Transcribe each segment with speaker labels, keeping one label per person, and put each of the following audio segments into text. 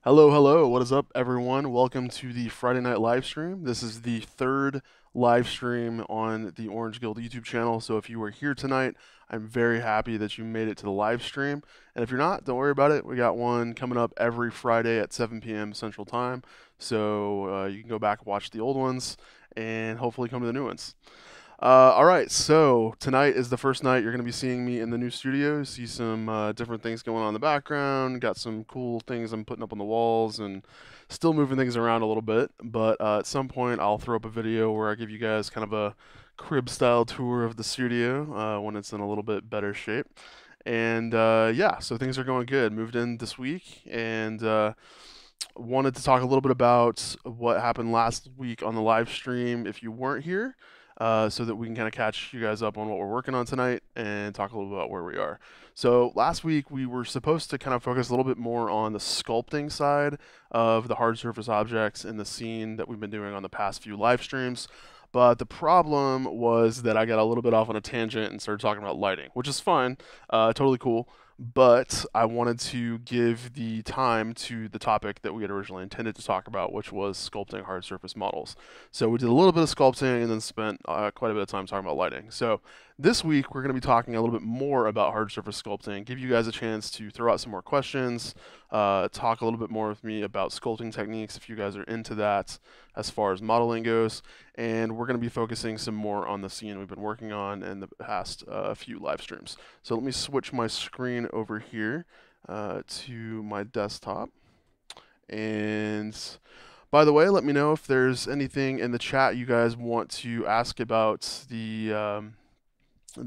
Speaker 1: Hello, hello. What is up, everyone? Welcome to the Friday night live stream. This is the third live stream on the Orange Guild YouTube channel. So if you were here tonight, I'm very happy that you made it to the live stream. And if you're not, don't worry about it. We got one coming up every Friday at 7 p.m. Central Time. So you can go back and watch the old ones and hopefully come to the new ones. All right, so tonight is the first night you're going to be seeing me in the new studio. See some different things going on in the background. Got some cool things I'm putting up on the walls and still moving things around a little bit. But at some point, I'll throw up a video where I give you guys kind of a crib style tour of the studio when it's in a little bit better shape. And yeah, so things are going good. Moved in this week and wanted to talk a little bit about what happened last week on the live stream if you weren't here, so that we can kind of catch you guys up on what we're working on tonight and talk a little bit about where we are. So last week we were supposed to kind of focus a little bit more on the sculpting side of the hard surface objects in the scene that we've been doing on the past few live streams. But the problem was that I got a little bit off on a tangent and started talking about lighting, which is fine, totally cool. But I wanted to give the time to the topic that we had originally intended to talk about, which was sculpting hard surface models. So we did a little bit of sculpting and then spent quite a bit of time talking about lighting. So this week we're going to be talking a little bit more about hard surface sculpting, give you guys a chance to throw out some more questions, talk a little bit more with me about sculpting techniques if you guys are into that as far as modeling goes. And we're going to be focusing some more on the scene we've been working on in the past few live streams. So let me switch my screen over here to my desktop. And by the way, let me know if there's anything in the chat you guys want to ask about the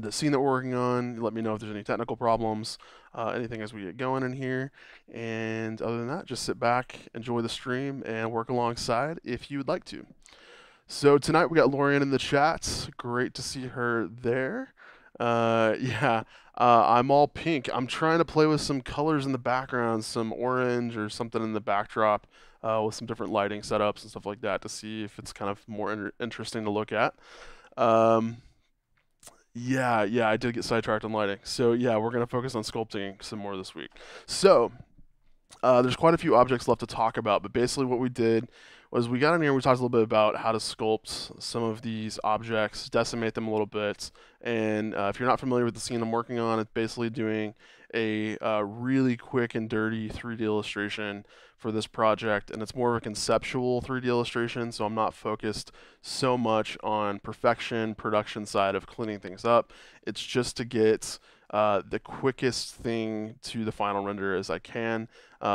Speaker 1: scene that we're working on. Let me know if there's any technical problems, anything as we get going in here. And other than that, just sit back, enjoy the stream, and work alongside if you would like to. So tonight we got Lorian in the chat. Great to see her there. Yeah, I'm all pink. I'm trying to play with some colors in the background, some orange or something in the backdrop, with some different lighting setups and stuff like that to see if it's kind of more interesting to look at. Yeah, I did get sidetracked on lighting. So yeah, we're gonna focus on sculpting some more this week. So there's quite a few objects left to talk about, but basically what we did was we got in here and we talked a little bit about how to sculpt some of these objects, decimate them a little bit, and if you're not familiar with the scene I'm working on, it's basically doing a really quick and dirty 3D illustration for this project, and it's more of a conceptual 3D illustration, so I'm not focused so much on perfection, production side of cleaning things up. It's just to get the quickest thing to the final render as I can,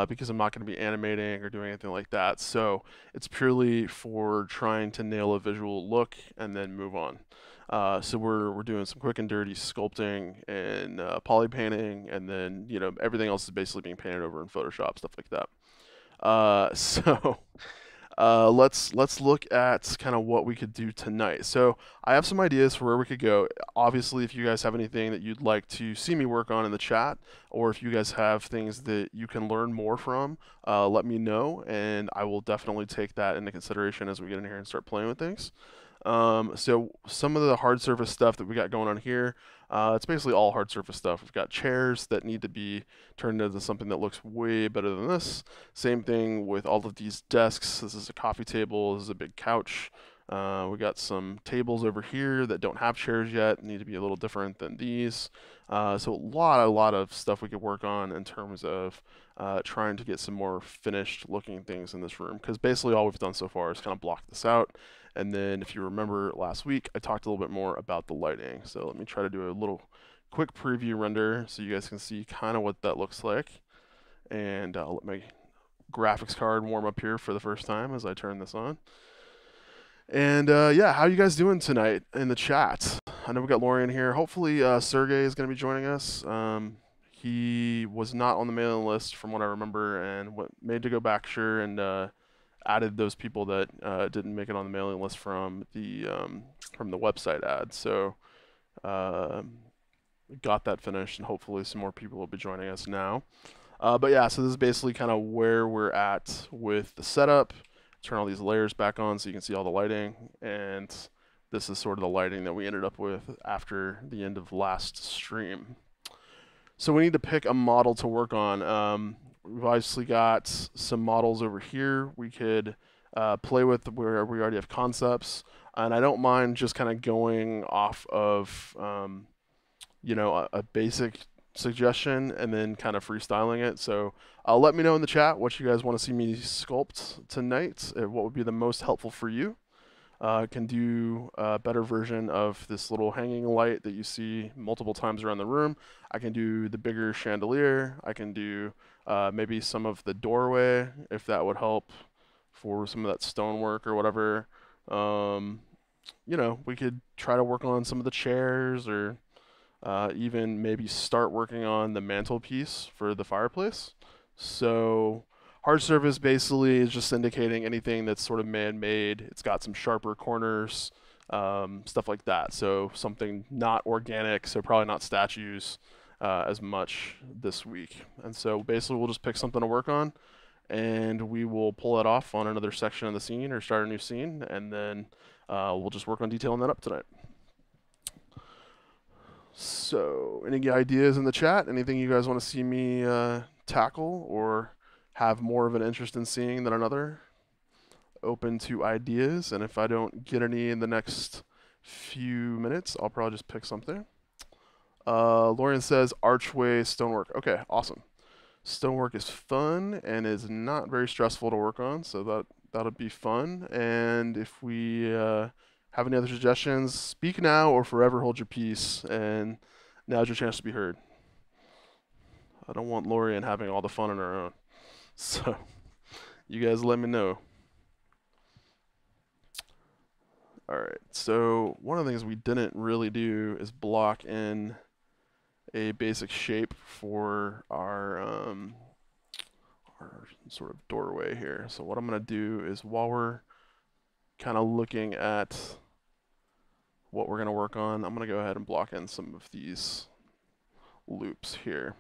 Speaker 1: because I'm not going to be animating or doing anything like that. So it's purely for trying to nail a visual look and then move on. So we're doing some quick and dirty sculpting and poly painting, and then everything else is basically being painted over in Photoshop, stuff like that. So let's look at kind of what we could do tonight. So I have some ideas for where we could go. Obviously, if you guys have anything that you'd like to see me work on in the chat, or if you guys have things that you can learn more from, let me know, and I will definitely take that into consideration as we get in here and start playing with things. So some of the hard surface stuff that we got going on here, it's basically all hard surface stuff. We've got chairs that need to be turned into something that looks way better than this. Same thing with all of these desks. This is a coffee table, this is a big couch. We got some tables over here that don't have chairs yet, need to be a little different than these. So a lot of stuff we could work on in terms of trying to get some more finished looking things in this room, because basically all we've done so far is kind of block this out. And then if you remember last week, I talked a little bit more about the lighting. So let me try to do a little quick preview render so you guys can see kind of what that looks like. And I'll let my graphics card warm up here for the first time as I turn this on. And yeah, how you guys doing tonight in the chat? I know we got Lorian here. Hopefully Sergey is going to be joining us. He was not on the mailing list from what I remember, and made to go back sure and added those people that didn't make it on the mailing list from the website ad. So got that finished, and hopefully some more people will be joining us now. But yeah, so this is basically kind of where we're at with the setup. Turn all these layers back on so you can see all the lighting, and this is sort of the lighting that we ended up with after the end of last stream. So we need to pick a model to work on. we've obviously got some models over here we could play with where we already have concepts. And I don't mind just kind of going off of, a basic suggestion and then kind of freestyling it. So let me know in the chat what you guys want to see me sculpt tonight, what would be the most helpful for you. Can do a better version of this little hanging light that you see multiple times around the room. I can do the bigger chandelier. I can do maybe some of the doorway if that would help for some of that stonework or whatever. We could try to work on some of the chairs or even maybe start working on the mantelpiece for the fireplace. So hard surface basically is just indicating anything that's sort of man-made. It's got some sharper corners, stuff like that. So something not organic, so probably not statues as much this week. And so basically we'll just pick something to work on and we will pull it off on another section of the scene or start a new scene, and then we'll just work on detailing that up tonight. So, any ideas in the chat? Anything you guys want to see me tackle or have more of an interest in seeing than another? Open to ideas, and if I don't get any in the next few minutes, I'll probably just pick something. Lorian says archway stonework. Okay, awesome. Stonework is fun and is not very stressful to work on, so that'll be fun. And if we have any other suggestions, speak now or forever hold your peace, and now's your chance to be heard. I don't want Lorian having all the fun on her own. So you guys let me know. Alright, so one of the things we didn't really do is block in a basic shape for our sort of doorway here. So what I'm going to do is while we're kind of looking at what we're going to work on, I'm going to go ahead and block in some of these loops here.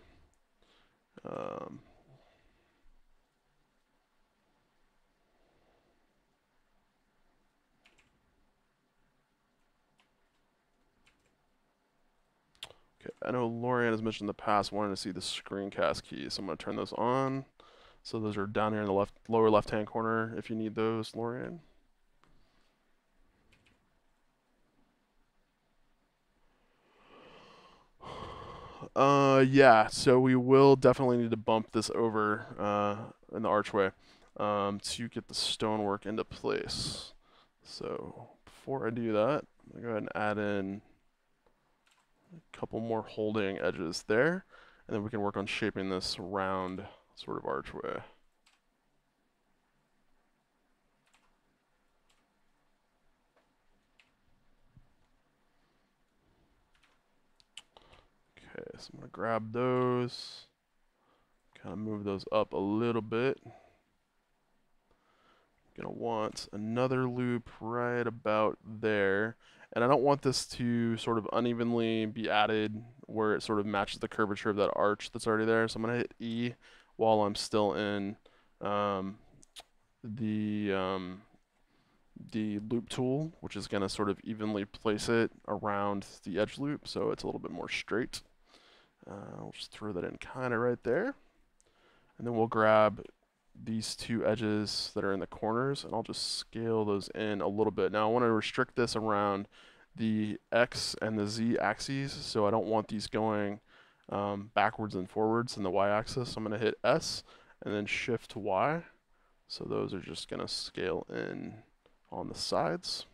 Speaker 1: Okay, I know Lorian has mentioned in the past wanting to see the screencast keys, so I'm going to turn those on. So those are down here in the lower left-hand corner if you need those, Lorian. Yeah, so we will definitely need to bump this over in the archway to get the stonework into place. So before I do that, I'm going to go ahead and add in a couple more holding edges there, and then we can work on shaping this round sort of archway. Okay, so I'm going to grab those, kind of move those up a little bit. Gonna want another loop right about there, and I don't want this to sort of unevenly be added where it sort of matches the curvature of that arch that's already there. So I'm gonna hit E while I'm still in the loop tool, which is gonna sort of evenly place it around the edge loop so it's a little bit more straight. I'll just throw that in kind of right there, and then we'll grab these two edges that are in the corners, and I'll just scale those in a little bit. Now I want to restrict this around the X and the Z axes, so I don't want these going backwards and forwards in the Y axis. So I'm going to hit S and then shift to Y. So those are just going to scale in on the sides.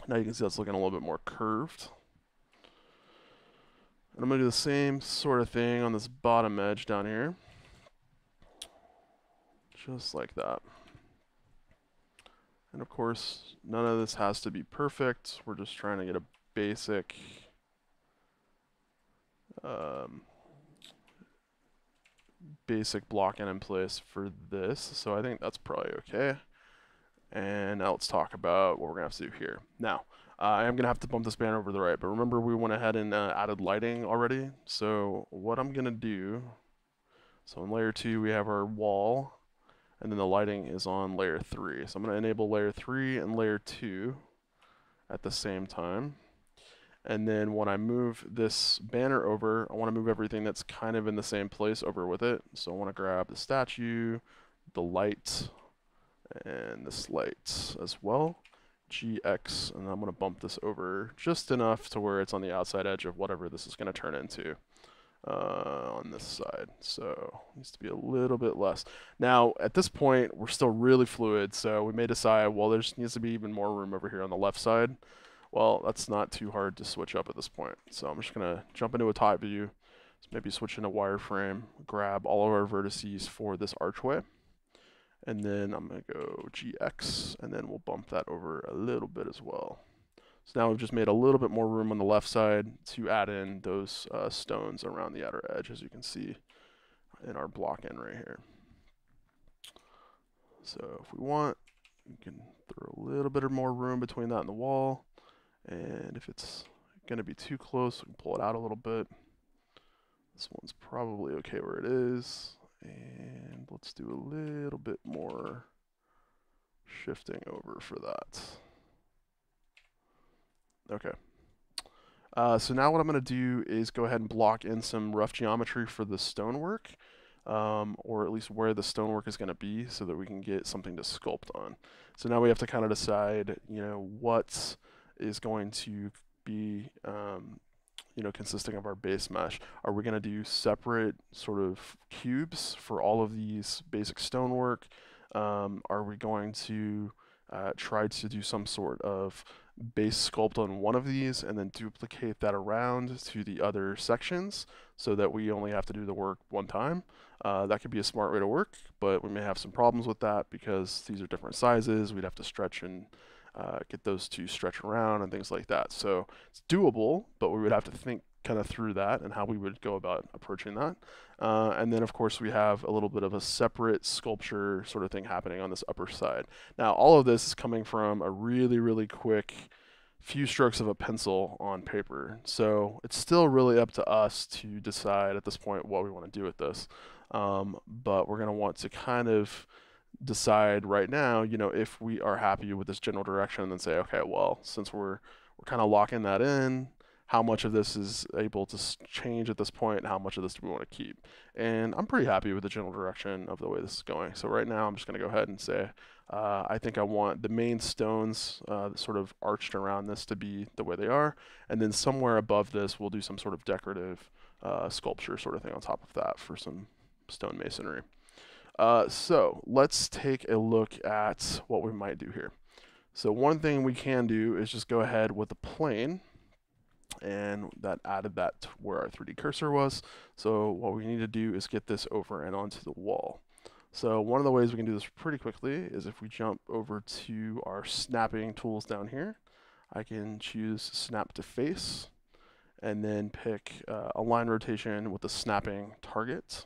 Speaker 1: Now you can see that's looking a little bit more curved. And I'm going to do the same sort of thing on this bottom edge down here. Just like that. And of course, none of this has to be perfect. We're just trying to get a basic blocking in place for this. So I think that's probably okay. And now let's talk about what we're going to have to do here. Now, I am going to have to bump this banner over to the right, but remember we went ahead and added lighting already. So what I'm going to do, so in layer 2 we have our wall, and then the lighting is on layer 3. So I'm going to enable layer 3 and layer 2 at the same time. And then when I move this banner over, I want to move everything that's kind of in the same place over with it. So I want to grab the statue, the light, and this light as well. GX, and I'm going to bump this over just enough to where it's on the outside edge of whatever this is going to turn into on this side. So it needs to be a little bit less. Now, at this point, we're still really fluid, so we may decide, well, there needs to be even more room over here on the left side. Well, that's not too hard to switch up at this point. So I'm just going to jump into a top view, maybe switch into wireframe, grab all of our vertices for this archway. And then I'm going to go GX, and then we'll bump that over a little bit as well. So now we've just made a little bit more room on the left side to add in those stones around the outer edge, as you can see in our block end right here. So if we want, we can throw a little bit more room between that and the wall. And if it's going to be too close, we can pull it out a little bit. This one's probably okay where it is. And let's do a little bit more shifting over for that. Okay. So now what I'm going to do is go ahead and block in some rough geometry for the stonework, or at least where the stonework is going to be, so that we can get something to sculpt on. So now we have to kind of decide, what is going to be, consisting of our base mesh. Are we going to do separate sort of cubes for all of these basic stonework? Are we going to try to do some sort of base sculpt on one of these and then duplicate that around to the other sections so that we only have to do the work one time? That could be a smart way to work, but we may have some problems with that because these are different sizes. We'd have to stretch and get those to stretch around and things like that. So it's doable, but we would have to think kind of through that and how we would go about approaching that. And then of course we have a little bit of a separate sculpture sort of thing happening on this upper side. Now all of this is coming from a really, really quick few strokes of a pencil on paper. So it's still really up to us to decide at this point what we want to do with this. But we're going to want to kind of decide right now, if we are happy with this general direction, and then say, okay, well, since we're kind of locking that in, how much of this is able to change at this point, and how much of this do we want to keep? And I'm pretty happy with the general direction of the way this is going. So right now, I'm just going to go ahead and say, I think I want the main stones sort of arched around this to be the way they are, and then somewhere above this, we'll do some sort of decorative sculpture sort of thing on top of that for some stone masonry. So let's take a look at what we might do here. So one thing we can do is just go ahead with the plane, and that added that to where our 3D cursor was. So what we need to do is get this over and onto the wall. So one of the ways we can do this pretty quickly is if we jump over to our snapping tools down here, I can choose snap to face and then pick align rotation with the snapping target,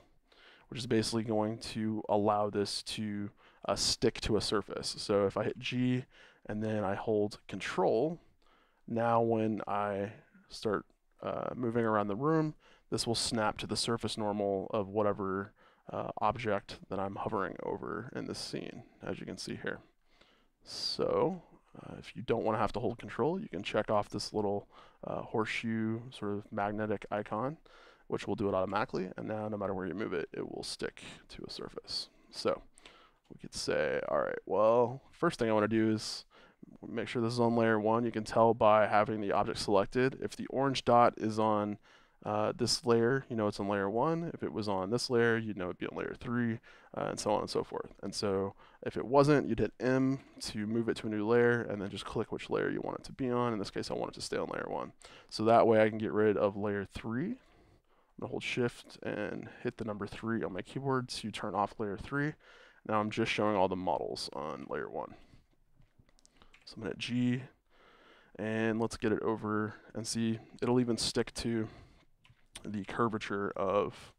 Speaker 1: which is basically going to allow this to stick to a surface. So if I hit G and then I hold Control, now when I start moving around the room, this will snap to the surface normal of whatever object that I'm hovering over in this scene, as you can see here. So if you don't want to have to hold Control, you can check off this little horseshoe sort of magnetic icon, which will do it automatically, and now no matter where you move it, it will stick to a surface. So we could say, all right, well, first thing I want to do is make sure this is on layer 1. You can tell by having the object selected. If the orange dot is on this layer, you know it's on layer 1. If it was on this layer, you'd know it'd be on layer 3, and so on and so forth. And so if it wasn't, you'd hit M to move it to a new layer, and then just click which layer you want it to be on. In this case, I want it to stay on layer 1. So that way I can get rid of layer 3. I'm going to hold Shift and hit the number 3 on my keyboard to turn off layer 3. Now I'm just showing all the models on layer 1. So I'm going to hit G, and let's get it over and see. It'll even stick to the curvature of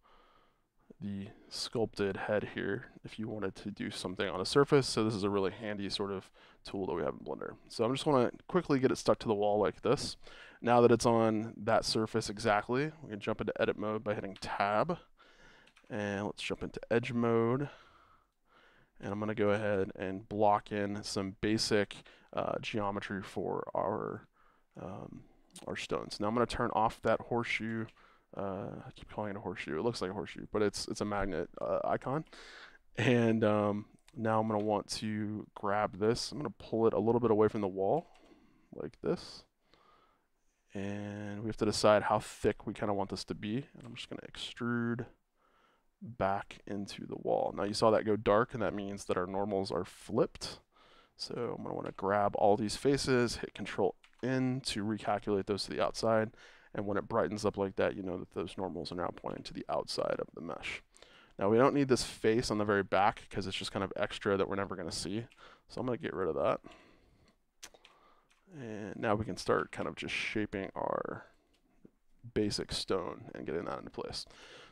Speaker 1: the sculpted head here if you wanted to do something on a surface. So this is a really handy sort of tool that we have in Blender. So I'm just want to quickly get it stuck to the wall like this. Now that it's on that surface exactly, we can jump into edit mode by hitting tab, and let's jump into edge mode. And I'm going to go ahead and block in some basic geometry for our our stones. Now I'm going to turn off that horseshoe. I keep calling it a horseshoe. It looks like a horseshoe, but it's a magnet icon. And now I'm going to want to grab this. I'm going to pull it a little bit away from the wall, like this. And we have to decide how thick we kind of want this to be. And I'm just going to extrude back into the wall. Now you saw that go dark, and that means that our normals are flipped. So I'm going to want to grab all these faces, hit Control N to recalculate those to the outside. And when it brightens up like that, you know that those normals are now pointing to the outside of the mesh. Now we don't need this face on the very back because it's just kind of extra that we're never going to see. So I'm going to get rid of that. And now we can start kind of just shaping our basic stone and getting that into place.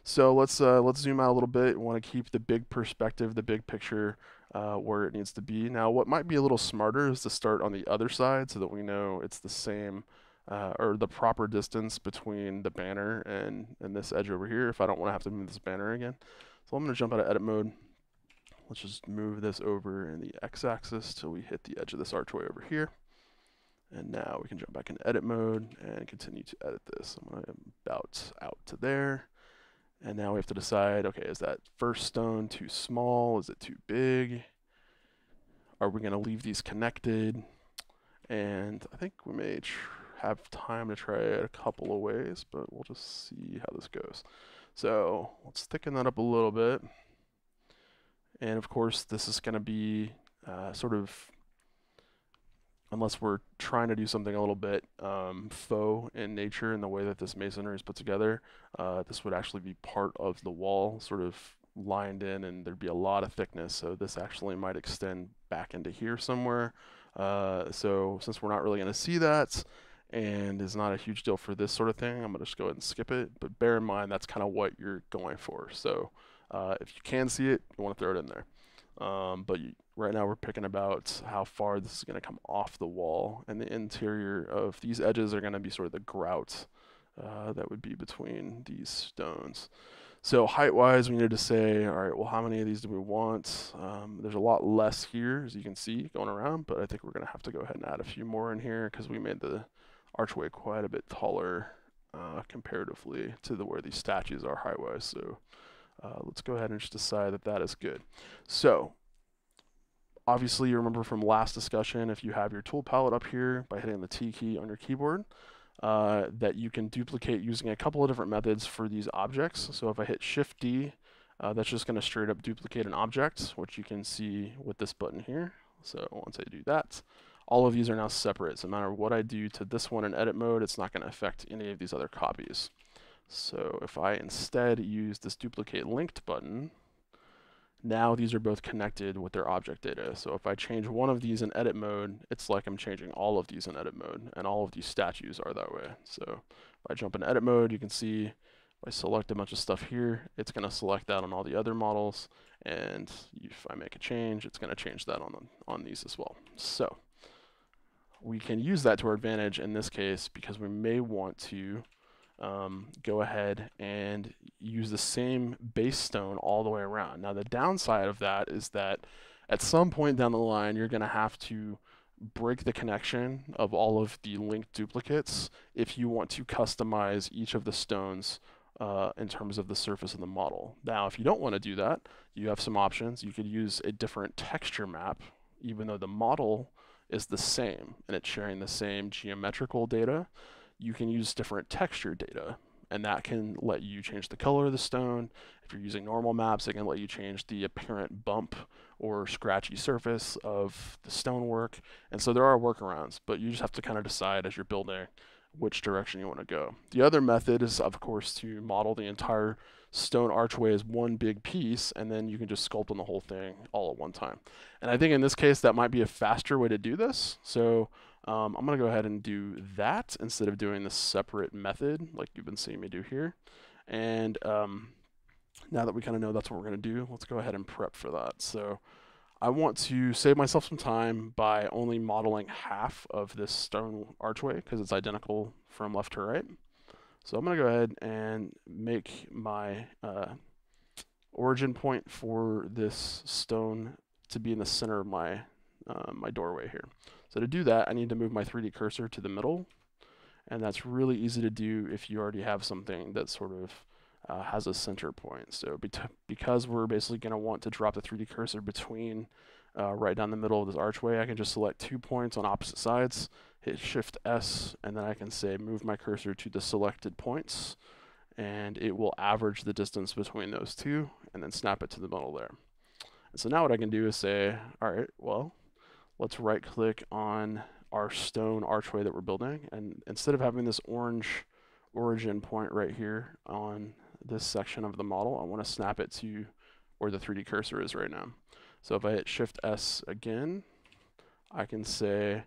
Speaker 1: So let's zoom out a little bit. We want to keep the big perspective, the big picture where it needs to be. Now what might be a little smarter is to start on the other side so that we know it's the same or the proper distance between the banner and this edge over here if I don't want to have to move this banner again. So I'm going to jump out of edit mode. Let's just move this over in the x-axis till we hit the edge of this archway over here. And now we can jump back into edit mode and continue to edit this. I'm going to bounce out to there. And now we have to decide, okay, is that first stone too small? Is it too big? Are we going to leave these connected? And I think we may have time to try it a couple of ways, but we'll just see how this goes. So let's thicken that up a little bit. And of course, this is going to be sort of, unless we're trying to do something a little bit faux in nature in the way that this masonry is put together, this would actually be part of the wall, sort of lined in, and there'd be a lot of thickness. So this actually might extend back into here somewhere. So since we're not really going to see that, and is not a huge deal for this sort of thing, I'm going to just go ahead and skip it. But bear in mind, that's kind of what you're going for. So if you can see it, you want to throw it in there. Right now we're picking about how far this is going to come off the wall, and the interior of these edges are going to be sort of the grout that would be between these stones. So height-wise, we need to say, all right, well, how many of these do we want? There's a lot less here, as you can see, going around, but I think we're going to have to go ahead and add a few more in here because we made the archway quite a bit taller comparatively to where these statues are height-wise. So let's go ahead and just decide that that is good. So obviously you remember from last discussion, if you have your tool palette up here by hitting the T key on your keyboard, that you can duplicate using a couple of different methods for these objects. So if I hit Shift D, that's just going to straight up duplicate an object, which you can see with this button here. So once I do that, all of these are now separate. So no matter what I do to this one in edit mode, it's not going to affect any of these other copies. So if I instead use this duplicate linked button, now these are both connected with their object data. So if I change one of these in edit mode, it's like I'm changing all of these in edit mode, and all of these statues are that way. So if I jump in edit mode, you can see if I select a bunch of stuff here, it's going to select that on all the other models, and if I make a change, it's going to change that on these as well. So we can use that to our advantage in this case because we may want to go ahead and use the same base stone all the way around. Now the downside of that is that at some point down the line you're going to have to break the connection of all of the linked duplicates if you want to customize each of the stones in terms of the surface of the model. Now if you don't want to do that, you have some options. You could use a different texture map even though the model is the same and it's sharing the same geometrical data. You can use different texture data, and that can let you change the color of the stone. If you're using normal maps, it can let you change the apparent bump or scratchy surface of the stonework. And so there are workarounds, but you just have to kind of decide as you're building which direction you want to go. The other method is, of course, to model the entire stone archway as one big piece, and then you can just sculpt on the whole thing all at one time. And I think in this case, that might be a faster way to do this. So I'm going to go ahead and do that instead of doing this separate method like you've been seeing me do here. And now that we kind of know that's what we're going to do, let's go ahead and prep for that. So I want to save myself some time by only modeling half of this stone archway because it's identical from left to right. So I'm going to go ahead and make my origin point for this stone to be in the center of my my doorway here. So to do that, I need to move my 3D cursor to the middle, And that's really easy to do if you already have something that sort of has a center point. So because we're basically going to want to drop the 3D cursor between right down the middle of this archway, I can just select 2 points on opposite sides, hit Shift S, and then I can say move my cursor to the selected points, and it will average the distance between those two, and then snap it to the middle there. And so now what I can do is say, all right, well, let's right click on our stone archway that we're building, and instead of having this orange origin point right here on this section of the model, I want to snap it to where the 3D cursor is right now. So if I hit Shift S again, I can say,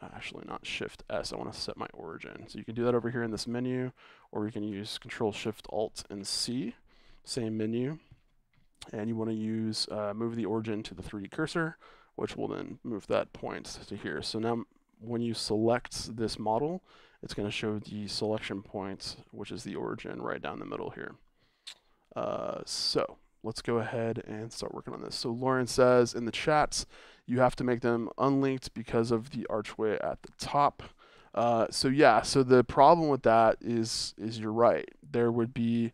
Speaker 1: actually not Shift S, I want to set my origin. So you can do that over here in this menu, or you can use Control Shift Alt and C, same menu. And you want to use move the origin to the 3D cursor, which will then move that point to here. So now when you select this model, it's going to show the selection point, which is the origin right down the middle here. So let's go ahead and start working on this. So Lauren says in the chats, you have to make them unlinked because of the archway at the top. So yeah, so the problem with that is you're right. There would be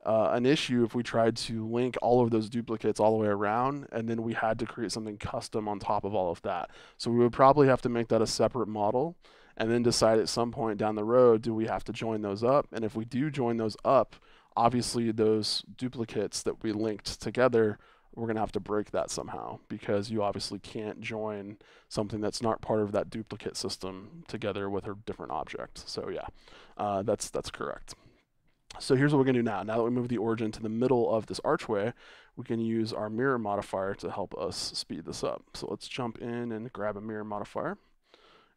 Speaker 1: an issue if we tried to link all of those duplicates all the way around, and then we had to create something custom on top of all of that. So we would probably have to make that a separate model, and then decide at some point down the road, do we have to join those up? And if we do join those up, obviously those duplicates that we linked together, we're going to have to break that somehow, because you obviously can't join something that's not part of that duplicate system together with a different object. So yeah, that's correct. So here's what we're going to do now. Now that we move the origin to the middle of this archway, we can use our mirror modifier to help us speed this up. So let's jump in and grab a mirror modifier.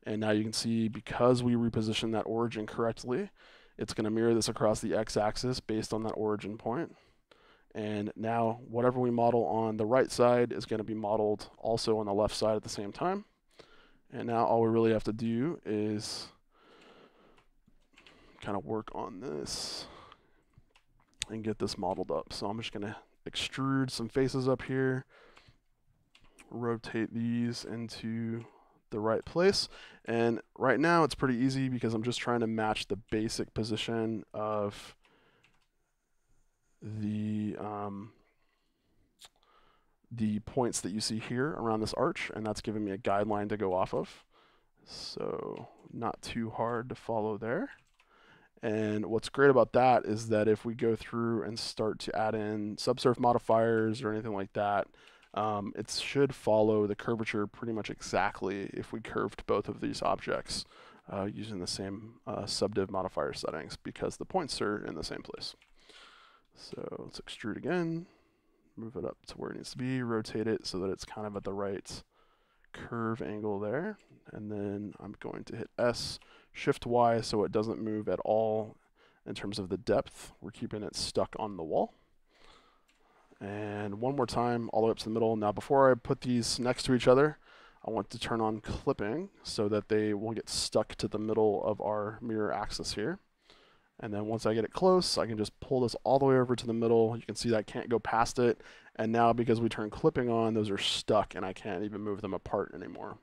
Speaker 1: And now you can see, because we repositioned that origin correctly, it's going to mirror this across the x-axis based on that origin point. And now whatever we model on the right side is going to be modeled also on the left side at the same time. And now all we really have to do is kind of work on this and get this modeled up. So I'm just going to extrude some faces up here, rotate these into the right place. And right now it's pretty easy because I'm just trying to match the basic position of the points that you see here around this arch, and that's giving me a guideline to go off of. So not too hard to follow there. And what's great about that is that if we go through and start to add in subsurf modifiers or anything like that, it should follow the curvature pretty much exactly if we curved both of these objects using the same subdiv modifier settings, because the points are in the same place. So let's extrude again, move it up to where it needs to be, rotate it so that it's kind of at the right curve angle there. And then I'm going to hit S, Shift Y so it doesn't move at all in terms of the depth. We're keeping it stuck on the wall. And one more time, all the way up to the middle. Now before I put these next to each other, I want to turn on clipping so that they will get stuck to the middle of our mirror axis here. And then once I get it close, I can just pull this all the way over to the middle. You can see that I can't go past it. And now because we turn clipping on, those are stuck and I can't even move them apart anymore.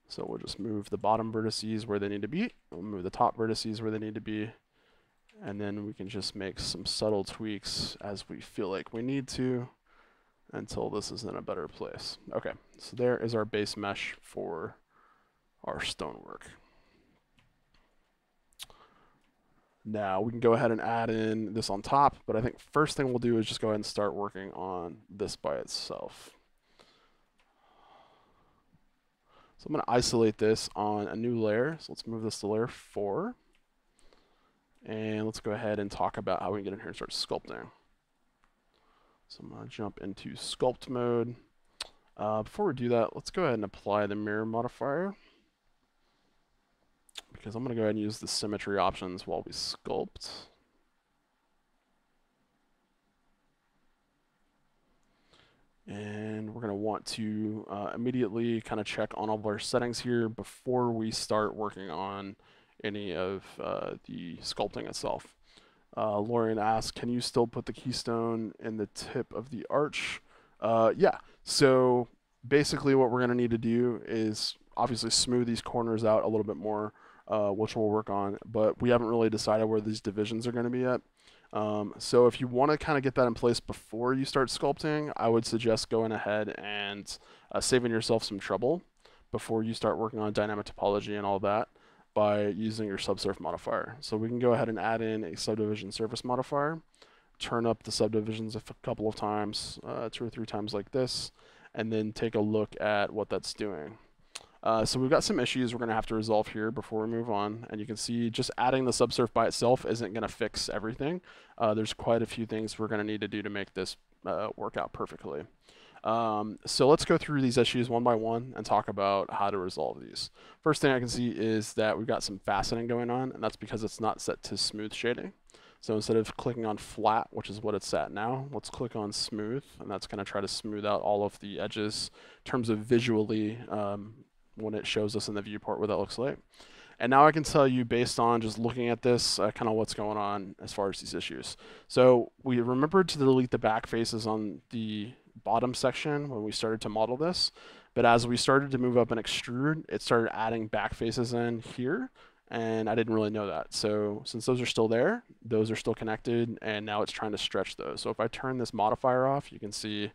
Speaker 1: So we'll just move the bottom vertices where they need to be. We'll move the top vertices where they need to be. And then we can just make some subtle tweaks as we feel like we need to until this is in a better place. Okay, so there is our base mesh for our stonework. Now we can go ahead and add in this on top, but I think first thing we'll do is just go ahead and start working on this by itself. So I'm going to isolate this on a new layer. So let's move this to layer 4. And let's go ahead and talk about how we can get in here and start sculpting. So I'm going to jump into sculpt mode. Before we do that, let's go ahead and apply the mirror modifier, because I'm going to go ahead and use the symmetry options while we sculpt. And we're going to want to immediately kind of check on all of our settings here before we start working on any of the sculpting itself. Lauren asks, can you still put the keystone in the tip of the arch? Yeah, so basically what we're going to need to do is obviously smooth these corners out a little bit more, which we'll work on, but we haven't really decided where these divisions are going to be yet. So if you want to kind of get that in place before you start sculpting, I would suggest going ahead and saving yourself some trouble before you start working on dynamic topology and all that by using your subsurf modifier. So we can go ahead and add in a subdivision surface modifier, turn up the subdivisions a couple of times, 2 or 3 times like this, and then take a look at what that's doing. So we've got some issues we're going to have to resolve here before we move on, and you can see just adding the subsurf by itself isn't going to fix everything. There's quite a few things we're going to need to do to make this work out perfectly. So let's go through these issues one by one and talk about how to resolve these. First thing I can see is that we've got some faceting going on, and that's because it's not set to smooth shading. So instead of clicking on flat, which is what it's at now, let's click on smooth, and that's going to try to smooth out all of the edges in terms of visually when it shows us in the viewport what that looks like. And now I can tell you, based on just looking at this, kind of what's going on as far as these issues. So we remembered to delete the back faces on the bottom section when we started to model this, but as we started to move up and extrude, it started adding back faces in here, and I didn't really know that. So since those are still there, those are still connected, and now it's trying to stretch those. So if I turn this modifier off, you can see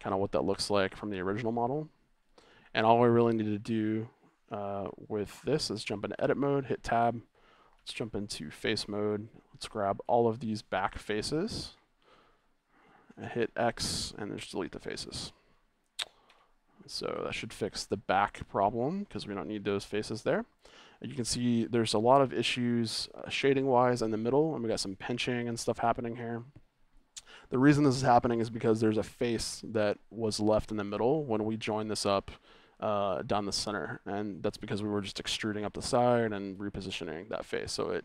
Speaker 1: kind of what that looks like from the original model. And all we really need to do with this is jump into edit mode, hit tab, let's jump into face mode, let's grab all of these back faces, and hit X, and just delete the faces. So that should fix the back problem, because we don't need those faces there. And you can see there's a lot of issues shading wise in the middle, and we got some pinching and stuff happening here. The reason this is happening is because there's a face that was left in the middle when we joined this up down the center, and that's because we were just extruding up the side and repositioning that face. So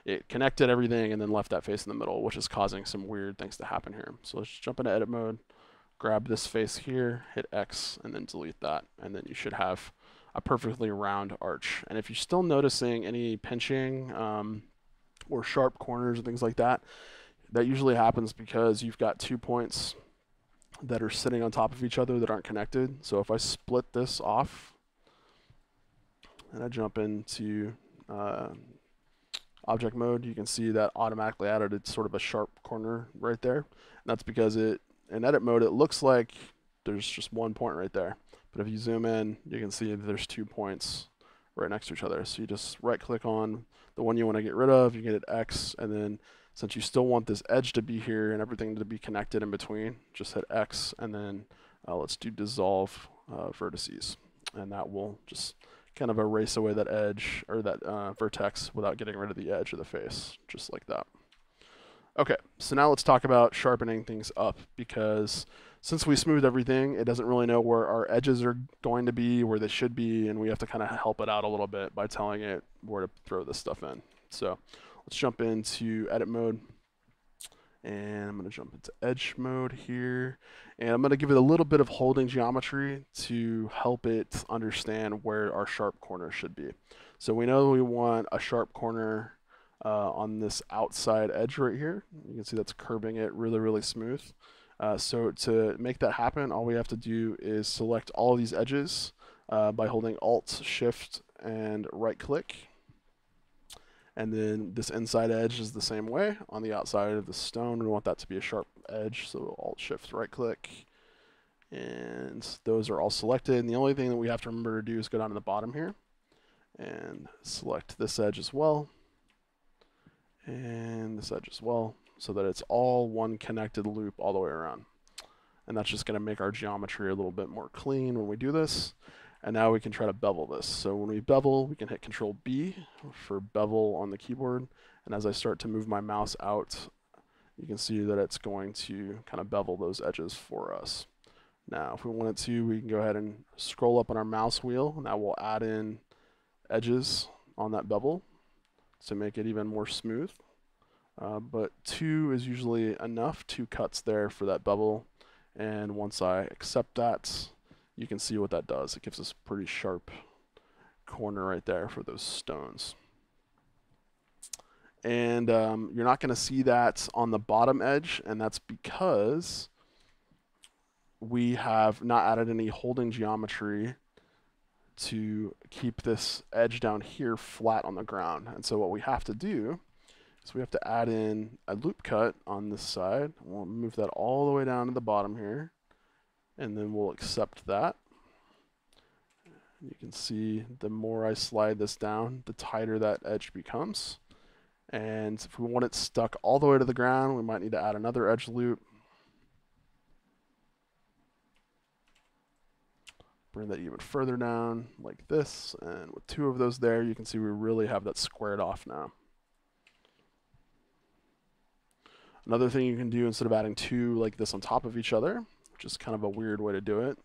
Speaker 1: it connected everything and then left that face in the middle, which is causing some weird things to happen here. So let's jump into edit mode, grab this face here, hit X, and then delete that, and then you should have a perfectly round arch. And if you're still noticing any pinching or sharp corners and things like that, that usually happens because you've got 2 points that are sitting on top of each other that aren't connected. So if I split this off and I jump into object mode, you can see that automatically added it's sort of a sharp corner right there. And that's because in edit mode it looks like there's just 1 point right there, but if you zoom in you can see that there's 2 points right next to each other. So you just right click on the one you want to get rid of, you get it X, and then since you still want this edge to be here and everything to be connected in between, just hit X, and then let's do dissolve vertices, and that will just kind of erase away that edge or that vertex without getting rid of the edge of the face, just like that. Okay, so now let's talk about sharpening things up, because since we smoothed everything, it doesn't really know where our edges are going to be, where they should be, and we have to kind of help it out a little bit by telling it where to throw this stuff in. So let's jump into edit mode, and I'm going to jump into edge mode here, and I'm going to give it a little bit of holding geometry to help it understand where our sharp corner should be. So we know we want a sharp corner on this outside edge right here. You can see that's curving it really, really smooth. So to make that happen, all we have to do is select all of these edges by holding Alt, Shift, and right click. And then this inside edge is the same way. On the outside of the stone, we want that to be a sharp edge, so Alt, Shift, right click. And those are all selected. And the only thing that we have to remember to do is go down to the bottom here and select this edge as well, and this edge as well, so that it's all one connected loop all the way around. And that's just going to make our geometry a little bit more clean when we do this. And now we can try to bevel this. So when we bevel, we can hit Control B for bevel on the keyboard. And as I start to move my mouse out, you can see that it's going to kind of bevel those edges for us. Now, if we wanted to, we can go ahead and scroll up on our mouse wheel, and that will add in edges on that bevel to make it even more smooth. But 2 is usually enough, 2 cuts there for that bevel. And once I accept that, you can see what that does. It gives us a pretty sharp corner right there for those stones. And you're not going to see that on the bottom edge, and that's because we have not added any holding geometry to keep this edge down here flat on the ground. And so what we have to do is we have to add in a loop cut on this side. We'll move that all the way down to the bottom here, and then we'll accept that. You can see the more I slide this down, the tighter that edge becomes. And if we want it stuck all the way to the ground, we might need to add another edge loop. Bring that even further down like this, and with 2 of those there, you can see we really have that squared off now. Another thing you can do instead of adding 2 like this on top of each other, which is kind of a weird way to do it,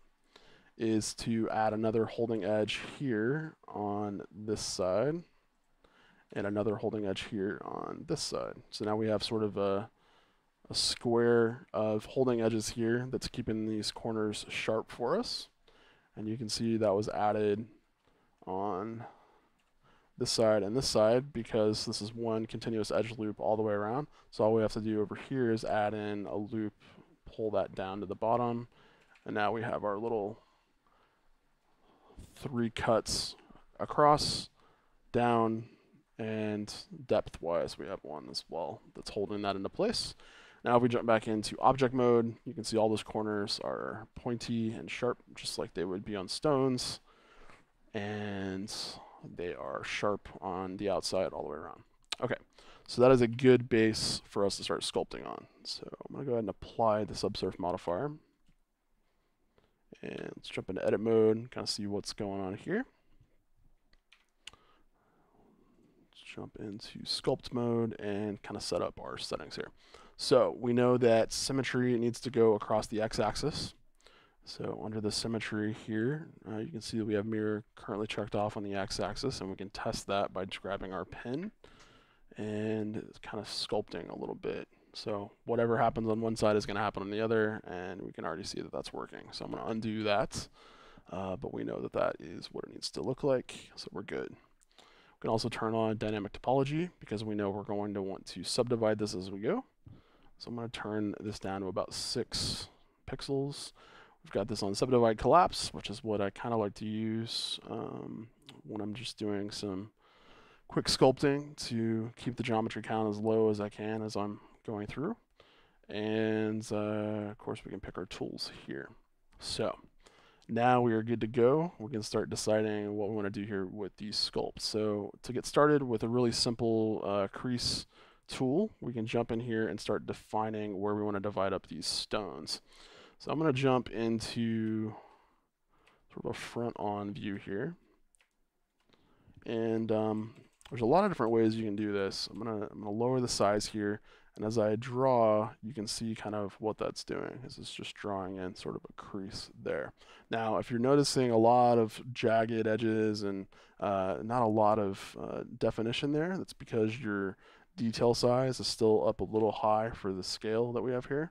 Speaker 1: is to add another holding edge here on this side and another holding edge here on this side. So now we have sort of a square of holding edges here that's keeping these corners sharp for us. And you can see that was added on this side and this side because this is one continuous edge loop all the way around. So all we have to do over here is add in a loop, pull that down to the bottom, and now we have our little 3 cuts across, down, and depth-wise we have 1 as well that's holding that into place. Now if we jump back into object mode, you can see all those corners are pointy and sharp, just like they would be on stones. And they are sharp on the outside all the way around. Okay, so that is a good base for us to start sculpting on. So I'm going to go ahead and apply the subsurf modifier. And let's jump into edit mode and kind of see what's going on here. Jump into sculpt mode and kind of set up our settings here. So we know that symmetry needs to go across the x-axis. So under the symmetry here, you can see that we have mirror currently checked off on the x-axis, and we can test that by just grabbing our pen and kind of sculpting a little bit. So whatever happens on one side is going to happen on the other, and we can already see that that's working. So I'm going to undo that, but we know that that is what it needs to look like, so we're good. We can also turn on dynamic topology because we know we're going to want to subdivide this as we go. So I'm going to turn this down to about 6 pixels. We've got this on subdivide collapse, which is what I kind of like to use when I'm just doing some quick sculpting to keep the geometry count as low as I can as I'm going through. And of course we can pick our tools here. So now we are good to go. We can start deciding what we want to do here with these sculpts. So to get started with a really simple crease tool, we can jump in here and start defining where we want to divide up these stones. So I'm going to jump into sort of a front-on view here. And there's a lot of different ways you can do this. I'm gonna lower the size here, and as I draw, you can see kind of what that's doing. This is just drawing in sort of a crease there. Now, if you're noticing a lot of jagged edges and not a lot of definition there, that's because your detail size is still up a little high for the scale that we have here.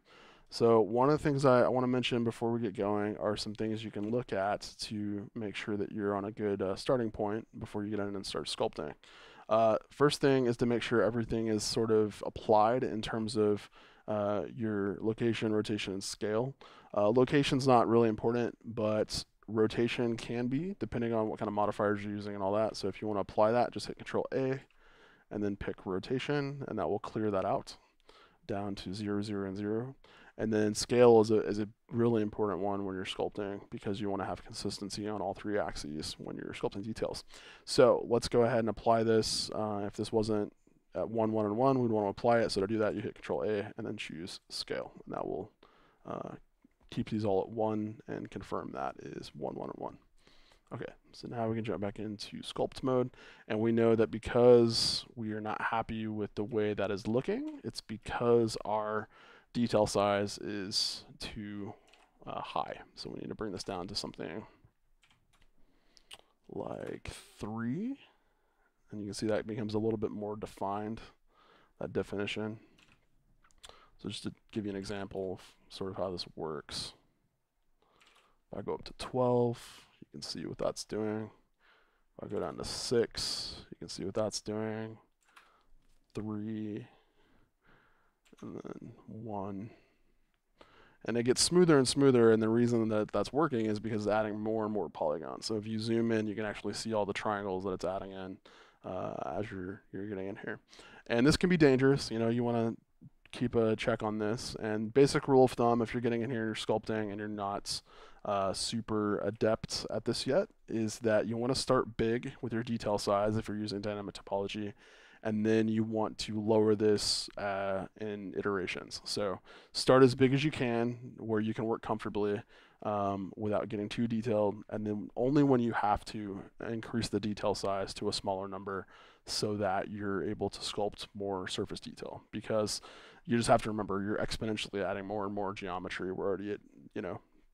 Speaker 1: So one of the things I want to mention before we get going are some things you can look at to make sure that you're on a good starting point before you get in and start sculpting. First thing is to make sure everything is sort of applied in terms of your location, rotation, and scale. Location's not really important, but rotation can be, depending on what kind of modifiers you're using and all that. So if you want to apply that, just hit Control A and then pick rotation, and that will clear that out down to 0, 0, and 0. And then scale is a really important one when you're sculpting because you want to have consistency on all 3 axes when you're sculpting details. So let's go ahead and apply this. If this wasn't at 1, 1, and 1, we'd want to apply it. So to do that, you hit Control A and then choose scale. And that will keep these all at 1 and confirm that is 1, 1, and 1. Okay, so now we can jump back into sculpt mode, and we know that because we are not happy with the way that is looking, it's because our detail size is too high. So we need to bring this down to something like 3, and you can see that becomes a little bit more defined, that definition. So just to give you an example of sort of how this works, if I go up to 12, you can see what that's doing. If I go down to 6, you can see what that's doing. 3, and then 1. And it gets smoother and smoother, and the reason that that's working is because it's adding more and more polygons. So if you zoom in, you can actually see all the triangles that it's adding in as you're getting in here. And this can be dangerous. You know, you want to keep a check on this. And basic rule of thumb, if you're getting in here, you're sculpting, and you're not super adept at this yet, is that you want to start big with your detail size if you're using dynamic topology, and then you want to lower this in iterations. So start as big as you can, where you can work comfortably without getting too detailed, and then only when you have to increase the detail size to a smaller number so that you're able to sculpt more surface detail. Because you just have to remember, you're exponentially adding more and more geometry. We're already at,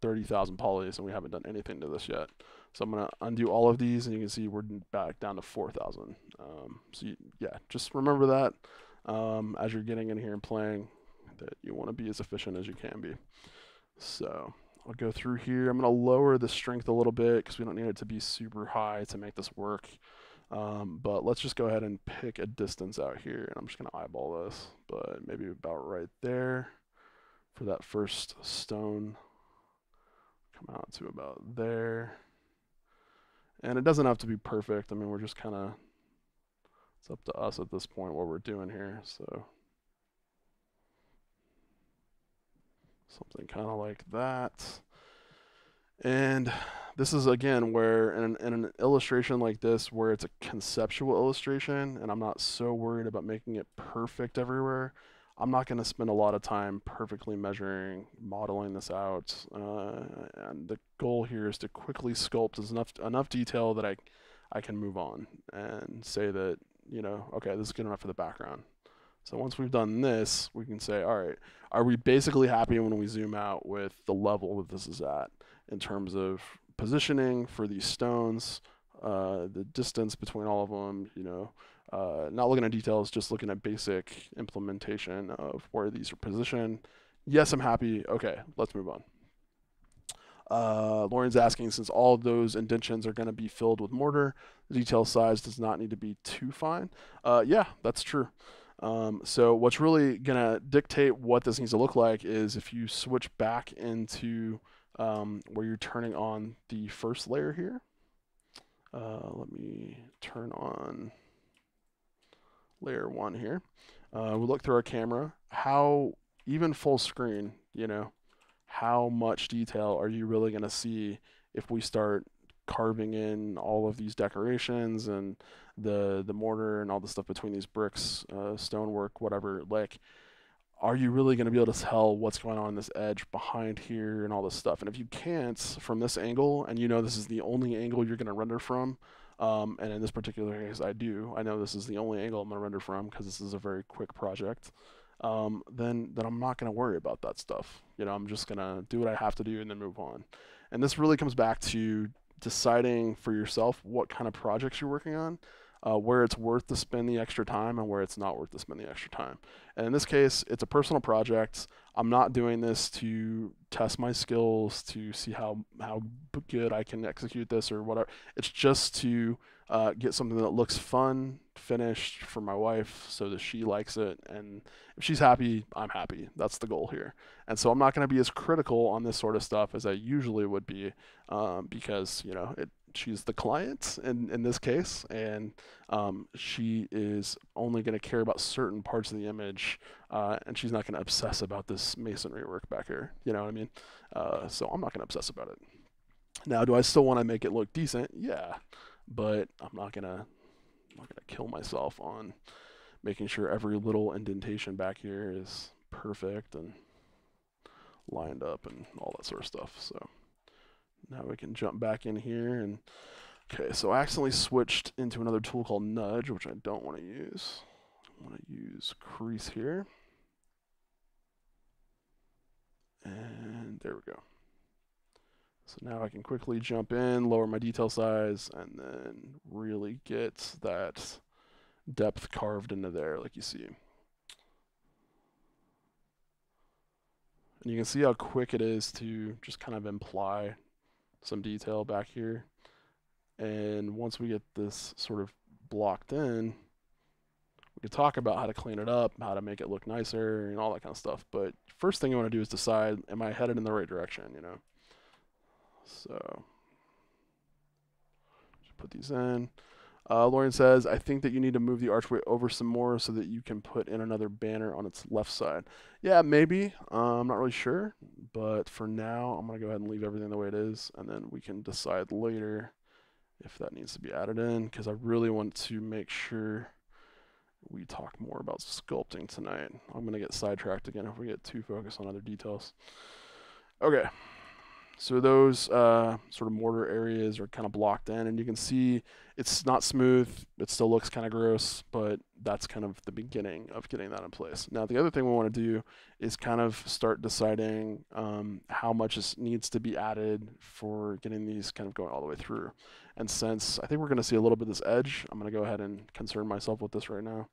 Speaker 1: 30,000 polys, and we haven't done anything to this yet. So I'm going to undo all of these, and you can see we're back down to 4,000. Yeah, just remember that as you're getting in here and playing, that you want to be as efficient as you can be. So I'll go through here. I'm going to lower the strength a little bit because we don't need it to be super high to make this work. But let's just go ahead and pick a distance out here, and I'm just going to eyeball this, but maybe about right there for that first stone. Come out to about there. And it doesn't have to be perfect. I mean, we're just kind of, it's up to us at this point what we're doing here. So something kind of like that. And this is, again, where in an illustration like this, where it's a conceptual illustration, and I'm not so worried about making it perfect everywhere, I'm not going to spend a lot of time perfectly measuring, modeling this out. And the goal here is to quickly sculpt as enough detail that I can move on and say that, okay, this is good enough for the background. So once we've done this, we can say, all right, are we basically happy when we zoom out with the level that this is at in terms of positioning for these stones, the distance between all of them, not looking at details, just looking at basic implementation of where these are positioned. Yes, I'm happy. Okay, let's move on. Lauren's asking, since all of those indentions are going to be filled with mortar, the detail size does not need to be too fine. Yeah, that's true. So what's really going to dictate what this needs to look like is if you switch back into where you're turning on the first layer here. Let me turn on layer 1 here. We look through our camera, how even full screen, how much detail are you really going to see if we start carving in all of these decorations and the mortar and all the stuff between these bricks, stonework, whatever, like, are you really going to be able to tell what's going on this edge behind here and all this stuff? And if you can't from this angle, and this is the only angle you're going to render from, and in this particular case I know this is the only angle I'm going to render from because this is a very quick project, then I'm not going to worry about that stuff. I'm just going to do what I have to do and then move on. And this really comes back to deciding for yourself what kind of projects you're working on, where it's worth to spend the extra time and where it's not worth to spend the extra time. And in this case, it's a personal project. I'm not doing this to test my skills, to see how good I can execute this or whatever. It's just to get something that looks fun, finished for my wife so that she likes it. And if she's happy, I'm happy. That's the goal here. And so I'm not going to be as critical on this sort of stuff as I usually would be because, she's the client in this case, and she is only going to care about certain parts of the image, and she's not going to obsess about this masonry work back here. You know what I mean? So I'm not going to obsess about it. Now, do I still want to make it look decent? Yeah, but I'm not gonna kill myself on making sure every little indentation back here is perfect and lined up and all that sort of stuff. So now we can jump back in here and, okay, so I accidentally switched into another tool called Nudge, which I don't want to use. I want to use Crease here. And there we go. So now I can quickly jump in, lower my detail size, and then really get that depth carved into there like you see. And you can see how quick it is to just kind of imply some detail back here. And once we get this sort of blocked in, We could talk about how to clean it up, how to make it look nicer, and all that kind of stuff. But first thing you want to do is decide, am I headed in the right direction, you know? So, just put these in. Lauren says, I think that you need to move the archway over some more so that you can put in another banner on its left side. Yeah, maybe. I'm not really sure. But for now, I'm going to go ahead and leave everything the way it is. And then we can decide later if that needs to be added in. Because I really want to make sure we talk more about sculpting tonight. I'm going to get sidetracked again if we get too focused on other details. Okay. So those sort of mortar areas are kind of blocked in, and you can see it's not smooth. It still looks kind of gross, but that's kind of the beginning of getting that in place. Now, the other thing we want to do is kind of start deciding how much needs to be added for getting these kind of going all the way through. And since I think we're going to see a little bit of this edge, I'm going to go ahead and concern myself with this right now.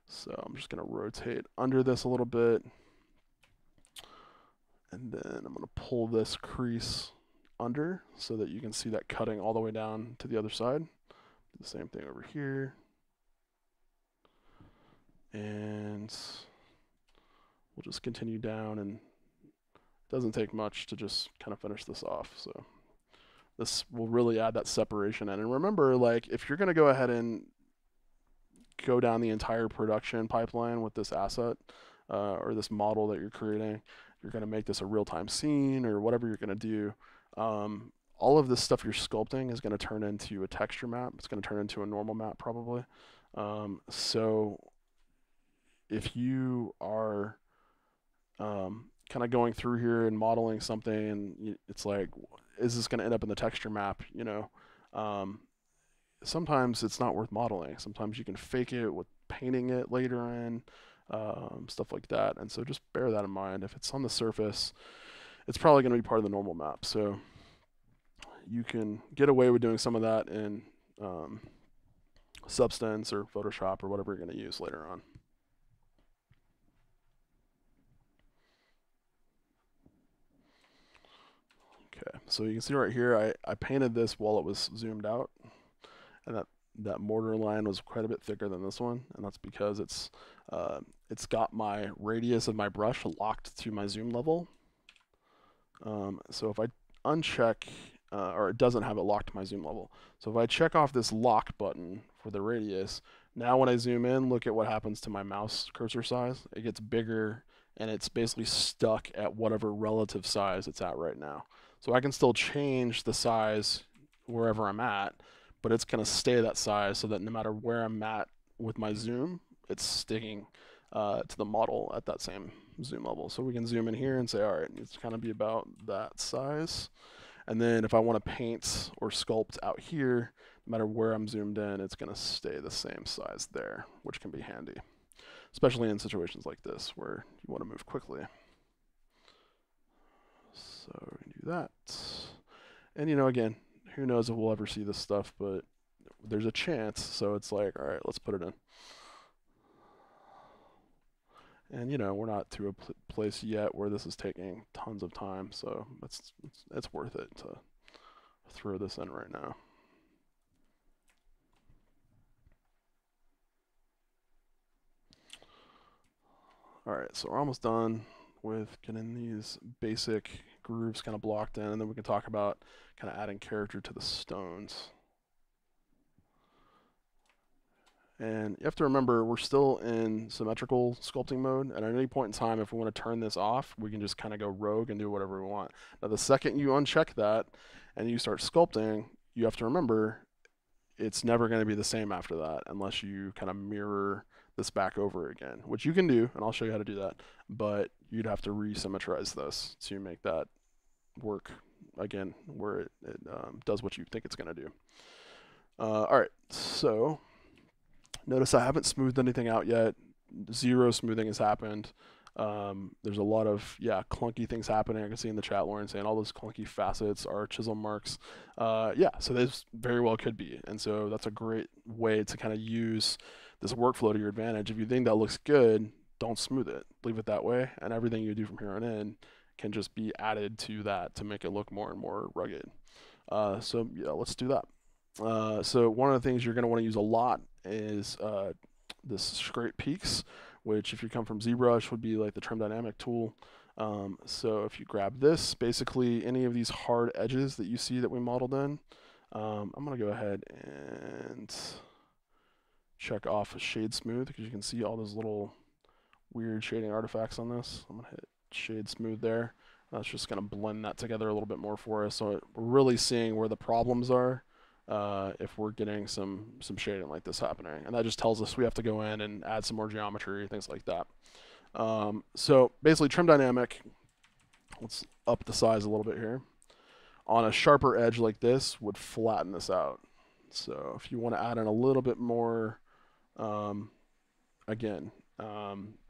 Speaker 1: So I'm just going to rotate under this a little bit. And then I'm going to pull this crease under so that you can see that cutting all the way down to the other side. Do the same thing over here. And we'll just continue down, and it doesn't take much to just kind of finish this off. So this will really add that separation in. And remember, like, if you're going to go ahead and go down the entire production pipeline with this asset or this model that you're creating, you're going to make this a real-time scene or whatever you're going to do, all of this stuff you're sculpting is going to turn into a texture map. It's going to turn into a normal map probably. So if you are kind of going through here and modeling something, and it's like, is this going to end up in the texture map? You know, sometimes it's not worth modeling. Sometimes you can fake it with painting it later in. Stuff like that. And so just bear that in mind. If it's on the surface, it's probably going to be part of the normal map. So you can get away with doing some of that in Substance or Photoshop or whatever you're going to use later on. Okay, so you can see right here, I painted this while it was zoomed out, and that mortar line was quite a bit thicker than this one, and that's because it's got my radius of my brush locked to my zoom level. So if I uncheck, or it doesn't have it locked to my zoom level. So if I check off this lock button for the radius, now when I zoom in, look at what happens to my mouse cursor size. It gets bigger, and it's basically stuck at whatever relative size it's at right now. So I can still change the size wherever I'm at, but it's going to stay that size so that no matter where I'm at with my zoom, it's sticking to the model at that same zoom level. So we can zoom in here and say, all right, it's kind of be about that size. And then if I want to paint or sculpt out here, no matter where I'm zoomed in, it's going to stay the same size there, which can be handy, especially in situations like this where you want to move quickly. So we can do that. And, you know, again, who knows if we'll ever see this stuff, but there's a chance. So it's like, all right, let's put it in. And, you know, we're not to a place yet where this is taking tons of time, so it's worth it to throw this in right now. All right, so we're almost done with getting these basic grooves kind of blocked in, and then we can talk about kind of adding character to the stones. And you have to remember, we're still in symmetrical sculpting mode, and at any point in time, if we want to turn this off, we can just kind of go rogue and do whatever we want. Now, the second you uncheck that and you start sculpting, you have to remember it's never going to be the same after that unless you kind of mirror this back over again, which you can do, and I'll show you how to do that, but you'd have to resymmetrize this to make that work again where it does what you think it's going to do. All right, so notice I haven't smoothed anything out yet. Zero smoothing has happened. There's a lot of, clunky things happening. I can see in the chat, Lauren saying all those clunky facets are chisel marks. So this very well could be. And so that's a great way to kind of use this workflow to your advantage. If you think that looks good, don't smooth it. Leave it that way. And everything you do from here on in can just be added to that to make it look more and more rugged. Let's do that. So one of the things you're going to want to use a lot is this scrape peaks, which if you come from ZBrush would be like the trim dynamic tool. So if you grab this, basically any of these hard edges that you see that we modeled in, I'm going to go ahead and check off shade smooth because you can see all those little weird shading artifacts on this. I'm going to hit shade smooth there. That's just going to blend that together a little bit more for us. So we're really seeing where the problems are if we're getting some shading like this happening. And that just tells us we have to go in and add some more geometry, things like that. So basically trim dynamic, let's up the size a little bit here. On a sharper edge like this would flatten this out. So if you want to add in a little bit more, again,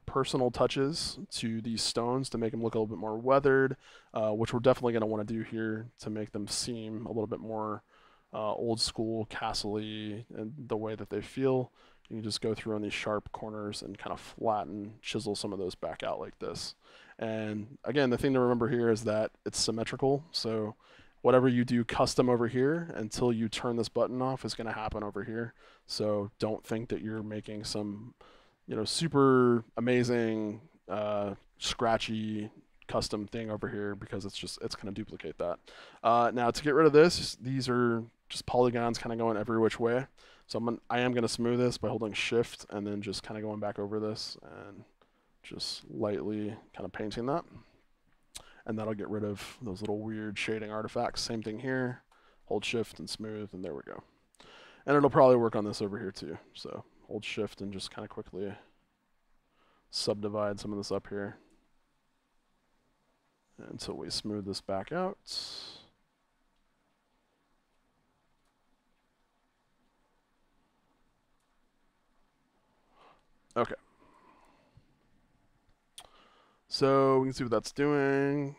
Speaker 1: personal touches to these stones to make them look a little bit more weathered, which we're definitely going to want to do here to make them seem a little bit more old school, castle-y, and the way that they feel. You can just go through on these sharp corners and kind of flatten, chisel some of those back out like this. And again, the thing to remember here is that it's symmetrical. So whatever you do custom over here until you turn this button off is going to happen over here. So don't think that you're making some, you know, super amazing, scratchy custom thing over here, because it's going to duplicate that. Now to get rid of this, these are just polygons kind of going every which way. So I am going to smooth this by holding shift and then just kind of going back over this and just lightly kind of painting that. And that'll get rid of those little weird shading artifacts. Same thing here, hold shift and smooth, and there we go. And it'll probably work on this over here too. So hold shift and just kind of quickly subdivide some of this up here until we smooth this back out. Okay. So we can see what that's doing.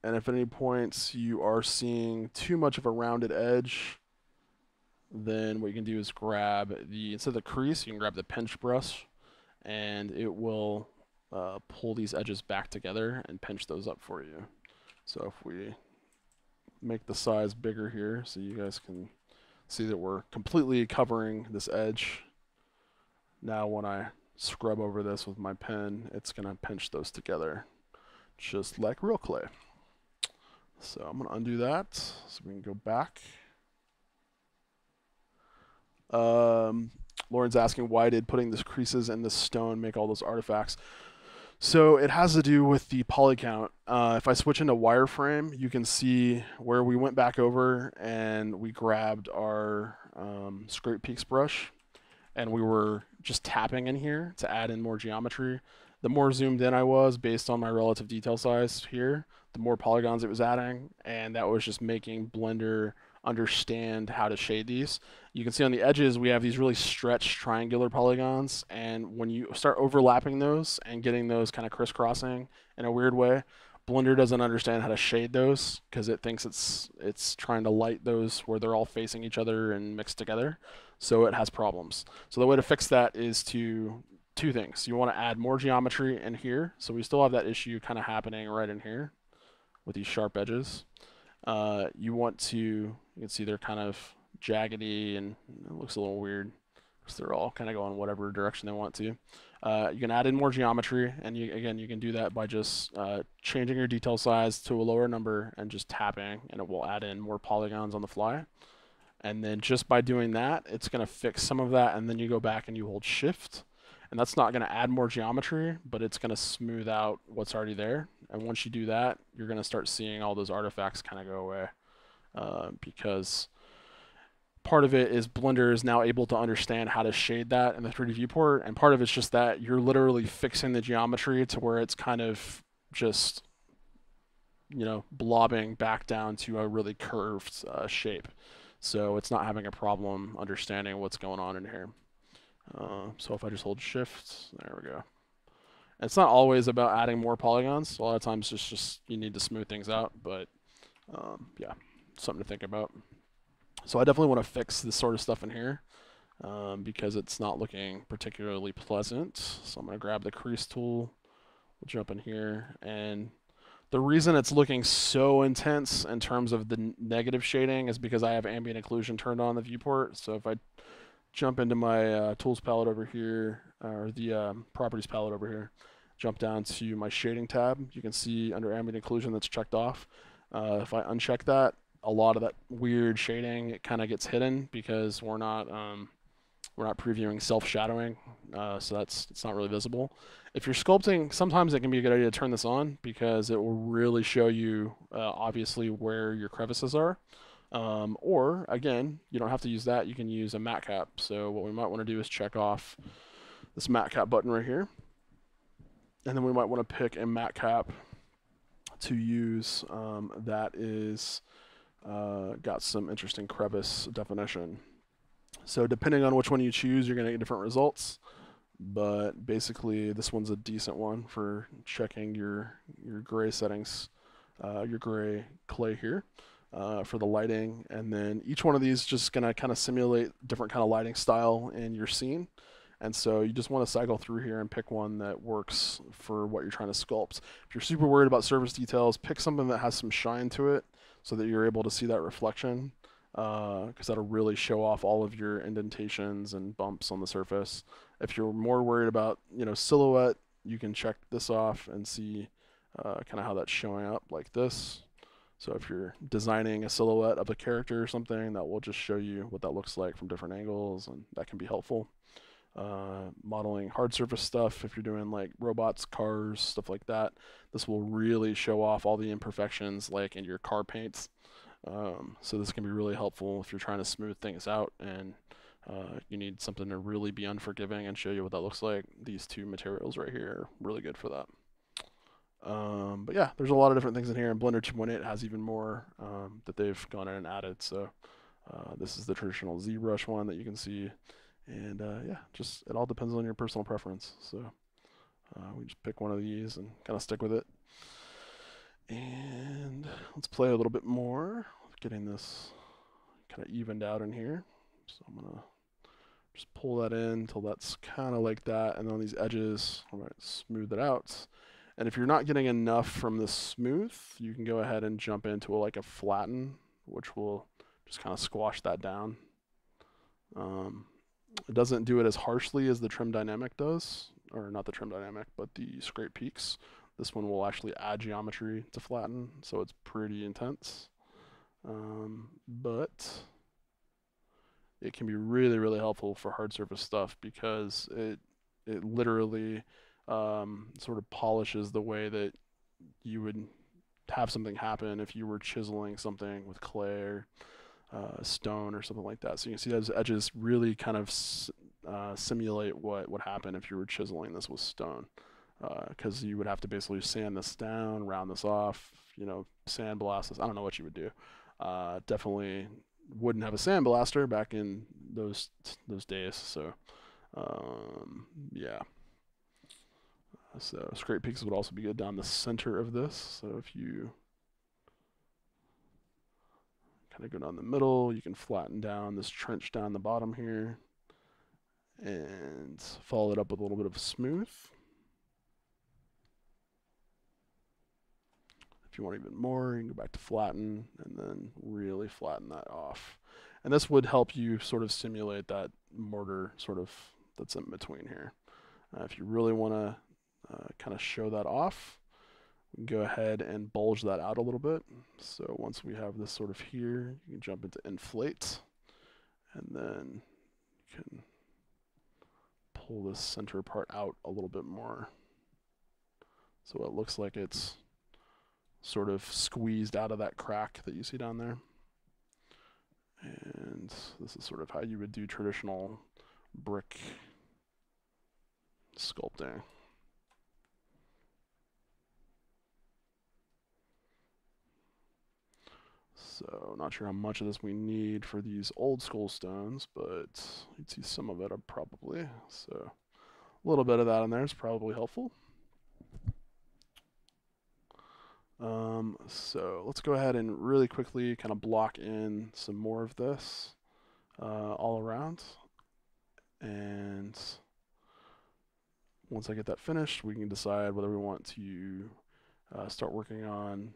Speaker 1: And if at any points you are seeing too much of a rounded edge, then what you can do is grab instead of the crease, you can grab the pinch brush, and it will pull these edges back together and pinch those up for you. So if we make the size bigger here so you guys can see that we're completely covering this edge. Now when I scrub over this with my pen, it's going to pinch those together just like real clay. So I'm going to undo that so we can go back. Lauren's asking, why did putting these creases in this stone make all those artifacts? So it has to do with the poly count. If I switch into wireframe, you can see where we went back over and we grabbed our scrape peaks brush, and we were just tapping in here to add in more geometry. The more zoomed in I was based on my relative detail size here, the more polygons it was adding, and that was just making Blender understand how to shade these. You can see on the edges we have these really stretched triangular polygons, and when you start overlapping those and getting those kind of crisscrossing in a weird way, Blender doesn't understand how to shade those because it thinks it's trying to light those where they're all facing each other and mixed together, so it has problems. So the way to fix that is two things. You want to add more geometry in here, so we still have that issue kind of happening right in here with these sharp edges. You want to, you can see they're kind of jaggedy and it looks a little weird because they're all kind of going whatever direction they want to. You can add in more geometry, and again, you can do that by just changing your detail size to a lower number and just tapping, and it will add in more polygons on the fly. And then just by doing that, it's going to fix some of that, and then you go back and you hold shift, and that's not going to add more geometry, but it's going to smooth out what's already there. And once you do that, you're going to start seeing all those artifacts kind of go away, because part of it is Blender is now able to understand how to shade that in the 3D viewport, and part of it's just that you're literally fixing the geometry to where it's kind of just, you know, blobbing back down to a really curved shape. So it's not having a problem understanding what's going on in here. So if I just hold shift, there we go. And it's not always about adding more polygons. A lot of times it's just you need to smooth things out, but yeah, something to think about. So I definitely want to fix this sort of stuff in here because it's not looking particularly pleasant. So I'm going to grab the crease tool, we'll jump in here, and the reason it's looking so intense in terms of the negative shading is because I have ambient occlusion turned on in the viewport. So if I jump into my tools palette over here, or the properties palette over here, jump down to my shading tab. You can see under ambient occlusion that's checked off. If I uncheck that, a lot of that weird shading, it kind of gets hidden because we're not previewing self-shadowing, so it's not really visible. If you're sculpting, sometimes it can be a good idea to turn this on because it will really show you obviously where your crevices are. Or again, you don't have to use that. You can use a matte cap. So what we might want to do is check off this matte cap button right here, and then we might want to pick a matte cap to use that is got some interesting crevice definition. So depending on which one you choose, you're going to get different results. But basically, this one's a decent one for checking your gray settings, your gray clay here for the lighting. And then each one of these just going to kind of simulate different kind of lighting style in your scene. And so you just want to cycle through here and pick one that works for what you're trying to sculpt. If you're super worried about surface details, pick something that has some shine to it so that you're able to see that reflection, because that'll really show off all of your indentations and bumps on the surface. If you're more worried about, silhouette, you can check this off and see kind of how that's showing up like this. So if you're designing a silhouette of a character or something, that will just show you what that looks like from different angles, and that can be helpful. Modeling hard surface stuff, if you're doing like robots, cars, stuff like that, this will really show off all the imperfections like in your car paints. So this can be really helpful if you're trying to smooth things out and you need something to really be unforgiving and show you what that looks like. These two materials right here are really good for that. But yeah, there's a lot of different things in here, and Blender 2.8 has even more that they've gone in and added. So this is the traditional ZBrush one that you can see. And yeah, just it all depends on your personal preference. So we just pick one of these and kind of stick with it. And let's play a little bit more with getting this kind of evened out in here. So I'm going to just pull that in until that's kind of like that. And then on these edges, I'm going to smooth it out. And if you're not getting enough from the smooth, you can go ahead and jump into like a flatten, which will just kind of squash that down. It doesn't do it as harshly as the trim dynamic does, or not the trim dynamic, but the scrape peaks. This one will actually add geometry to flatten, so it's pretty intense. But it can be really, really helpful for hard surface stuff because it literally sort of polishes the way that you would have something happen if you were chiseling something with clay or stone or something like that. So you can see those edges really kind of simulate what would happen if you were chiseling this with stone, because you would have to basically sand this down, round this off, sandblast this. I don't know what you would do. Definitely wouldn't have a sandblaster back in those days. So yeah. So scrape peaks would also be good down the center of this. So if you kind of go down the middle, you can flatten down this trench down the bottom here and follow it up with a little bit of smooth. If you want even more, you can go back to flatten and then really flatten that off. And this would help you sort of simulate that mortar sort of that's in between here. If you really want to kind of show that off, we can go ahead and bulge that out a little bit. So once we have this sort of here, you can jump into inflate, and then you can pull this center part out a little bit more. So it looks like it's sort of squeezed out of that crack that you see down there. And this is sort of how you would do traditional brick sculpting. So not sure how much of this we need for these old school stones, but you'd see some of it probably. So a little bit of that in there is probably helpful. So let's go ahead and really quickly kind of block in some more of this all around. And once I get that finished, we can decide whether we want to start working on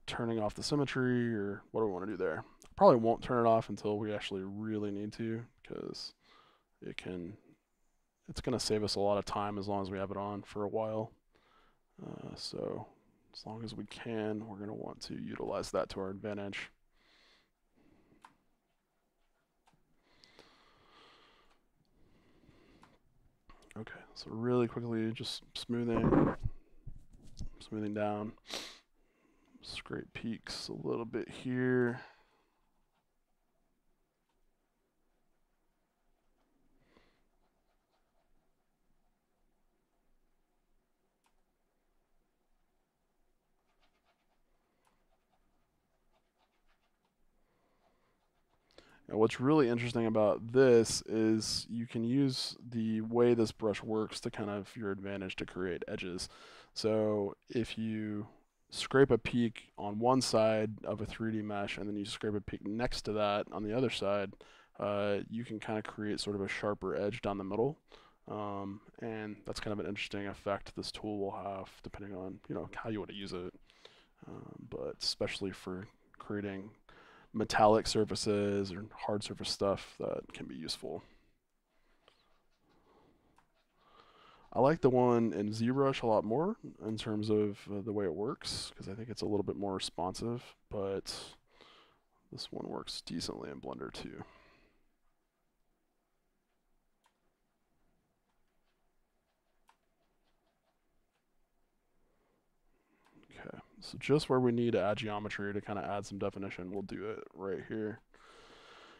Speaker 1: turning off the symmetry or what do we want to do there. Probably won't turn it off until we actually really need to, because it's going to save us a lot of time as long as we have it on for a while. So as long as we can, we're going to want to utilize that to our advantage. Okay, so really quickly, just smoothing down. Scrape peaks a little bit here. And what's really interesting about this is you can use the way this brush works to kind of your advantage to create edges. So if you scrape a peak on one side of a 3D mesh and then you scrape a peak next to that on the other side, you can kind of create sort of a sharper edge down the middle. And that's kind of an interesting effect this tool will have depending on how you want to use it. But especially for creating metallic surfaces or hard surface stuff, that can be useful. I like the one in ZBrush a lot more in terms of the way it works, because I think it's a little bit more responsive, but this one works decently in Blender too. Okay, so just where we need to add geometry to kind of add some definition, we'll do it right here.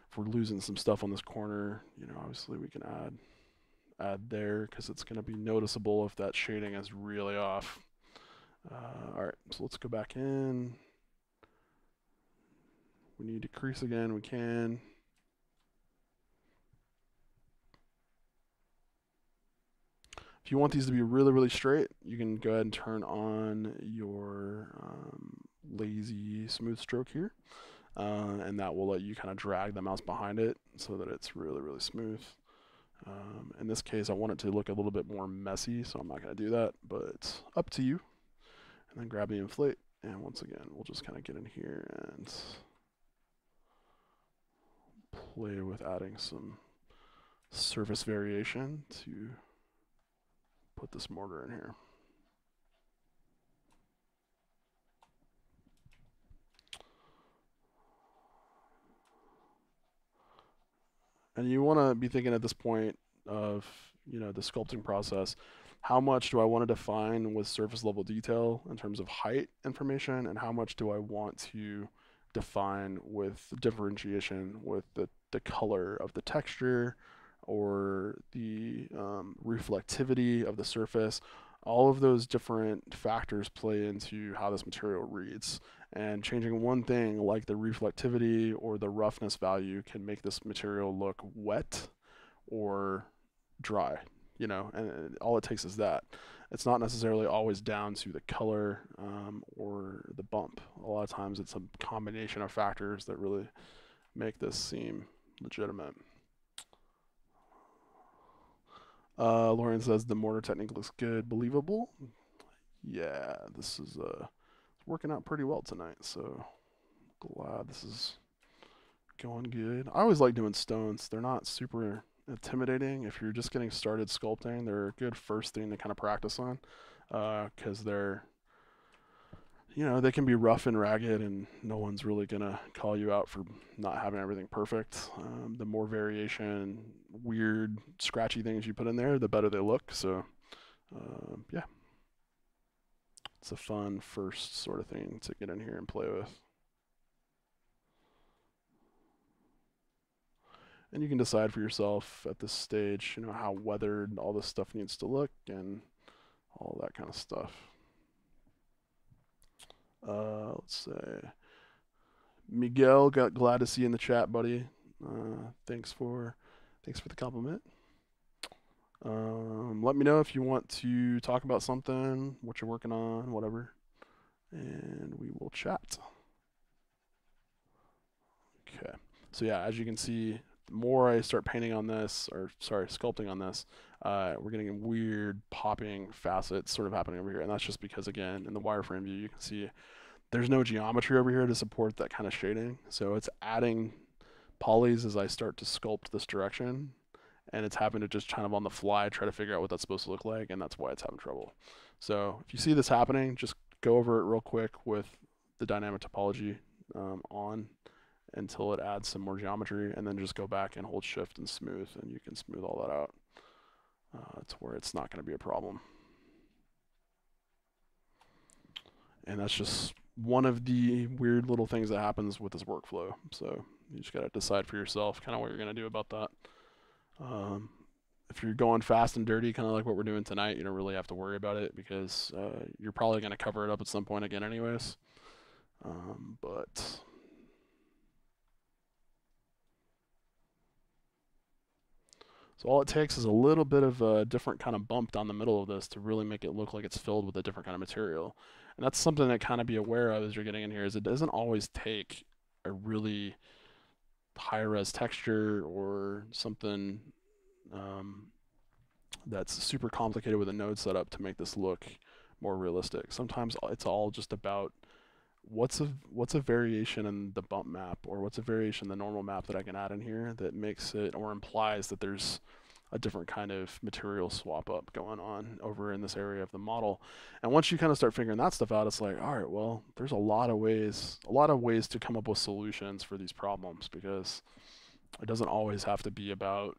Speaker 1: If we're losing some stuff on this corner, obviously we can add there because it's going to be noticeable if that shading is really off. All right, so let's go back in. We need to crease again, we can. If you want these to be really, really straight, you can go ahead and turn on your lazy smooth stroke here. And that will let you kind of drag the mouse behind it so that it's really, really smooth. In this case, I want it to look a little bit more messy, so I'm not going to do that, but it's up to you. And then grab the inflate, and once again, we'll just kind of get in here and play with adding some surface variation to put this mortar in here. And you want to be thinking at this point of the sculpting process, how much do I want to define with surface level detail in terms of height information, and how much do I want to define with differentiation with the color of the texture or the reflectivity of the surface. All of those different factors play into how this material reads. And changing one thing like the reflectivity or the roughness value can make this material look wet or dry, and all it takes is that. It's not necessarily always down to the color or the bump. A lot of times it's a combination of factors that really make this seem legitimate. Lauren says the mortar technique looks good, believable. Yeah, this is working out pretty well tonight, so glad this is going good. I always like doing stones. They're not super intimidating. If you're just getting started sculpting, they're a good first thing to kind of practice on, because they can be rough and ragged, and no one's really gonna call you out for not having everything perfect. The more variation, weird, scratchy things you put in there, the better they look. So, yeah, it's a fun first sort of thing to get in here and play with. And you can decide for yourself at this stage, how weathered all this stuff needs to look and all that kind of stuff. Let's say Miguel, glad to see you in the chat, buddy. Thanks for the compliment. Let me know if you want to talk about something, what you're working on, whatever, and we will chat. Okay. So yeah, as you can see, the more I start painting on this, or sorry, sculpting on this, we're getting weird popping facets sort of happening over here, and that's just because, again, in the wireframe view, you can see there's no geometry over here to support that kind of shading, so it's adding polys as I start to sculpt this direction, and it's having to just kind of on the fly try to figure out what that's supposed to look like, and that's why it's having trouble. So if you see this happening, just go over it real quick with the dynamic topology on until it adds some more geometry, and then just go back and hold shift and smooth, and you can smooth all that out to where it's not going to be a problem. And that's just one of the weird little things that happens with this workflow. So you just got to decide for yourself kind of what you're going to do about that. If you're going fast and dirty, kind of like what we're doing tonight, you don't really have to worry about it because you're probably going to cover it up at some point again anyways. But so all it takes is a little bit of a different kind of bump down the middle of this to really make it look like it's filled with a different kind of material. And that's something to kind of be aware of as you're getting in here, is it doesn't always take a really high res texture or something that's super complicated with a node setup to make this look more realistic. Sometimes it's all just about what's a variation in the bump map, or what's a variation in the normal map that I can add in here that makes it or implies that there's a different kind of material swap up going on over in this area of the model. And once you kind of start figuring that stuff out, it's like, all right, well, there's a lot of ways to come up with solutions for these problems, because it doesn't always have to be about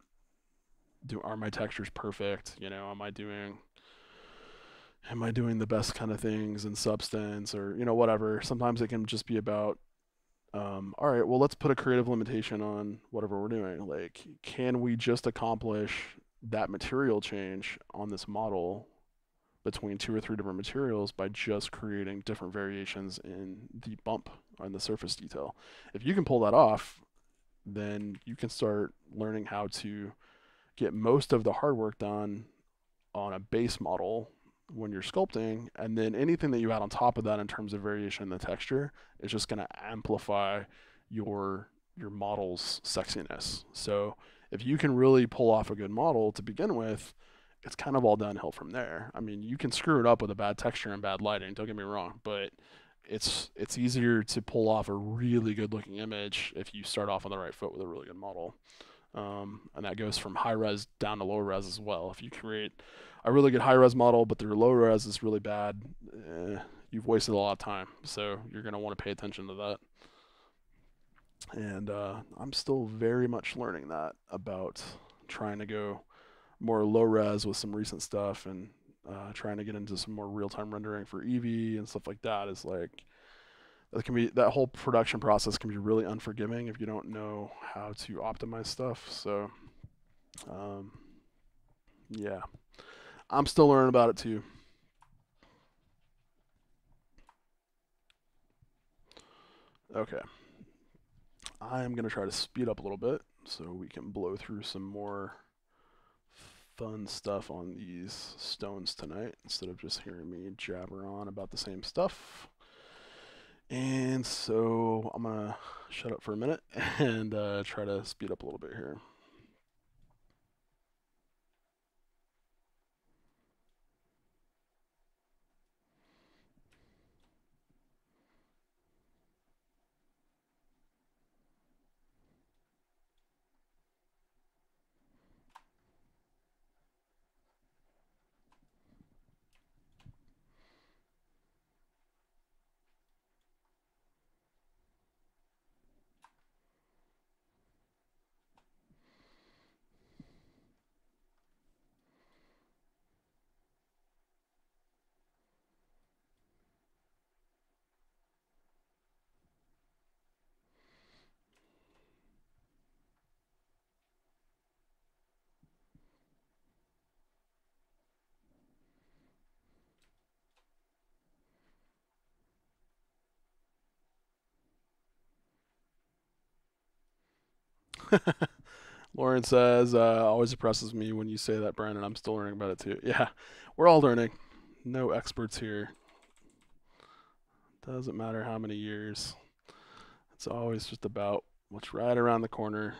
Speaker 1: are my textures perfect? You know, am I doing the best kind of things in substance, or whatever. Sometimes it can just be about all right, well, let's put a creative limitation on whatever we're doing. Like, can we just accomplish that material change on this model between 2 or 3 different materials by just creating different variations in the bump on the surface detail? If you can pull that off, then you can start learning how to get most of the hard work done on a base model when you're sculpting, and then anything that you add on top of that in terms of variation in the texture is just going to amplify your model's sexiness. So if you can really pull off a good model to begin with, it's kind of all downhill from there. I mean, you can screw it up with a bad texture and bad lighting, don't get me wrong, but it's easier to pull off a really good looking image if you start off on the right foot with a really good model. And that goes from high res down to low res as well. If you create a really good high res model, but their low res is really bad, you've wasted a lot of time. So you're going to want to pay attention to that. And I'm still very much learning that about trying to go more low res with some recent stuff, and trying to get into some more real time rendering for Eevee and stuff like that. Is like, that whole production process can be really unforgiving if you don't know how to optimize stuff. So yeah, I'm still learning about it too. Okay, I'm gonna try to speed up a little bit so we can blow through some more fun stuff on these stones tonight instead of just hearing me jabber on about the same stuff. And so I'm gonna shut up for a minute and try to speed up a little bit here. Lauren says, always impresses me when you say that, Brandon. I'm still learning about it too. Yeah, we're all learning. No experts here. Doesn't matter how many years. It's always just about what's right around the corner.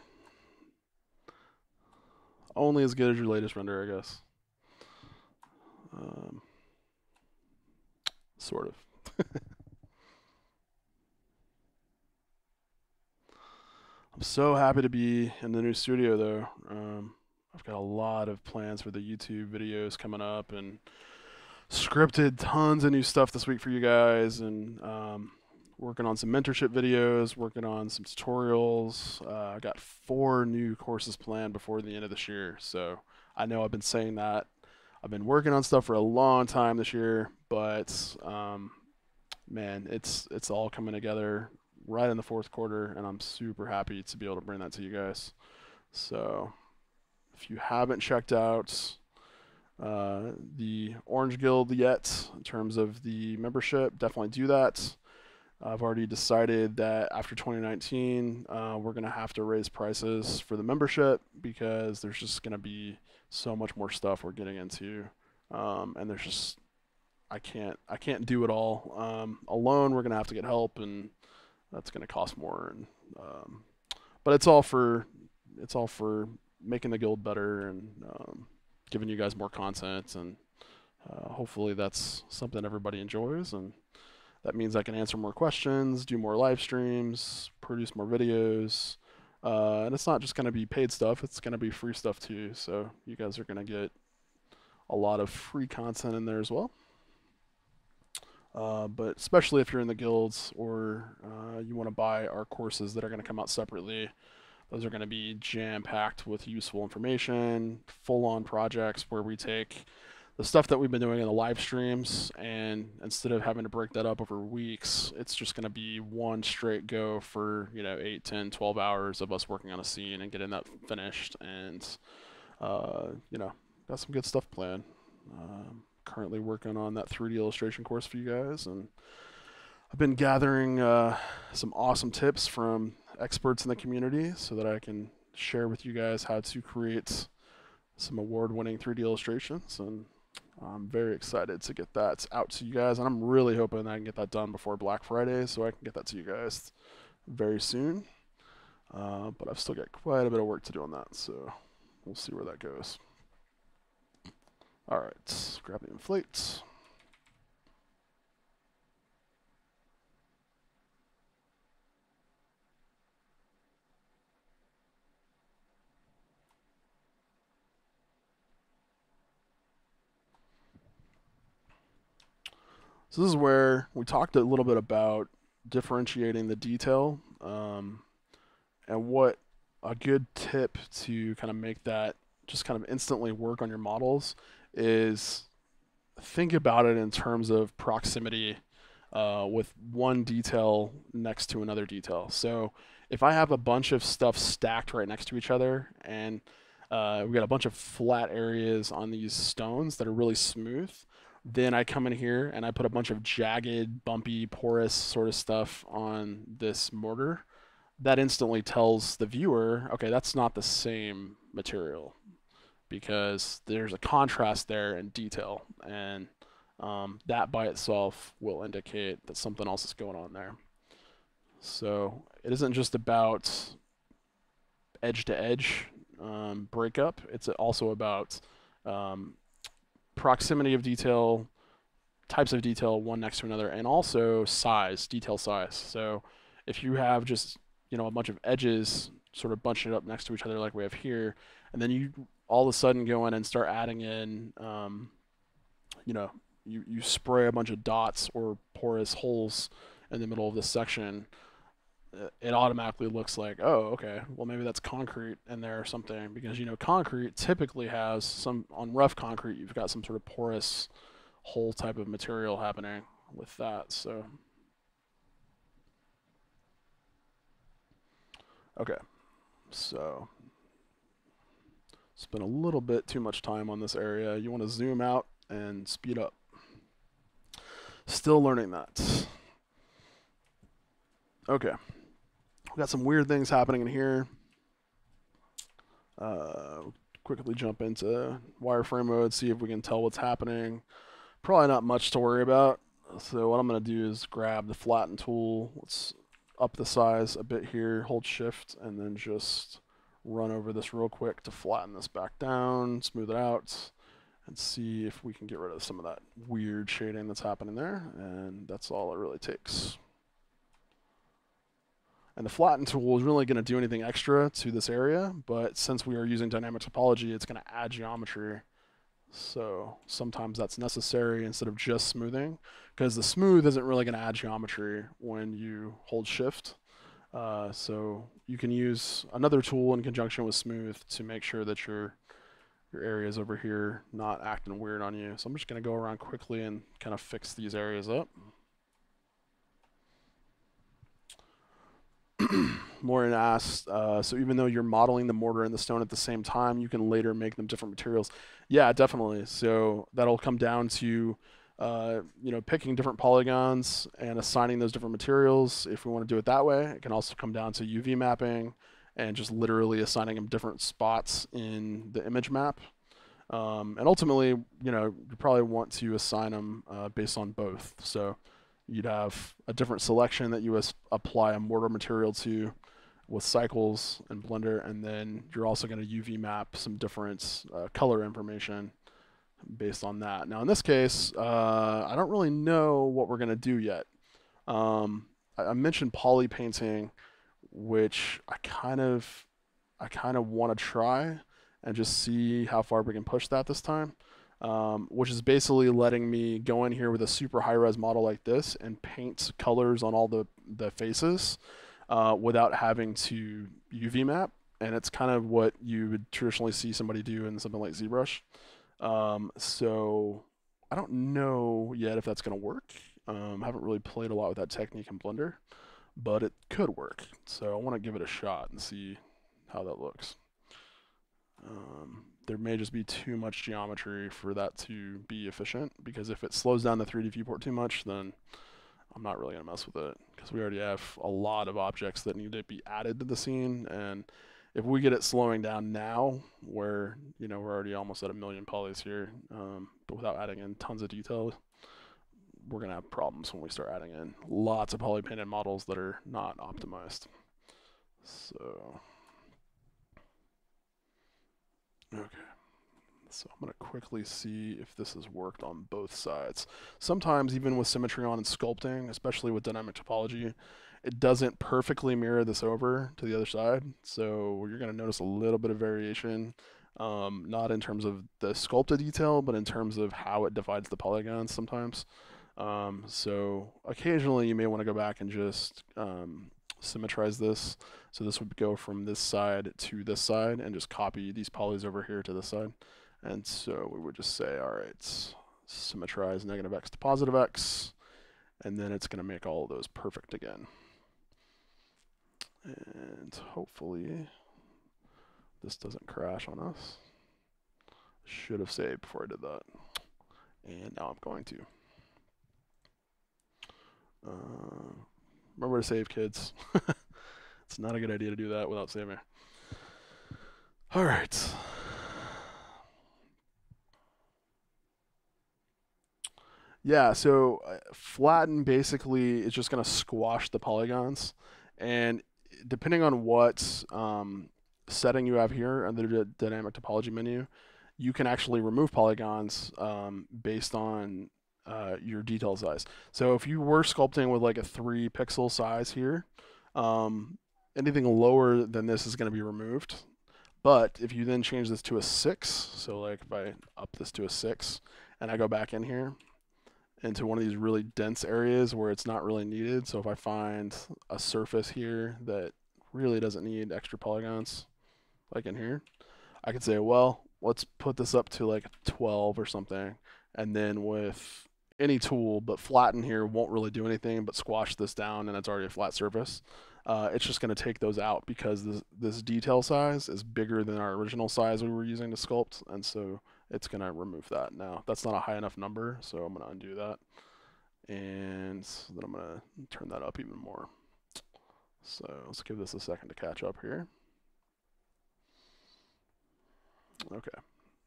Speaker 1: Only as good as your latest render, I guess. Sort of. I'm so happy to be in the new studio though. I've got a lot of plans for the YouTube videos coming up and scripted tons of new stuff this week for you guys, and working on some mentorship videos, working on some tutorials. I got 4 new courses planned before the end of this year. So I know I've been saying that. I've been working on stuff for a long time this year, but man, it's all coming together right in the fourth quarter, and I'm super happy to be able to bring that to you guys. So if you haven't checked out the Orange Guild yet in terms of the membership, definitely do that. I've already decided that after 2019, we're going to have to raise prices for the membership because there's just going to be so much more stuff we're getting into, and there's just I can't do it all alone. We're going to have to get help, and that's going to cost more. And but it's all for making the guild better and giving you guys more content, and hopefully that's something everybody enjoys, and that means I can answer more questions, do more live streams, produce more videos, and it's not just going to be paid stuff, it's going to be free stuff too, so you guys are going to get a lot of free content in there as well. But especially if you're in the guilds or you want to buy our courses that are going to come out separately, those are going to be jam-packed with useful information, full-on projects where we take the stuff that we've been doing in the live streams, and instead of having to break that up over weeks, it's just going to be one straight go for 8, 10, 12 hours of us working on a scene and getting that finished. And got some good stuff planned. Currently working on that 3D illustration course for you guys, and I've been gathering some awesome tips from experts in the community so that I can share with you guys how to create some award-winning 3D illustrations, and I'm very excited to get that out to you guys, and I'm really hoping I can get that done before Black Friday so I can get that to you guys very soon. But I've still got quite a bit of work to do on that, so we'll see where that goes. Alright, grab the inflate. So this is where we talked a little bit about differentiating the detail, and what a good tip to kind of make that just kind of instantly work on your models is think about it in terms of proximity with one detail next to another detail. So if I have a bunch of stuff stacked right next to each other, and we got a bunch of flat areas on these stones that are really smooth, then I come in here and I put a bunch of jagged, bumpy, porous sort of stuff on this mortar. That instantly tells the viewer, okay, that's not the same material because there's a contrast there in detail, and that by itself will indicate that something else is going on there. So it isn't just about edge to edge breakup, it's also about proximity of detail, types of detail one next to another, and also size, detail size. So if you have just a bunch of edges sort of bunched up next to each other like we have here, and then you all of a sudden go in and start adding in you spray a bunch of dots or porous holes in the middle of this section, it automatically looks like, oh, okay, well maybe that's concrete in there or something, because concrete typically has some, on rough concrete you've got some sort of porous hole type of material happening with that. So okay, so spent a little bit too much time on this area. You want to zoom out and speed up. Still learning that. Okay, we got some weird things happening in here. Quickly jump into wireframe mode, see if we can tell what's happening. Probably not much to worry about. So what I'm going to do is grab the flatten tool. Let's up the size a bit here, hold shift, and then just run over this real quick to flatten this back down, smooth it out, and see if we can get rid of some of that weird shading that's happening there. And that's all it really takes. And the flatten tool is really going to do anything extra to this area, but since we are using dynamic topology, it's going to add geometry. So sometimes that's necessary instead of just smoothing, because the smooth isn't really going to add geometry when you hold shift. So you can use another tool in conjunction with smooth to make sure that your areas over here not acting weird on you. So I'm just going to go around quickly and kind of fix these areas up. Lauren asked, so even though you're modeling the mortar and the stone at the same time, you can later make them different materials. Yeah, definitely. So that'll come down to picking different polygons and assigning those different materials. If we want to do it that way, it can also come down to UV mapping and just literally assigning them different spots in the image map. And ultimately, you probably want to assign them based on both. So you'd have a different selection that you apply a mortar material to with cycles and Blender, and then you're also going to UV map some different color information based on that. Now in this case, I don't really know what we're going to do yet. I mentioned poly painting, which I kind of want to try and just see how far we can push that this time. Which is basically letting me go in here with a super high-res model like this and paint colors on all the faces without having to UV map. And it's kind of what you would traditionally see somebody do in something like ZBrush. So I don't know yet if that's going to work. I haven't really played a lot with that technique in Blender, but it could work. So I want to give it a shot and see how that looks. There may just be too much geometry for that to be efficient, because if it slows down the 3D viewport too much, then I'm not really going to mess with it, because we already have a lot of objects that need to be added to the scene, and if we get it slowing down now, where we're already almost at 1 million polys here, but without adding in tons of detail, we're going to have problems when we start adding in lots of poly painted models that are not optimized. So okay, so I'm going to quickly see if this has worked on both sides. Sometimes, even with symmetry on and sculpting, especially with dynamic topology, it doesn't perfectly mirror this over to the other side. So you're going to notice a little bit of variation, not in terms of the sculpted detail, but in terms of how it divides the polygons sometimes. So occasionally you may want to go back and just symmetrize this. So this would go from this side to this side and just copy these polys over here to this side. And so we would just say, all right, symmetrize -x to +x, and then it's going to make all of those perfect again. And hopefully this doesn't crash on us. Should have saved before I did that. And now I'm going to. Remember to save, kids. It's not a good idea to do that without saving. All right. Yeah, so flatten basically is just going to squash the polygons. And depending on what setting you have here under the dynamic topology menu, you can actually remove polygons based on your detail size. So if you were sculpting with like a 3 pixel size here, anything lower than this is going to be removed. But if you then change this to a 6, so like if I up this to a 6 and I go back in here into one of these really dense areas where it's not really needed, so if I find a surface here that really doesn't need extra polygons, like in here, I could say, well, let's put this up to like 12 or something, and then with any tool, but flatten here won't really do anything but squash this down, and it's already a flat surface. It's just going to take those out because this detail size is bigger than our original size we were using to sculpt, and so it's going to remove that. Now, that's not a high enough number, so I'm going to undo that, and then I'm going to turn that up even more. So let's give this a second to catch up here. Okay,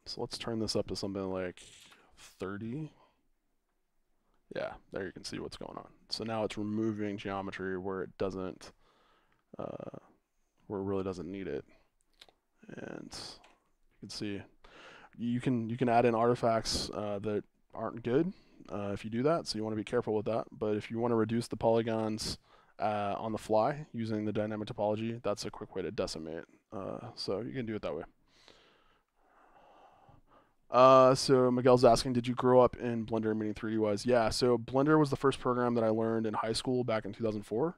Speaker 1: so let's turn this up to something like 30. Yeah, there you can see what's going on. So now it's removing geometry where it doesn't, where it really doesn't need it. And you can see you can add in artifacts that aren't good if you do that. So you want to be careful with that. But if you want to reduce the polygons on the fly using the dynamic topology, that's a quick way to decimate. So you can do it that way. So Miguel's asking, did you grow up in Blender, meaning 3D wise? Yeah, so Blender was the first program that I learned in high school back in 2004.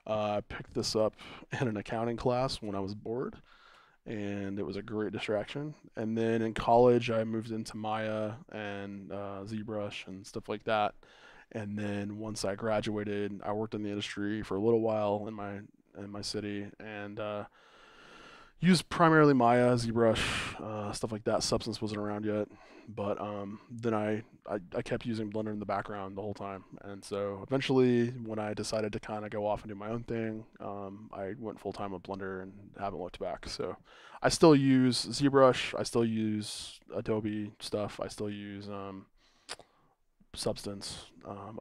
Speaker 1: I picked this up in an accounting class when I was bored, and it was a great distraction. And then in college, I moved into Maya and ZBrush and stuff like that. And then once I graduated, I worked in the industry for a little while in my city, and used primarily Maya, ZBrush, stuff like that. Substance wasn't around yet, but then I kept using Blender in the background the whole time, and so eventually, when I decided to kind of go off and do my own thing, I went full time with Blender and haven't looked back. So I still use ZBrush, I still use Adobe stuff, I still use Substance.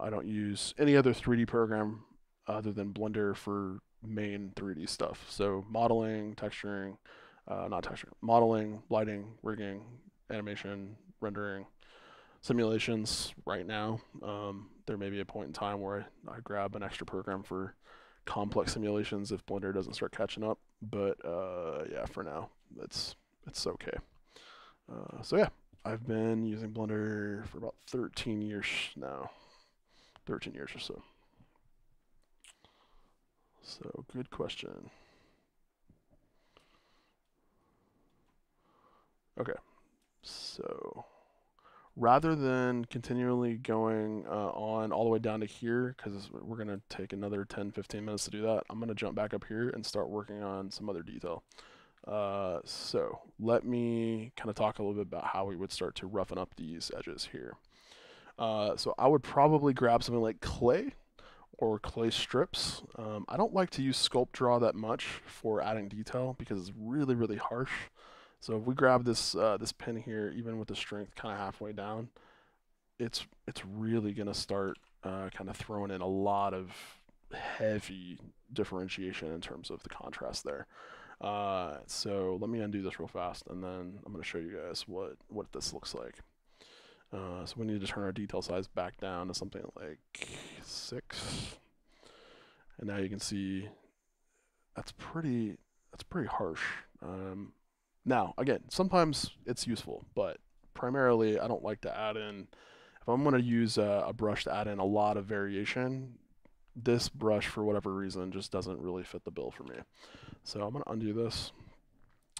Speaker 1: I don't use any other 3D program other than Blender for main 3D stuff. So modeling, texturing, not texturing, modeling, lighting, rigging, animation, rendering, simulations. Right now, there may be a point in time where I grab an extra program for complex simulations if Blender doesn't start catching up. But yeah, for now, it's okay. So yeah, I've been using Blender for about 13 years now. 13 years or so. So, good question. Okay, so rather than continually going on all the way down to here, because we're going to take another 10-15 minutes to do that, I'm going to jump back up here and start working on some other detail. So let me kind of talk a little bit about how we would start to roughen up these edges here. So I would probably grab something like clay or clay strips. I don't like to use Sculpt Draw that much for adding detail because it's really, really harsh. So if we grab this this pin here, even with the strength kind of halfway down, it's really gonna start kind of throwing in a lot of heavy differentiation in terms of the contrast there. So let me undo this real fast, and then I'm gonna show you guys what this looks like. So we need to turn our detail size back down to something like 6. And now you can see that's pretty harsh. Now, again, sometimes it's useful, but primarily I don't like to add in, if I'm going to use a brush to add in a lot of variation, this brush, for whatever reason, just doesn't really fit the bill for me. So I'm going to undo this.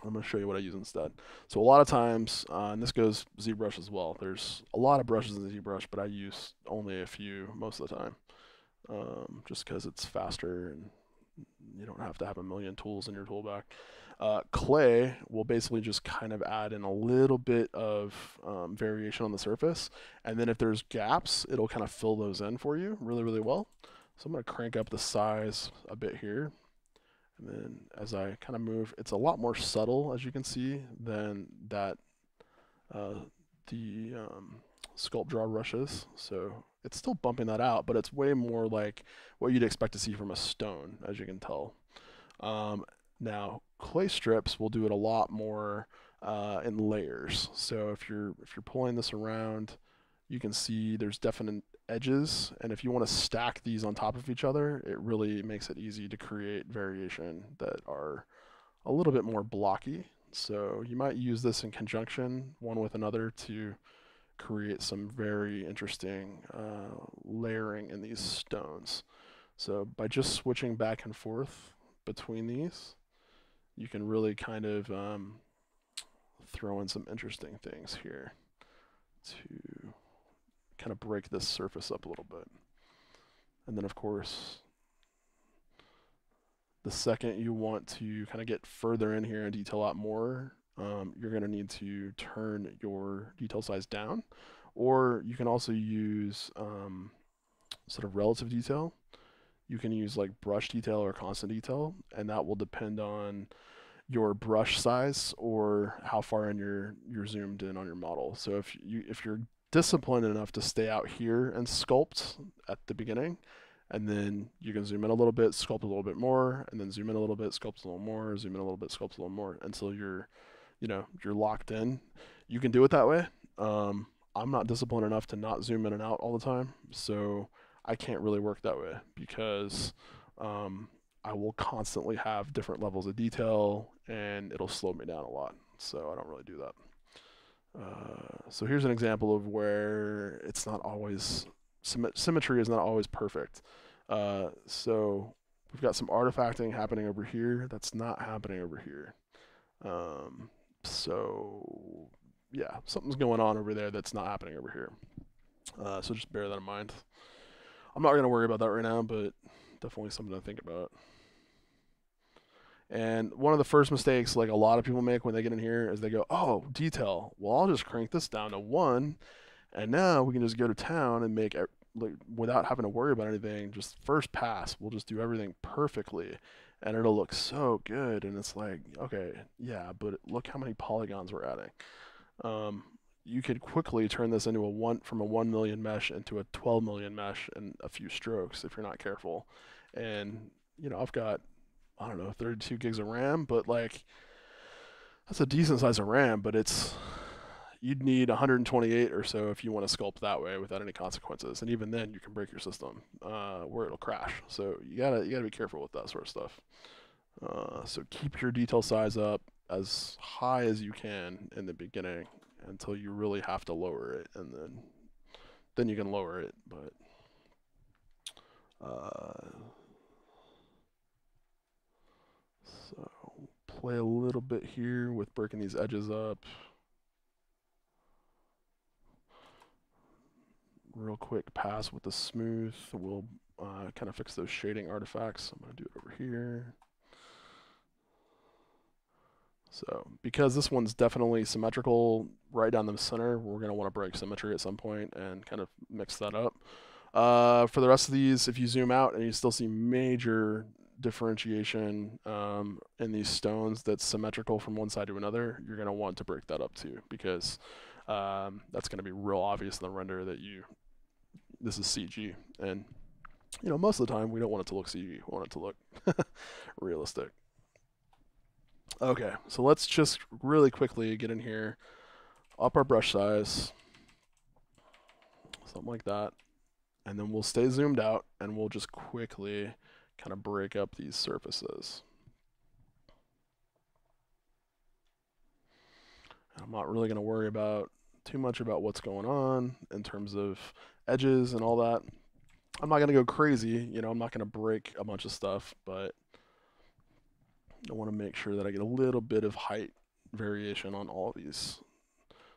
Speaker 1: I'm going to show you what I use instead. So a lot of times, and this goes ZBrush as well, there's a lot of brushes in ZBrush, but I use only a few most of the time, just because it's faster and you don't have to have a million tools in your tool bag. Clay will basically just kind of add in a little bit of variation on the surface, and then if there's gaps, it'll kind of fill those in for you really, really well. So I'm going to crank up the size a bit here. And then as I kind of move, it's a lot more subtle, as you can see, than that the Sculpt Draw rushes. So it's still bumping that out, but it's way more like what you'd expect to see from a stone, as you can tell. Now, clay strips will do it a lot more in layers. So if you're pulling this around, you can see there's definite edges, and if you want to stack these on top of each other, it really makes it easy to create variation that are a little bit more blocky. So you might use this in conjunction one with another to create some very interesting layering in these stones. So by just switching back and forth between these, you can really kind of throw in some interesting things here to kind of break this surface up a little bit. And then of course, the second you want to kind of get further in here and detail out more, you're going to need to turn your detail size down, or you can also use sort of relative detail. You can use like brush detail or constant detail, and that will depend on your brush size or how far in you're zoomed in on your model. So if you're disciplined enough to stay out here and sculpt at the beginning, and then you can zoom in a little bit, sculpt a little bit more, and then zoom in a little bit, sculpt a little more, zoom in a little bit, sculpt a little more, until you're locked in. You can do it that way. I'm not disciplined enough to not zoom in and out all the time, so I can't really work that way because I will constantly have different levels of detail, and it'll slow me down a lot. So I don't really do that. So here's an example of where it's not always symmetry is not always perfect. So we've got some artifacting happening over here that's not happening over here. So yeah, something's going on over there that's not happening over here. So just bear that in mind. I'm not going to worry about that right now, but definitely something to think about. And one of the first mistakes like a lot of people make when they get in here is they go, oh, detail. Well, I'll just crank this down to 1, and now we can just go to town and make, like, without having to worry about anything, just first pass, we'll just do everything perfectly, and it'll look so good. And it's like, okay, yeah, but look how many polygons we're adding. You could quickly turn this into from a 1 million mesh into a 12 million mesh in a few strokes if you're not careful. And, I've got, I don't know, 32 gigs of RAM, but like, that's a decent size of RAM, but you'd need 128 or so if you want to sculpt that way without any consequences. And even then, you can break your system where it'll crash. So you gotta be careful with that sort of stuff. So keep your detail size up as high as you can in the beginning until you really have to lower it, and then you can lower it. But so play a little bit here with breaking these edges up. Real quick pass with the smooth. We'll kind of fix those shading artifacts. I'm going to do it over here. So because this one's definitely symmetrical right down the center, we're going to want to break symmetry at some point and kind of mix that up. For the rest of these, if you zoom out and you still see major differentiation in these stones that's symmetrical from one side to another, you're going to want to break that up too, because that's going to be real obvious in the render that this is CG. And most of the time we don't want it to look CG, we want it to look realistic. Okay, so let's just really quickly get in here, up our brush size, something like that, and then we'll stay zoomed out and we'll just quickly kind of break up these surfaces. I'm not really going to worry too much about what's going on in terms of edges and all that. I'm not going to go crazy, I'm not going to break a bunch of stuff, but I want to make sure that I get a little bit of height variation on all of these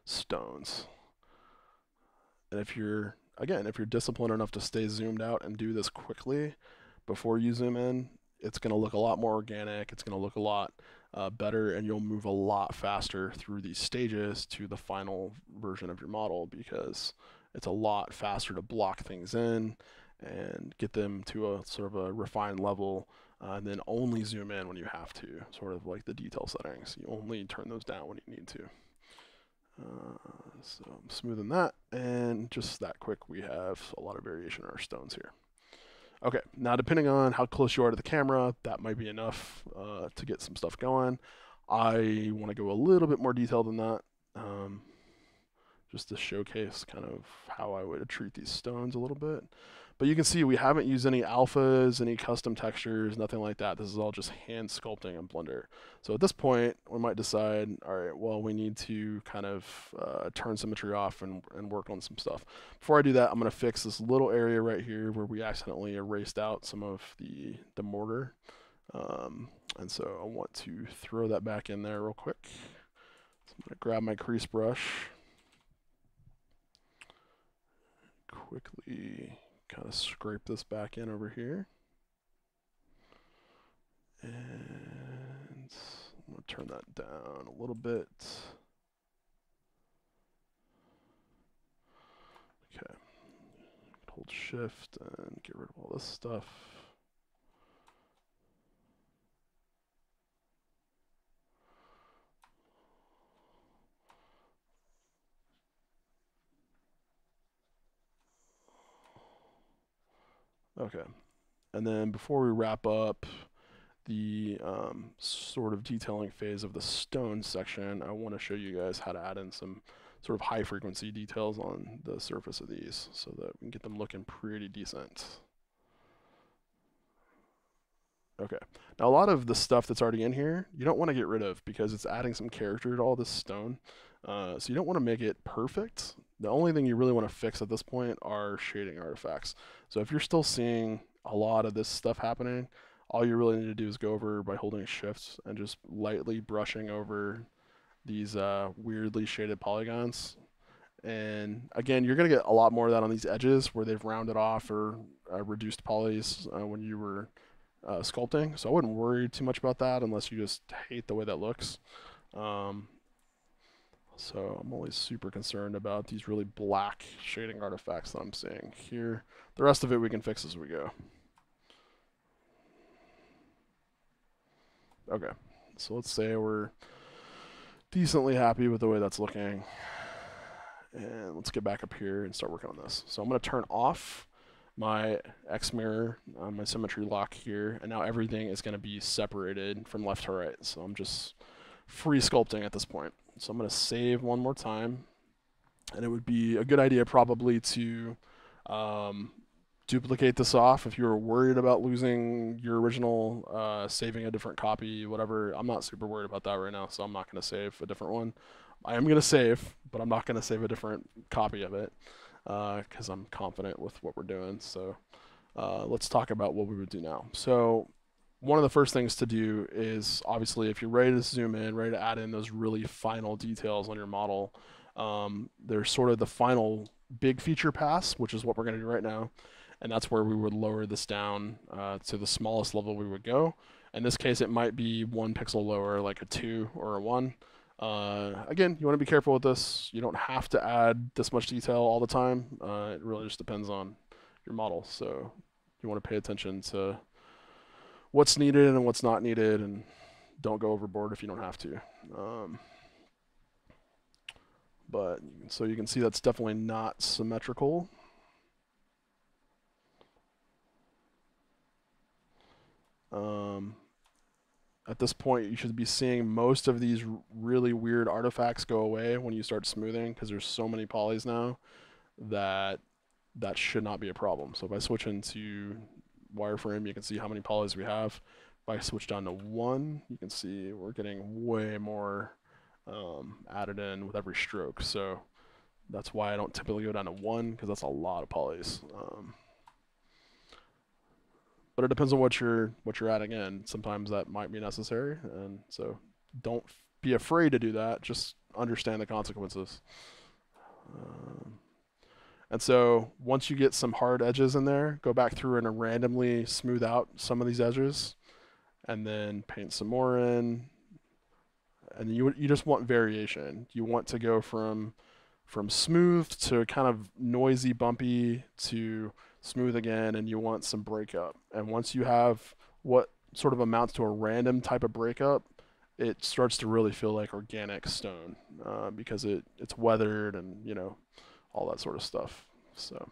Speaker 1: stones. And if you're disciplined enough to stay zoomed out and do this quickly before you zoom in, it's going to look a lot more organic. It's going to look a lot better, and you'll move a lot faster through these stages to the final version of your model, because it's a lot faster to block things in and get them to a sort of a refined level, and then only zoom in when you have to, sort of like the detail settings. You only turn those down when you need to. So I'm smoothing that, and just that quick, we have a lot of variation in our stones here. Okay, now depending on how close you are to the camera, that might be enough to get some stuff going. I want to go a little bit more detailed than that, just to showcase kind of how I would treat these stones a little bit. But you can see we haven't used any alphas, any custom textures, nothing like that. This is all just hand sculpting in Blender. So at this point, we might decide, all right, well, we need to kind of turn symmetry off and work on some stuff. Before I do that, I'm going to fix this little area right here where we accidentally erased out some of the mortar. And so I want to throw that back in there real quick. So I'm going to grab my crease brush, quickly kind of scrape this back in over here. And I'm going to turn that down a little bit. Okay. Hold shift and get rid of all this stuff. Okay. And then before we wrap up the sort of detailing phase of the stone section, I want to show you guys how to add in some sort of high frequency details on the surface of these so that we can get them looking pretty decent. Okay. Now a lot of the stuff that's already in here, you don't want to get rid of because it's adding some character to all this stone. So you don't want to make it perfect. The only thing you really want to fix at this point are shading artifacts. So if you're still seeing a lot of this stuff happening, all you really need to do is go over by holding shift and just lightly brushing over these weirdly shaded polygons. And again, you're going to get a lot more of that on these edges where they've rounded off or reduced polys when you were sculpting. So I wouldn't worry too much about that unless you just hate the way that looks. So I'm always super concerned about these really black shading artifacts that I'm seeing here. The rest of it we can fix as we go. Okay, so let's say we're decently happy with the way that's looking. And let's get back up here and start working on this. So I'm going to turn off my X mirror, my symmetry lock here, and now everything is going to be separated from left to right. So I'm just free sculpting at this point. So I'm going to save one more time, and it would be a good idea probably to duplicate this off if you were worried about losing your original, saving a different copy, whatever. I'm not super worried about that right now, so I'm not going to save a different one. I am going to save, but I'm not going to save a different copy of it because I'm confident with what we're doing. So let's talk about what we would do now. So one of the first things to do is obviously if you're ready to zoom in, ready to add in those really final details on your model, there's sort of the final big feature pass, which is what we're going to do right now. And that's where we would lower this down to the smallest level we would go. In this case, it might be 1 pixel lower, like a 2 or a 1. Again, you want to be careful with this. You don't have to add this much detail all the time. It really just depends on your model. So you want to pay attention to what's needed and what's not needed, and don't go overboard if you don't have to. But so you can see that's definitely not symmetrical. At this point, you should be seeing most of these really weird artifacts go away when you start smoothing because there's so many polys now that that should not be a problem. So if I switch into wireframe, you can see how many polys we have. If I switch down to 1, you can see we're getting way more added in with every stroke. So that's why I don't typically go down to 1 because that's a lot of polys. But it depends on what you're adding in. Sometimes that might be necessary, and so don't be afraid to do that. Just understand the consequences. And so once you get some hard edges in there, go back through and randomly smooth out some of these edges, and then paint some more in. And you just want variation. You want to go from smooth to kind of noisy, bumpy to smooth again, and you want some breakup. And once you have what sort of amounts to a random type of breakup, it starts to really feel like organic stone because it's weathered and all that sort of stuff. So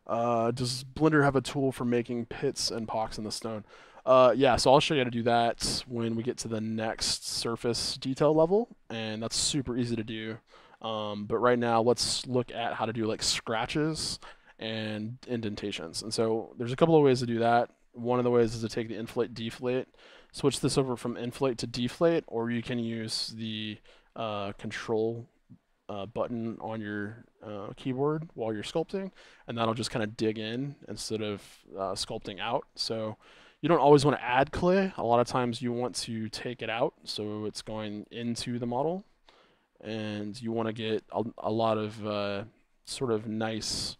Speaker 1: does Blender have a tool for making pits and pocks in the stone? Yeah, so I'll show you how to do that when we get to the next surface detail level, and that's super easy to do. But right now, let's look at how to do like scratches and indentations. And so there's a couple of ways to do that. One of the ways is to take the inflate deflate, switch this over from inflate to deflate, or you can use the control button on your keyboard while you're sculpting, and that'll just kind of dig in instead of sculpting out. So you don't always want to add clay. A lot of times you want to take it out so it's going into the model, and you want to get a lot of sort of nice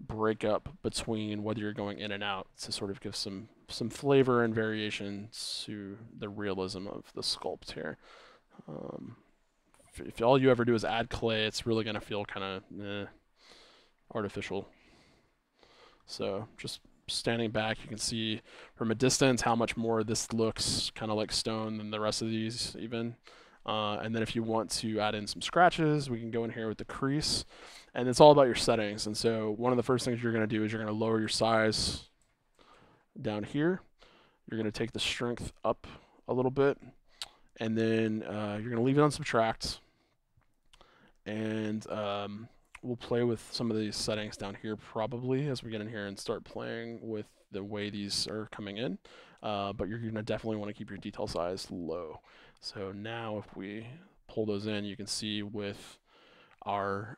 Speaker 1: breakup between whether you're going in and out to sort of give some flavor and variation to the realism of the sculpt here. If all you ever do is add clay, it's really going to feel kind of artificial. So just standing back, you can see from a distance how much more this looks kind of like stone than the rest of these even. And then if you want to add in some scratches, we can go in here with the crease. And it's all about your settings. And so one of the first things you're going to do is you're going to lower your size down here. You're going to take the strength up a little bit. And then you're going to leave it on subtract. And we'll play with some of these settings down here probably as we get in here and start playing with the way these are coming in. But you're gonna definitely want to keep your detail size low. So now if we pull those in, you can see with our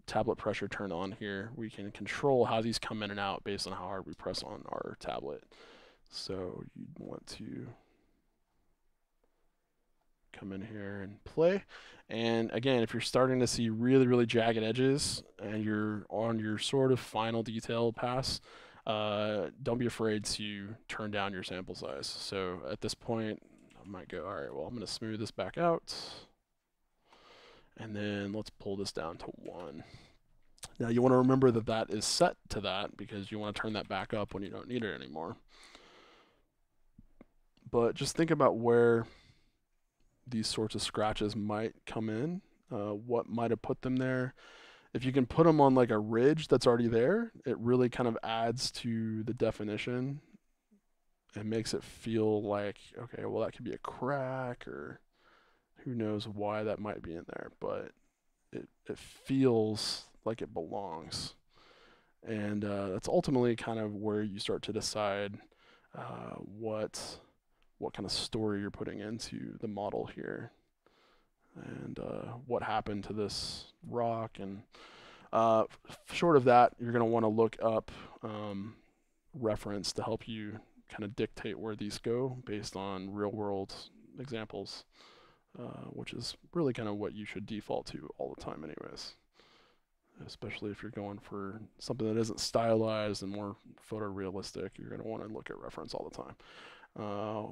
Speaker 1: tablet pressure turned on here, we can control how these come in and out based on how hard we press on our tablet. So you'd want to come in here and play. And again, if you're starting to see really, really jagged edges and you're on your sort of final detail pass, don't be afraid to turn down your sample size. So at this point, I might go, all right, well, I'm going to smooth this back out. And then let's pull this down to 1. Now you want to remember that that is set to that because you want to turn that back up when you don't need it anymore. But just think about where these sorts of scratches might come in, what might have put them there. If you can put them on like a ridge that's already there, it really kind of adds to the definition and makes it feel like, okay, well, that could be a crack or who knows why that might be in there, but it feels like it belongs. And that's ultimately kind of where you start to decide what kind of story you're putting into the model here, and what happened to this rock. And short of that, you're going to want to look up reference to help you kind of dictate where these go based on real world examples, which is really kind of what you should default to all the time anyways, especially if you're going for something that isn't stylized and more photorealistic. You're going to want to look at reference all the time.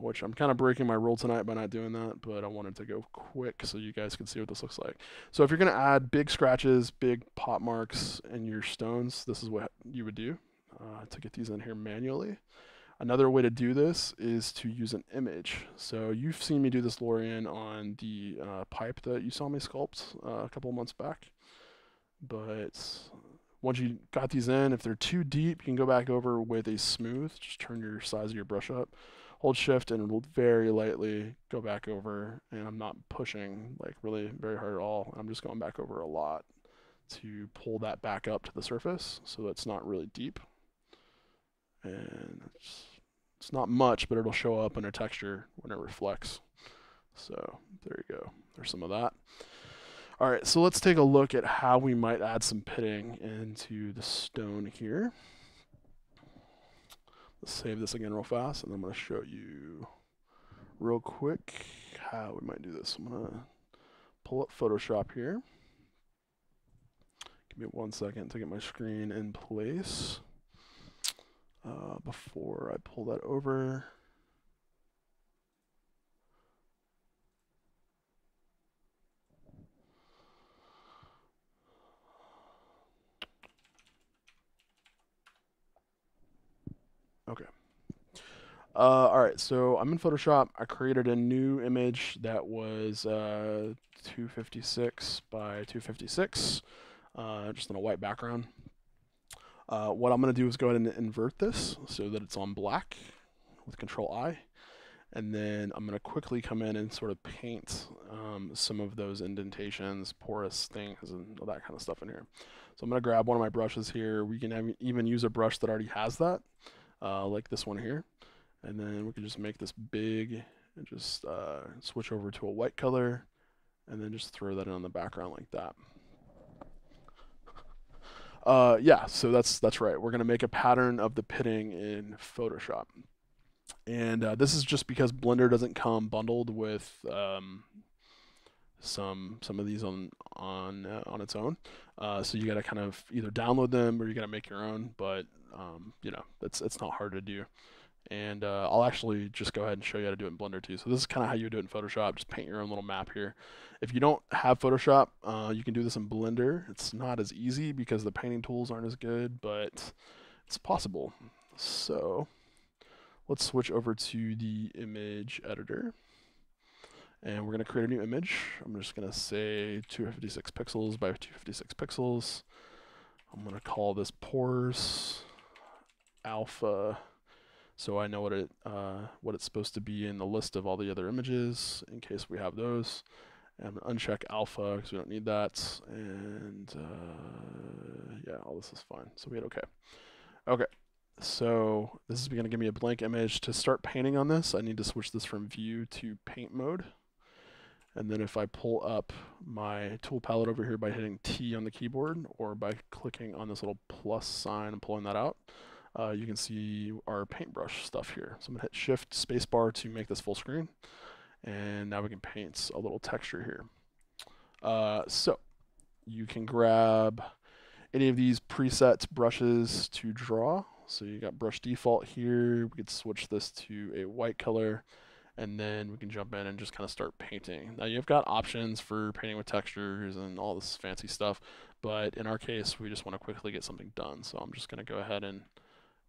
Speaker 1: Which I'm kind of breaking my rule tonight by not doing that, but I wanted to go quick so you guys can see what this looks like. So if you're going to add big scratches, big pot marks in your stones, this is what you would do to get these in here manually. Another way to do this is to use an image. So you've seen me do this, Lorian, on the pipe that you saw me sculpt a couple of months back. But once you got these in, if they're too deep, you can go back over with a smooth. Just turn your size of your brush up. Hold shift and very lightly go back over, and I'm not pushing like really very hard at all. I'm just going back over a lot to pull that back up to the surface so that's not really deep. And it's not much, but it'll show up in a texture when it reflects. So there you go. There's some of that. All right, so let's take a look at how we might add some pitting into the stone here. Let's save this again real fast, and I'm going to show you real quick how we might do this. I'm going to pull up Photoshop here. Give me 1 second to get my screen in place before I pull that over. Okay. All right, so I'm in Photoshop. I created a new image that was 256 by 256, just on a white background. What I'm going to do is go ahead and invert this so that it's on black with Control I. And then I'm going to quickly come in and sort of paint some of those indentations, porous things, and all that kind of stuff in here. So I'm going to grab one of my brushes here. We can even use a brush that already has that, like this one here. And then we can just make this big and just switch over to a white color and then just throw that in on the background like that. Yeah, so that's right. We're going to make a pattern of the pitting in Photoshop. And this is just because Blender doesn't come bundled with some of these on its own. So you got to kind of either download them or you got to make your own. But you know, it's not hard to do. And I'll actually just go ahead and show you how to do it in Blender too. So this is kind of how you do it in Photoshop. Just paint your own little map here. If you don't have Photoshop, you can do this in Blender. It's not as easy because the painting tools aren't as good, but it's possible. So let's switch over to the image editor. And we're going to create a new image. I'm just going to say 256 pixels by 256 pixels. I'm going to call this pores alpha, so I know what it's supposed to be in the list of all the other images in case we have those. And I'm going to uncheck alpha because we don't need that. And yeah, all this is fine. So we hit OK. Okay. So this is going to give me a blank image. To start painting on this, I need to switch this from view to paint mode. And then if I pull up my tool palette over here by hitting T on the keyboard or by clicking on this little plus sign and pulling that out, you can see our paintbrush stuff here. So I'm going to hit Shift Spacebar to make this full screen. And now we can paint a little texture here. So you can grab any of these preset brushes to draw. So you got brush default here. We could switch this to a white color, and then we can jump in and just kind of start painting. Now you've got options for painting with textures and all this fancy stuff, but in our case, we just want to quickly get something done. So I'm just going to go ahead and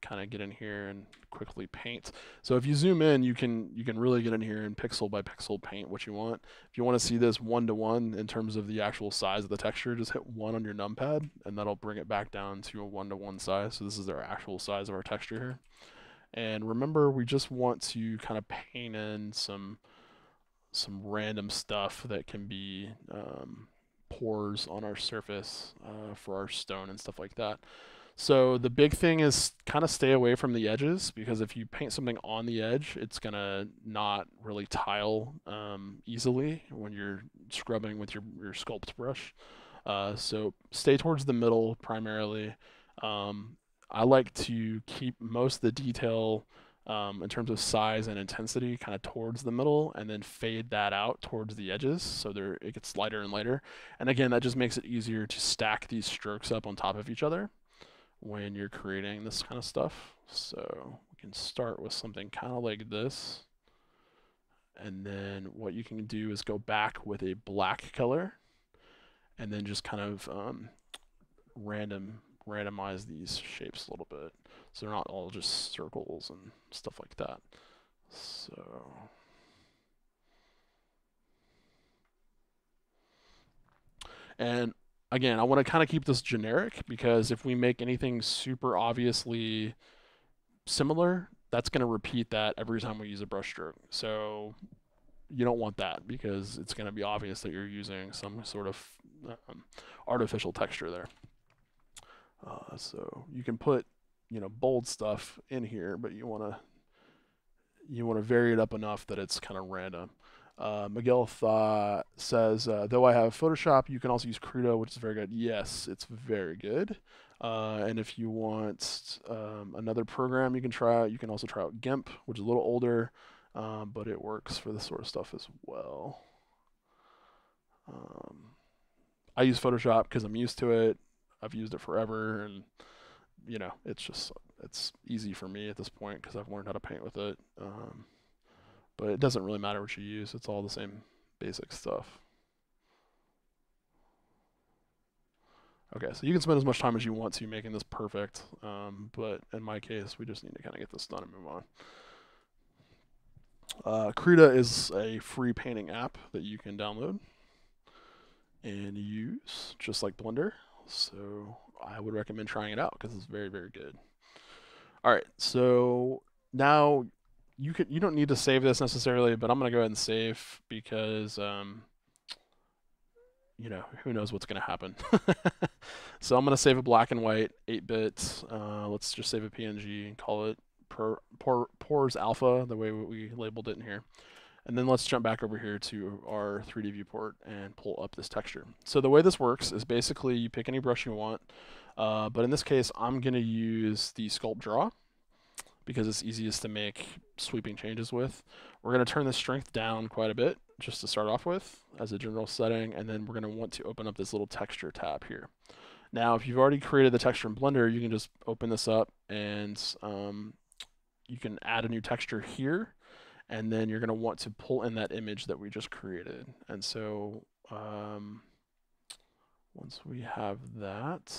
Speaker 1: kind of get in here and quickly paint. So if you zoom in, you can really get in here and pixel by pixel paint what you want. If you want to see this one-to-one in terms of the actual size of the texture, just hit 1 on your numpad, and that'll bring it back down to a 1-to-1 size. So this is our actual size of our texture here. And remember, we just want to kind of paint in some random stuff that can be pores on our surface for our stone and stuff like that. So the big thing is kind of stay away from the edges, because if you paint something on the edge, it's going to not really tile easily when you're scrubbing with your sculpt brush. So stay towards the middle primarily. I like to keep most of the detail in terms of size and intensity kind of towards the middle, and then fade that out towards the edges so it gets lighter and lighter. And again, that just makes it easier to stack these strokes up on top of each other when you're creating this kind of stuff. So we can start with something kind of like this, and then what you can do is go back with a black color and then just kind of randomize these shapes a little bit so they're not all just circles and stuff like that. So and again, I want to kind of keep this generic, because if we make anything super obviously similar, that's going to repeat that every time we use a brush stroke. So you don't want that, because it's going to be obvious that you're using some sort of artificial texture there. So you can put, bold stuff in here, but you want to vary it up enough that it's kind of random. Miguel says, though I have Photoshop, you can also use Crudo, which is very good. Yes, it's very good. And if you want another program you can try, you can also try out GIMP, which is a little older, but it works for this sort of stuff as well. I use Photoshop because I'm used to it. I've used it forever, and it's easy for me at this point because I've learned how to paint with it. But it doesn't really matter what you use. It's all the same basic stuff. Okay, so you can spend as much time as you want to making this perfect, but in my case, we just need to kind of get this done and move on. Krita is a free painting app that you can download and use, just like Blender. So I would recommend trying it out because it's very, very good. All right, so now you don't need to save this necessarily, but I'm gonna go ahead and save because who knows what's gonna happen. So I'm gonna save a black and white 8-bit. Let's just save a PNG and call it Pores Alpha, the way we labeled it in here. And then let's jump back over here to our 3D viewport and pull up this texture. So the way this works is basically you pick any brush you want, but in this case, I'm gonna use the Sculpt Draw because it's easiest to make sweeping changes with. We're gonna turn the strength down quite a bit just to start off with as a general setting, and then we're gonna want to open up this little texture tab here. Now, if you've already created the texture in Blender, you can just open this up and you can add a new texture here, and then you're gonna want to pull in that image that we just created. And so once we have that,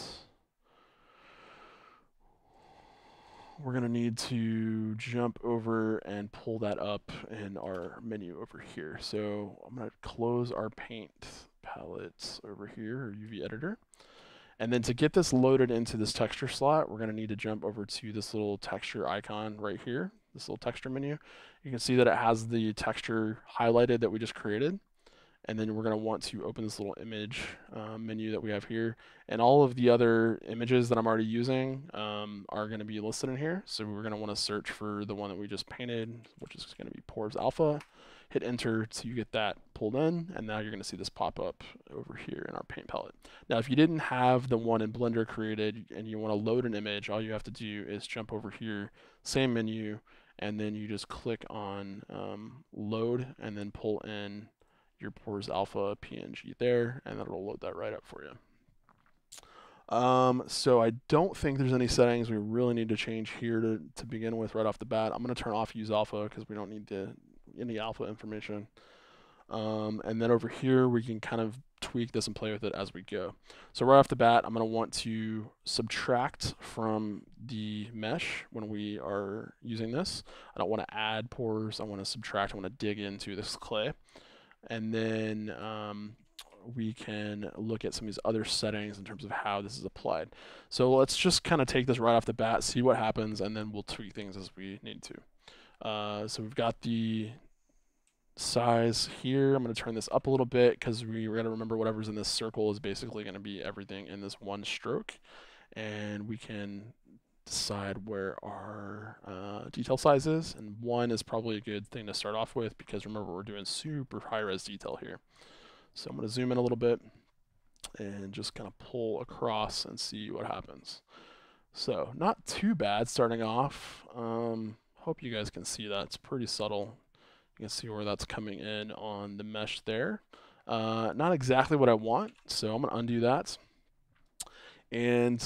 Speaker 1: we're gonna need to jump over and pull that up in our menu over here. So I'm gonna close our paint palette over here, or UV editor. And then to get this loaded into this texture slot, we're gonna need to jump over to this little texture icon right here, this little texture menu. You can see that it has the texture highlighted that we just created. and then we're going to want to open this little image menu that we have here, and all of the other images that I'm already using are going to be listed in here. So we're going to want to search for the one that we just painted, which is going to be Pores Alpha. Hit enter to get that pulled in, and now you're going to see this pop up over here in our paint palette. Now, if you didn't have the one in Blender created and you want to load an image, all you have to do is jump over here, same menu, and then you just click on load and then pull in your Pores Alpha PNG there, and that'll load that right up for you. So I don't think there's any settings we really need to change here to begin with right off the bat. I'm going to turn off use alpha because we don't need any alpha information. And then over here, we can kind of tweak this and play with it as we go. So right off the bat, I'm going to want to subtract from the mesh when we are using this. I don't want to add pores. I want to subtract. I want to dig into this clay. And then we can look at some of these other settings in terms of how this is applied. So let's just kind of take this right off the bat, see what happens, and then we'll tweak things as we need to. So we've got the size here. I'm going to turn this up a little bit because we're going to remember whatever's in this circle is basically going to be everything in this one stroke. And we can decide where our detail size is. And 1 is probably a good thing to start off with because remember, we're doing super high res detail here. So I'm going to zoom in a little bit and just kind of pull across and see what happens. So not too bad starting off. Hope you guys can see that. It's pretty subtle. You can see where that's coming in on the mesh there. Not exactly what I want, so I'm going to undo that. And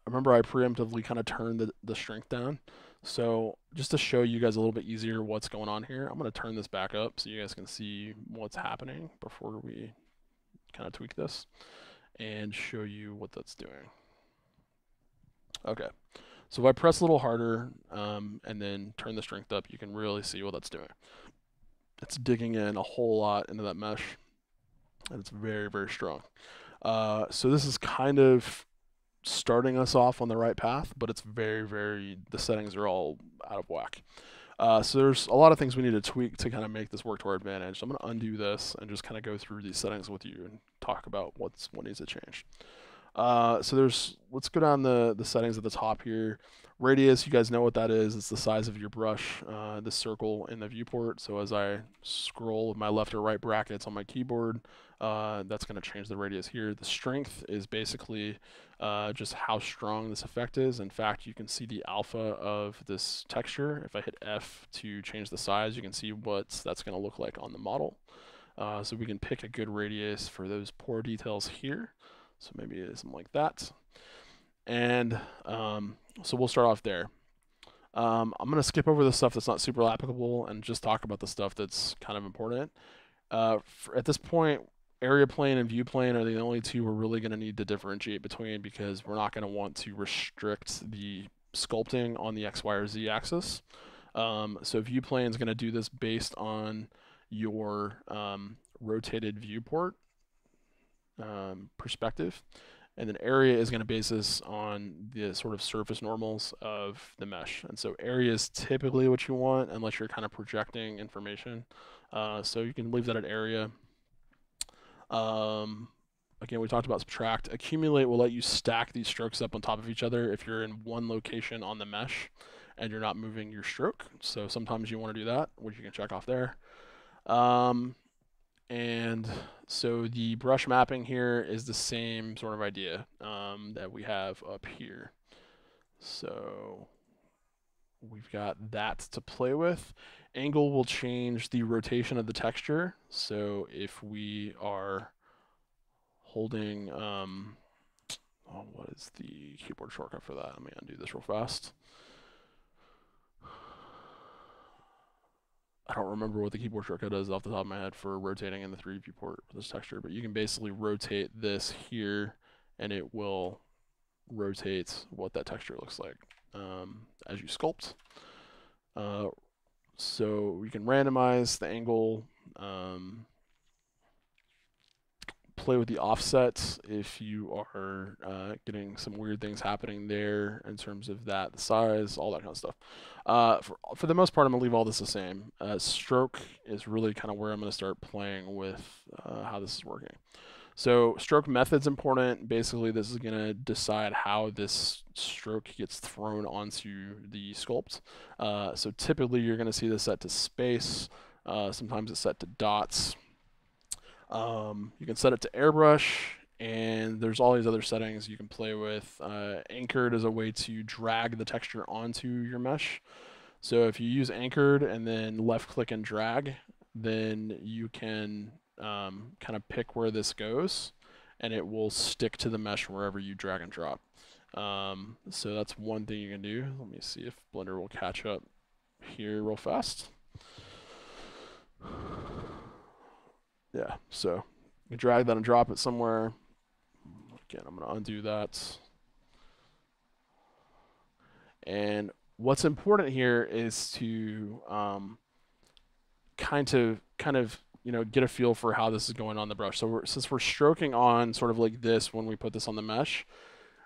Speaker 1: remember I preemptively kind of turned the strength down. So just to show you guys a little bit easier what's going on here, I'm going to turn this back up so you guys can see what's happening before we kind of tweak this and show you what that's doing. Okay, so if I press a little harder and then turn the strength up, you can really see what that's doing. It's digging in a whole lot into that mesh, and it's very, very strong. So this is kind of starting us off on the right path, but it's the settings are all out of whack. So there's a lot of things we need to tweak to kind of make this work to our advantage. So I'm going to undo this and just kind of go through these settings with you and talk about what needs to change. So let's go down the settings at the top here. Radius, you guys know what that is. It's the size of your brush, the circle in the viewport. So as I scroll with my left or right brackets on my keyboard, that's going to change the radius here. The strength is basically just how strong this effect is. In fact, you can see the alpha of this texture. If I hit F to change the size, you can see what that's going to look like on the model. So we can pick a good radius for those pore details here. So maybe something like that. And so we'll start off there. I'm going to skip over the stuff that's not super applicable and just talk about the stuff that's kind of important. At this point, area plane and view plane are the only two we're really going to need to differentiate between because we're not going to want to restrict the sculpting on the X, Y, or Z axis. So view plane is going to do this based on your rotated viewport perspective. And then area is going to base this on the sort of surface normals of the mesh. And so area is typically what you want unless you're kind of projecting information. So you can leave that at area. Again, we talked about subtract. Accumulate will let you stack these strokes up on top of each other if you're in one location on the mesh and you're not moving your stroke. So sometimes you want to do that, which you can check off there. And so the brush mapping here is the same sort of idea that we have up here. So we've got that to play with. Angle will change the rotation of the texture. So if we are holding, what is the keyboard shortcut for that? Let me undo this real fast. I don't remember what the keyboard shortcut is off the top of my head for rotating in the 3D viewport for this texture, but you can basically rotate this here and it will rotate what that texture looks like as you sculpt. So we can randomize the angle, play with the offsets if you are getting some weird things happening there in terms of that, the size, all that kind of stuff. For the most part, I'm going to leave all this the same. Stroke is really kind of where I'm going to start playing with how this is working. So stroke method's important. Basically, this is going to decide how this stroke gets thrown onto the sculpt. So typically, you're going to see this set to space. Sometimes it's set to dots. You can set it to airbrush, and there's all these other settings you can play with. Anchored is a way to drag the texture onto your mesh. So if you use anchored and then left click and drag, then you can kind of pick where this goes, and it will stick to the mesh wherever you drag and drop. So that's one thing you can do. Let me see if Blender will catch up here real fast. Yeah, so you drag that and drop it somewhere. Again, I'm going to undo that. And what's important here is to kind of get a feel for how this is going on the brush. So since we're stroking on sort of like this when we put this on the mesh,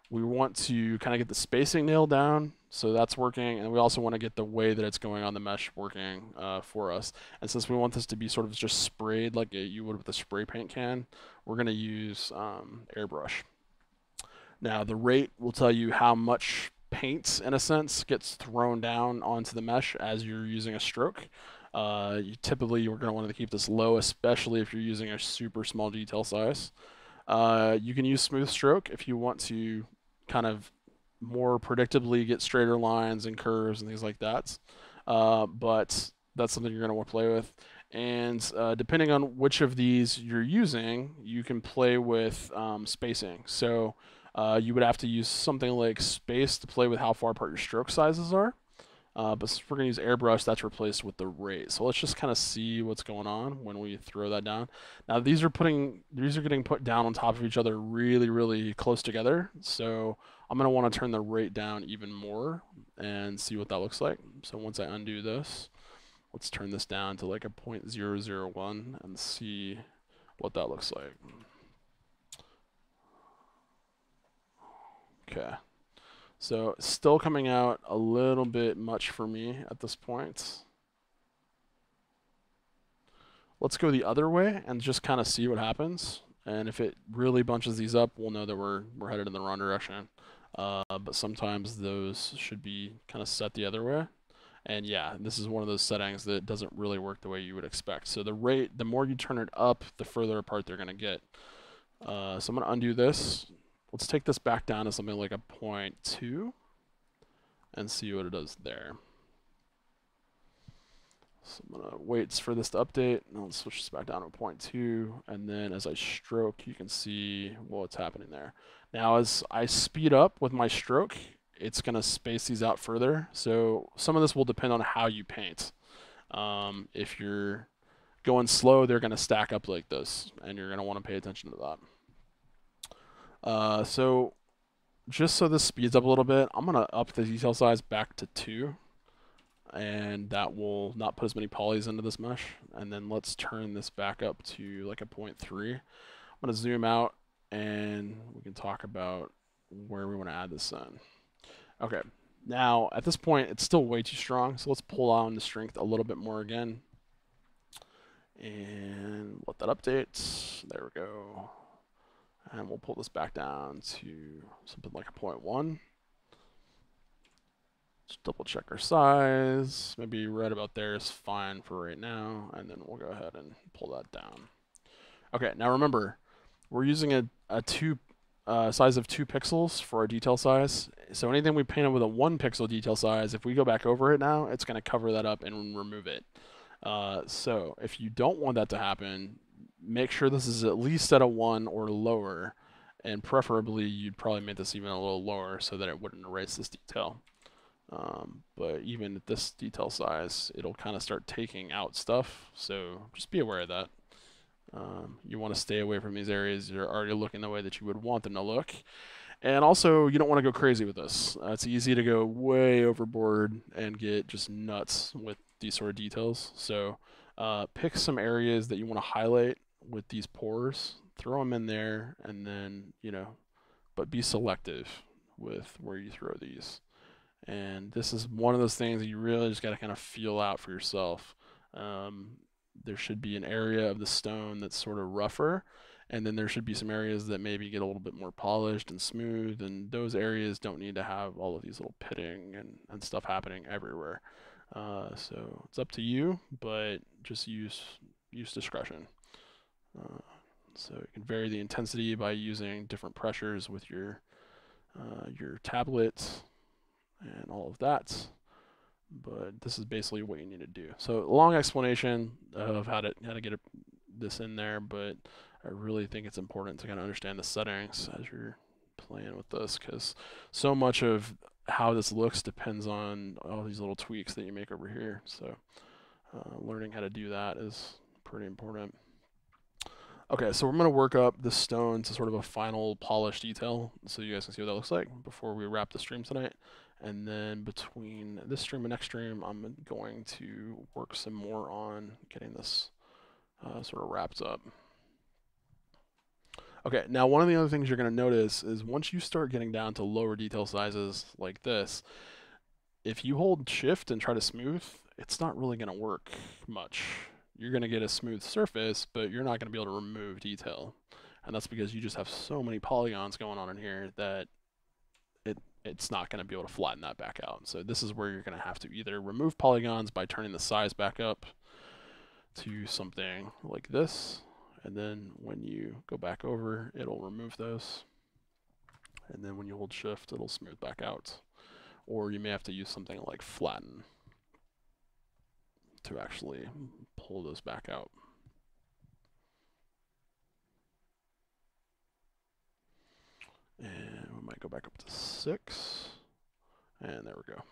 Speaker 1: we want to kind of get the spacing nailed down, so that's working, and we also want to get the way that it's going on the mesh working for us. And since we want this to be sort of just sprayed like you would with a spray paint can, we're going to use airbrush. Now the rate will tell you how much paint, in a sense, gets thrown down onto the mesh as you're using a stroke. Typically, you're going to want to keep this low, especially if you're using a super small detail size. You can use smooth stroke if you want to kind of more predictably get straighter lines and curves and things like that. But that's something you're going to want to play with. And depending on which of these you're using, you can play with spacing. So you would have to use something like space to play with how far apart your stroke sizes are. But since we're going to use airbrush, that's replaced with the rate. So let's just kind of see what's going on when we throw that down. Now these are getting put down on top of each other really, really close together. So I'm going to want to turn the rate down even more and see what that looks like. So once I undo this, let's turn this down to like a 0.001 and see what that looks like. Okay. So still coming out a little bit much for me at this point. Let's go the other way and just kind of see what happens. And if it really bunches these up, we'll know that we're headed in the wrong direction. But sometimes those should be kind of set the other way. And yeah, this is one of those settings that doesn't really work the way you would expect. So the rate, the more you turn it up, the further apart they're going to get. So I'm going to undo this. Let's take this back down to something like a 0.2 and see what it does there. So I'm going to wait for this to update. Now let's switch this back down to a 0.2. And then as I stroke, you can see what's happening there. Now as I speed up with my stroke, it's going to space these out further. So some of this will depend on how you paint. If you're going slow, they're going to stack up like this, and you're going to want to pay attention to that. So just so this speeds up a little bit, I'm going to up the detail size back to 2. And that will not put as many polys into this mesh. And then let's turn this back up to like a 0.3. I'm going to zoom out, and we can talk about where we want to add this in. Okay, now at this point, it's still way too strong. So let's pull on the strength a little bit more again. And let that update. There we go. And we'll pull this back down to something like a 0.1. Just double check our size. Maybe right about there is fine for right now. And then we'll go ahead and pull that down. Okay, now remember, we're using a size of 2 pixels for our detail size. So anything we painted with a 1 pixel detail size, if we go back over it now, it's going to cover that up and remove it. So if you don't want that to happen, make sure this is at least at a 1 or lower. And preferably, you'd probably make this even a little lower so that it wouldn't erase this detail. But even at this detail size, it'll kind of start taking out stuff. So just be aware of that. You want to stay away from these areas that are already looking the way that you would want them to look. And also, you don't want to go crazy with this. It's easy to go way overboard and get just nuts with these sort of details. So pick some areas that you want to highlight with these pores throw them in there, and then, but be selective with where you throw these. And this is one of those things that you really just got to kind of feel out for yourself. Um, there should be an area of the stone that's sort of rougher, and then there should be some areas that maybe get a little bit more polished and smooth, and those areas don't need to have all of these little pitting and stuff happening everywhere. So it's up to you, but just use discretion. Uh, so you can vary the intensity by using different pressures with your tablet and all of that. But this is basically what you need to do. So a long explanation of how to get this in there, but I really think it's important to kind of understand the settings as you're playing with this, because so much of how this looks depends on all these little tweaks that you make over here. So learning how to do that is pretty important. Okay, so we're going to work up this stone to sort of a final polished detail so you guys can see what that looks like before we wrap the stream tonight. And then between this stream and next stream, I'm going to work some more on getting this sort of wrapped up. Okay, now one of the other things you're going to notice is once you start getting down to lower detail sizes like this, if you hold shift and try to smooth, it's not really going to work much. You're going to get a smooth surface, but you're not going to be able to remove detail. And that's because you just have so many polygons going on in here that it's not going to be able to flatten that back out. So this is where you're going to have to either remove polygons by turning the size back up to something like this, and then when you go back over, it'll remove those. And then when you hold shift, it'll smooth back out. Or you may have to use something like flatten to actually pull those back out. And we might go back up to 6. And there we go.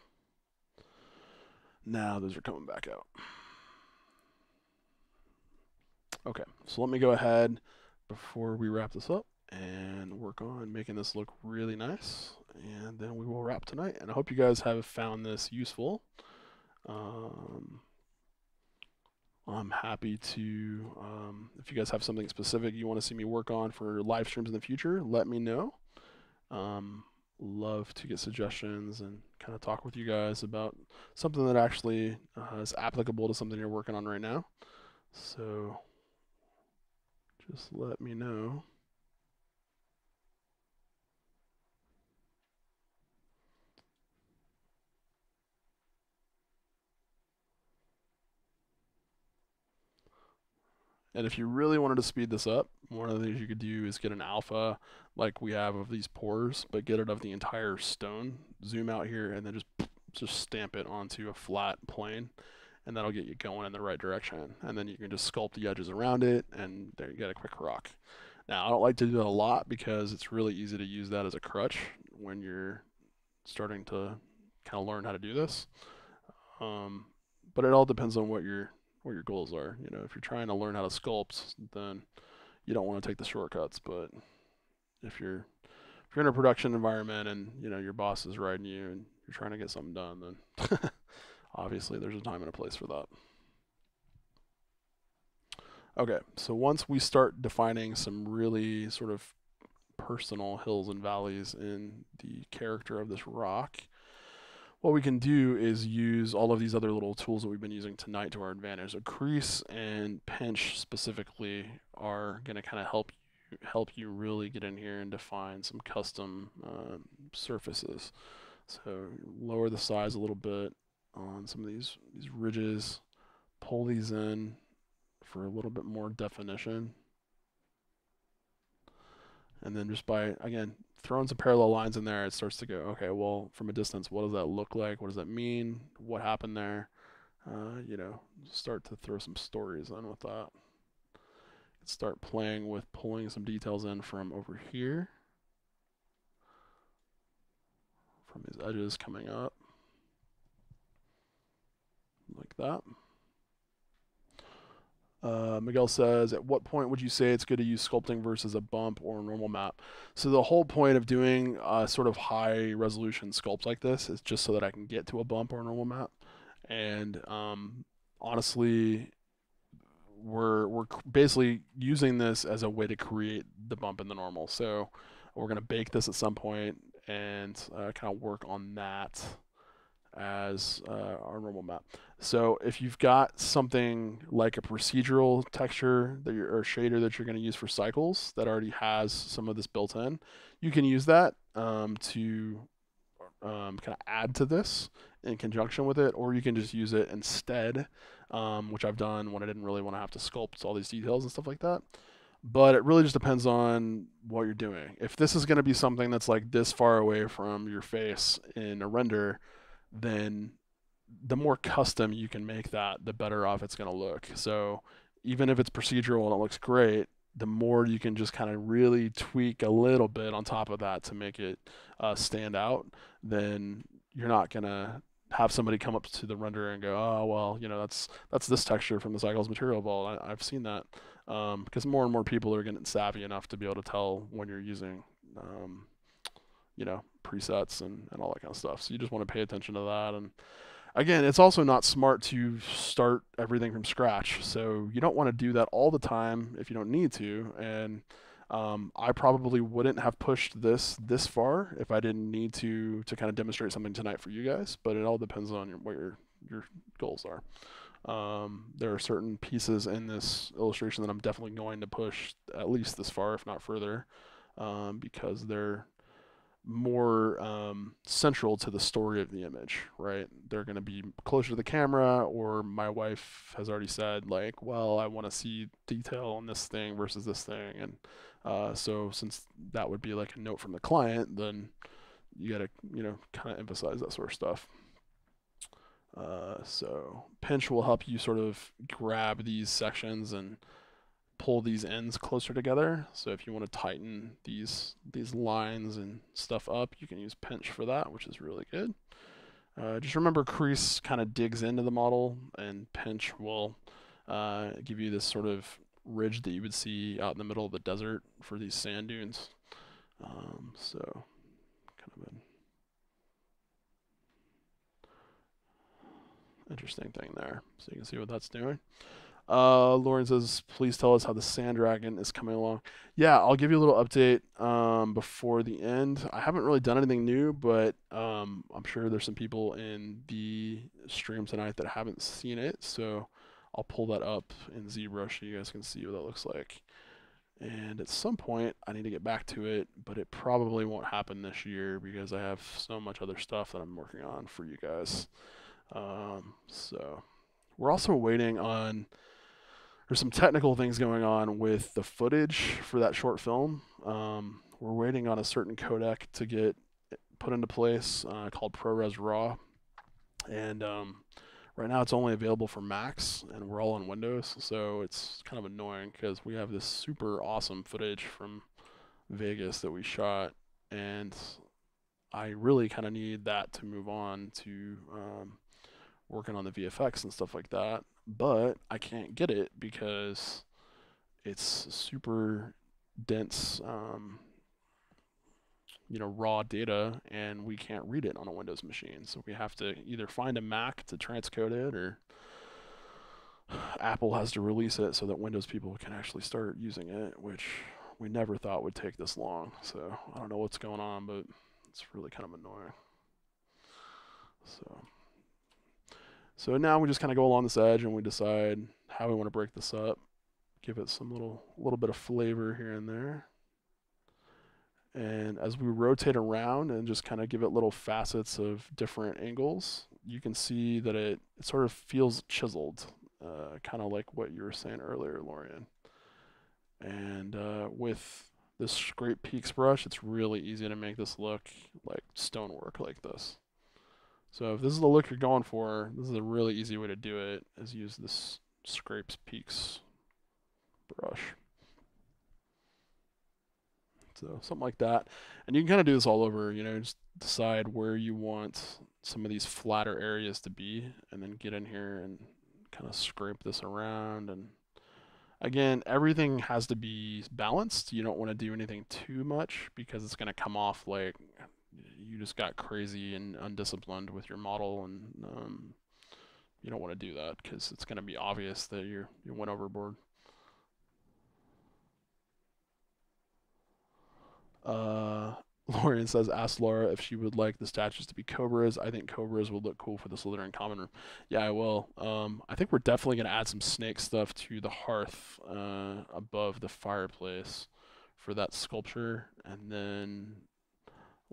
Speaker 1: Now those are coming back out. Okay, so let me go ahead before we wrap this up and work on making this look really nice. And then we will wrap tonight. And I hope you guys have found this useful. I'm happy to, if you guys have something specific you want to see me work on for live streams in the future, let me know. Love to get suggestions and kind of talk with you guys about something that actually is applicable to something you're working on right now. So just let me know. And if you really wanted to speed this up, one of the things you could do is get an alpha like we have of these pores, but get it of the entire stone. Zoom out here and then just stamp it onto a flat plane, and that'll get you going in the right direction. And then you can just sculpt the edges around it, and there you get a quick rock. Now, I don't like to do that a lot because it's really easy to use that as a crutch when you're starting to kind of learn how to do this. But it all depends on what your goals are. If you're trying to learn how to sculpt, then you don't want to take the shortcuts. But if you're in a production environment and your boss is riding you and you're trying to get something done, then obviously there's a time and a place for that. Okay, so once we start defining some really sort of personal hills and valleys in the character of this rock, what we can do is use all of these other little tools that we've been using tonight to our advantage. So crease and pinch specifically are going to kind of help you really get in here and define some custom surfaces. So lower the size a little bit on some of these ridges, pull these in for a little bit more definition. And then just by, again, throwing some parallel lines in there, it starts to go, okay, well, from a distance, what does that look like? What does that mean? What happened there? Start to throw some stories in with that. Start playing with pulling some details in from over here, from these edges coming up, like that. Miguel says, at what point would you say it's good to use sculpting versus a bump or a normal map? So the whole point of doing sort of high resolution sculpts like this is just so that I can get to a bump or a normal map. And honestly, we're basically using this as a way to create the bump in the normal. So we're gonna bake this at some point and kind of work on that as our normal map. So if you've got something like a procedural texture that or shader that you're going to use for cycles that already has some of this built in, you can use that to kind of add to this in conjunction with it, or you can just use it instead, which I've done when I didn't really want to have to sculpt all these details and stuff like that. But it really just depends on what you're doing. If this is going to be something that's like this far away from your face in a render, then the more custom you can make that, the better off it's going to look. So even if it's procedural and it looks great, the more you can just kind of really tweak a little bit on top of that to make it stand out, then you're not going to have somebody come up to the renderer and go, oh, well, that's this texture from the Cycles material vault. I've seen that. Because more and more people are getting savvy enough to be able to tell when you're using presets and all that kind of stuff. So you just want to pay attention to that. And again, it's also not smart to start everything from scratch. So you don't want to do that all the time if you don't need to. And I probably wouldn't have pushed this far if I didn't need to kind of demonstrate something tonight for you guys. But it all depends on what your goals are. There are certain pieces in this illustration that I'm definitely going to push at least this far, if not further, because they're more central to the story of the image, right? They're going to be closer to the camera, or my wife has already said, like, well, I want to see detail on this thing versus this thing. And so since that would be like a note from the client, then you got to, kind of emphasize that sort of stuff. So pinch will help you sort of grab these sections and pull these ends closer together. So if you want to tighten these lines and stuff up, you can use pinch for that, which is really good. Just remember, crease kind of digs into the model, and pinch will give you this sort of ridge that you would see out in the middle of the desert for these sand dunes. So kind of an interesting thing there. So you can see what that's doing. Lauren says, please tell us how the Sand Dragon is coming along. Yeah, I'll give you a little update before the end. I haven't really done anything new, but I'm sure there's some people in the stream tonight that haven't seen it. So I'll pull that up in ZBrush so you guys can see what that looks like. And at some point, I need to get back to it, but it probably won't happen this year because I have so much other stuff that I'm working on for you guys. So we're also waiting on, there's some technical things going on with the footage for that short film. We're waiting on a certain codec to get put into place called ProRes RAW. And right now it's only available for Macs, and we're all on Windows. So it's kind of annoying because we have this super awesome footage from Vegas that we shot. And I really kind of need that to move on to working on the VFX and stuff like that, but I can't get it because it's super dense, raw data, and we can't read it on a Windows machine. So we have to either find a Mac to transcode it, or Apple has to release it so that Windows people can actually start using it, which we never thought would take this long. So I don't know what's going on, but it's really kind of annoying. So now we just kind of go along this edge and we decide how we want to break this up, give it some little bit of flavor here and there. And as we rotate around and just kind of give it little facets of different angles, you can see that it sort of feels chiseled, kind of like what you were saying earlier, Lorian. And with this Scrape Peaks brush, it's really easy to make this look like stonework like this. So if this is the look you're going for, this is a really easy way to do it, is use this Scrapes Peaks brush. So something like that. And you can kind of do this all over, just decide where you want some of these flatter areas to be, and then get in here and kind of scrape this around. And again, everything has to be balanced. You don't want to do anything too much because it's going to come off like you just got crazy and undisciplined with your model, and you don't want to do that because it's going to be obvious that you went overboard. Uh, Lorian says, ask Laura if she would like the statues to be cobras. I think cobras would look cool for the Slytherin common room. Yeah, I will. I think we're definitely going to add some snake stuff to the hearth above the fireplace for that sculpture. And then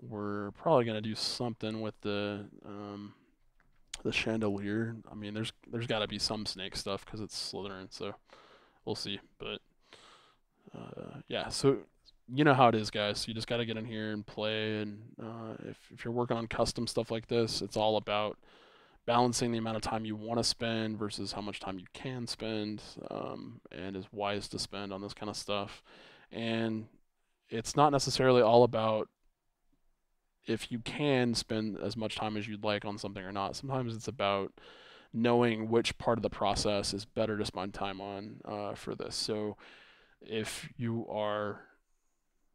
Speaker 1: we're probably going to do something with the chandelier. I mean, there's got to be some snake stuff because it's Slytherin, so we'll see. But yeah, so you know how it is, guys. You just got to get in here and play. And if you're working on custom stuff like this, it's all about balancing the amount of time you want to spend versus how much time you can spend, and is wise to spend on this kind of stuff. And it's not necessarily all about if you can spend as much time as you'd like on something or not. Sometimes it's about knowing which part of the process is better to spend time on for this. So if you are,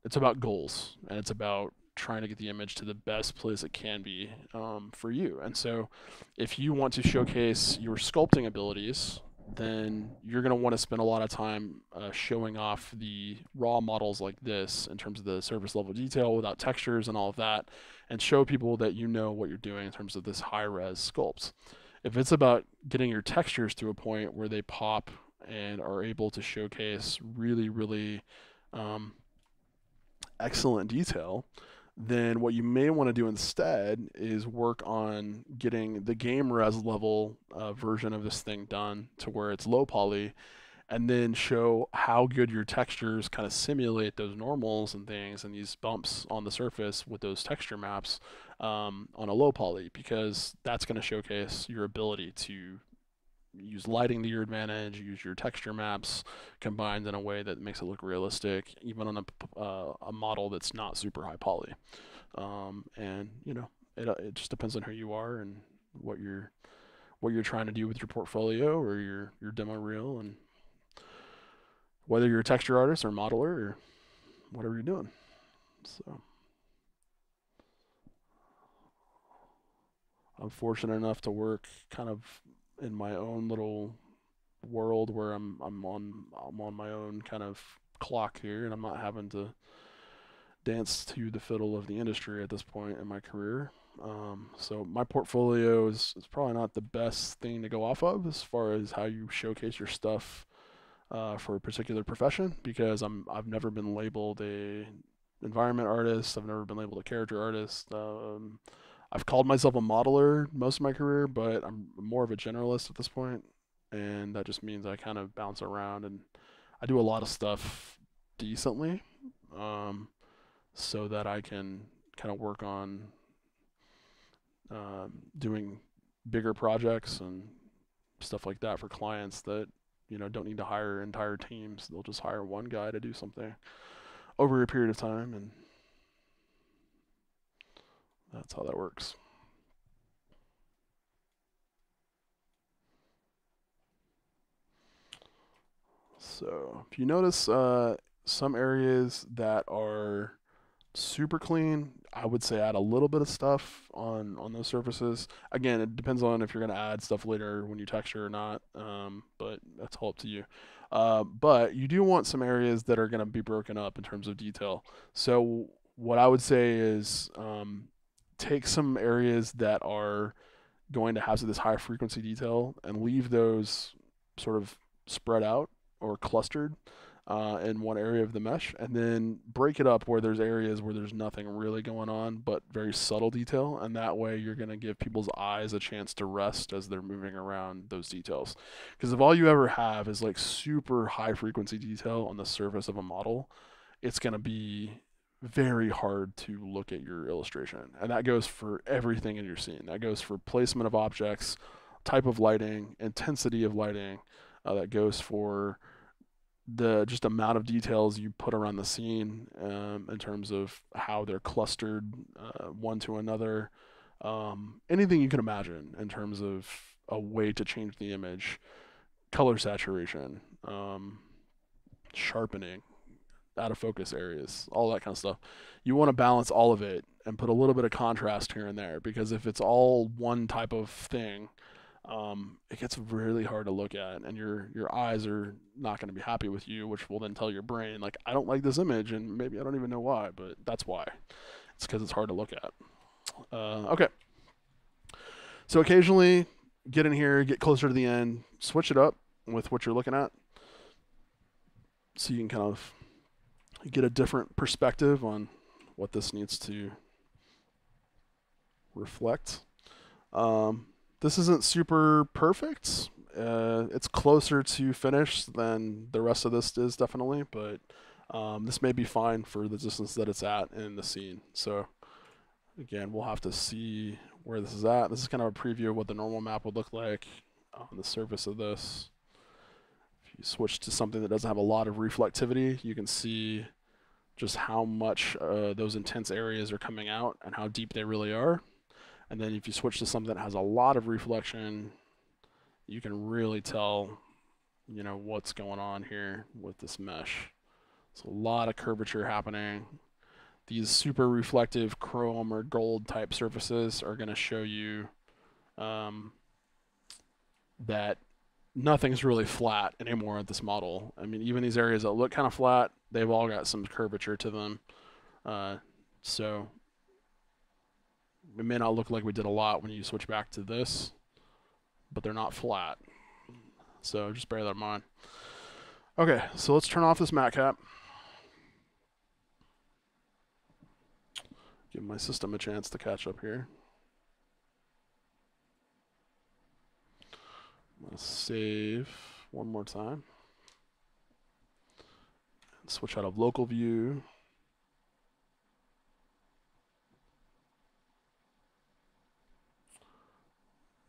Speaker 1: it's about goals and it's about trying to get the image to the best place it can be for you. And so if you want to showcase your sculpting abilities, then you're going to want to spend a lot of time showing off the raw models like this in terms of the surface level detail without textures and all of that, and show people that you know what you're doing in terms of this high res sculpt. If it's about getting your textures to a point where they pop and are able to showcase really, really excellent detail, then what you may want to do instead is work on getting the game res level version of this thing done to where it's low poly, and then show how good your textures kind of simulate those normals and things and these bumps on the surface with those texture maps on a low poly, because that's going to showcase your ability to use lighting to your advantage, use your texture maps combined in a way that makes it look realistic, even on a model that's not super high poly. And you know, it just depends on who you are and what you're trying to do with your portfolio or your demo reel, and whether you're a texture artist or modeler or whatever you're doing. So I'm fortunate enough to work kind of in my own little world where I'm on my own kind of clock here, and I'm not having to dance to the fiddle of the industry at this point in my career. So my portfolio is probably not the best thing to go off of as far as how you showcase your stuff for a particular profession, because I've never been labeled a environment artist. I've never been labeled a character artist. I've called myself a modeler most of my career, but I'm more of a generalist at this point, and that just means I kind of bounce around and I do a lot of stuff decently, um, so that I can kind of work on doing bigger projects and stuff like that for clients that don't need to hire entire teams. They'll just hire one guy to do something over a period of time, and that's how that works. So if you notice some areas that are super clean, I would say add a little bit of stuff on those surfaces. Again, it depends on if you're going to add stuff later when you texture or not, but that's all up to you. But you do want some areas that are going to be broken up in terms of detail. So what I would say is take some areas that are going to have this high frequency detail and leave those sort of spread out or clustered in one area of the mesh, and then break it up where there's areas where there's nothing really going on but very subtle detail, and that way you're going to give people's eyes a chance to rest as they're moving around those details. Because if all you ever have is like super high frequency detail on the surface of a model, it's going to be very hard to look at your illustration. And that goes for everything in your scene. That goes for placement of objects, type of lighting, intensity of lighting. That goes for the just amount of details you put around the scene, in terms of how they're clustered one to another. Anything you can imagine in terms of a way to change the image, color saturation, sharpening, out of focus areas, all that kind of stuff. You want to balance all of it and put a little bit of contrast here and there, because if it's all one type of thing, it gets really hard to look at, and your eyes are not going to be happy with you, which will then tell your brain, like, I don't like this image, and maybe I don't even know why, but that's why. It's because it's hard to look at. Okay. So occasionally, get in here, get closer to the end, switch it up with what you're looking at, so you can kind of get a different perspective on what this needs to reflect. This isn't super perfect. It's closer to finished than the rest of this is, definitely, but this may be fine for the distance that it's at in the scene. So again, we'll have to see where this is at. This is kind of a preview of what the normal map would look like on the surface of this. If you switch to something that doesn't have a lot of reflectivity, you can see just how much those intense areas are coming out and how deep they really are. And then if you switch to something that has a lot of reflection, you can really tell, you know, what's going on here with this mesh. There's a lot of curvature happening. These super reflective chrome or gold type surfaces are going to show you that nothing's really flat anymore at this model. I mean, even these areas that look kind of flat, they've all got some curvature to them. So it may not look like we did a lot when you switch back to this, but they're not flat. So just bear that in mind. Okay, so let's turn off this matte cap. Give my system a chance to catch up here. I'm going to save one more time. And switch out of local view.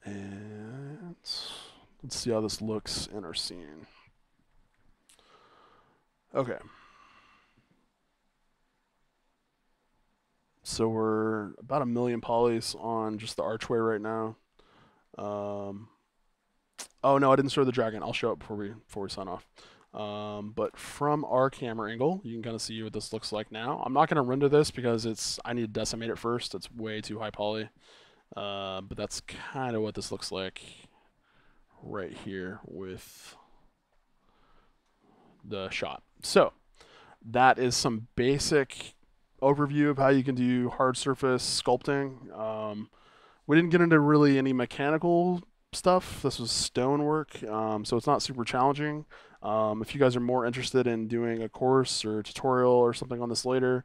Speaker 1: And let's see how this looks in our scene. Okay. So we're about 1 million polys on just the archway right now. Oh no, I didn't show the dragon. I'll show it before we sign off. But from our camera angle, you can kind of see what this looks like now. I'm not going to render this because I need to decimate it first. It's way too high poly. But that's kind of what this looks like right here with the shot. So that is some basic overview of how you can do hard surface sculpting. We didn't get into really any mechanical stuff. This was stonework, so it's not super challenging. If you guys are more interested in doing a course or tutorial or something on this later,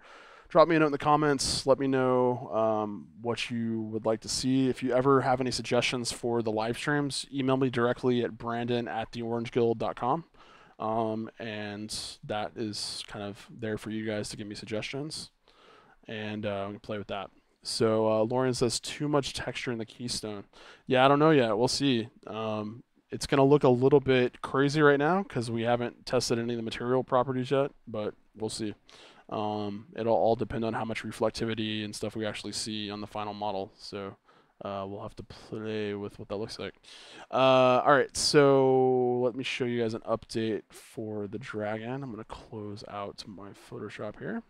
Speaker 1: drop me a note in the comments. Let me know what you would like to see. If you ever have any suggestions for the live streams, email me directly at brandon@theorangeguild.com. And that is kind of there for you guys to give me suggestions, and we can play with that. So Lauren says too much texture in the keystone. Yeah, I don't know yet. We'll see. It's going to look a little bit crazy right now because we haven't tested any of the material properties yet, but we'll see. It'll all depend on how much reflectivity and stuff we actually see on the final model. So we'll have to play with what that looks like. All right, so let me show you guys an update for the dragon. I'm going to close out my Photoshop here.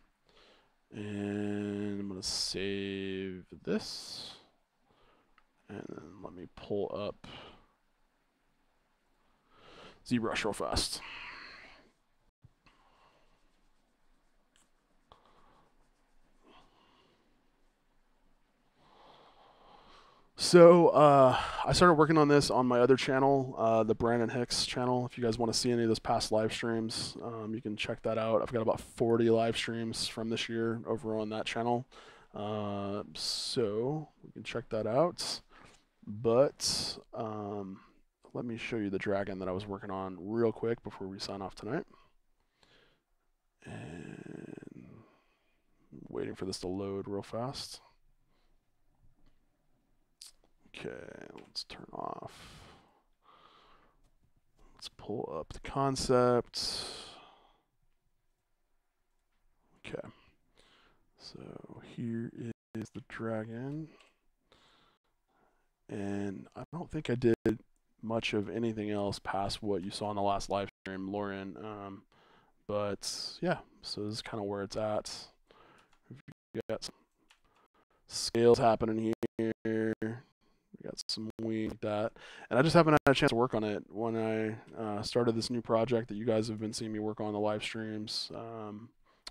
Speaker 1: And I'm going to save this. And then let me pull up ZBrush real fast. So I started working on this on my other channel, the Brandon Hicks channel. If you guys want to see any of those past live streams, you can check that out. I've got about 40 live streams from this year over on that channel. So we can check that out. But let me show you the dragon that I was working on real quick before we sign off tonight. And waiting for this to load real fast. Okay, let's turn off. Let's pull up the concept. Okay, so here is the dragon. And I don't think I did much of anything else past what you saw in the last live stream, Lauren. But yeah, so this is kind of where it's at. We got some scales happening here. We got some weird week, that, and I just haven't had a chance to work on it. When I started this new project that you guys have been seeing me work on the live streams,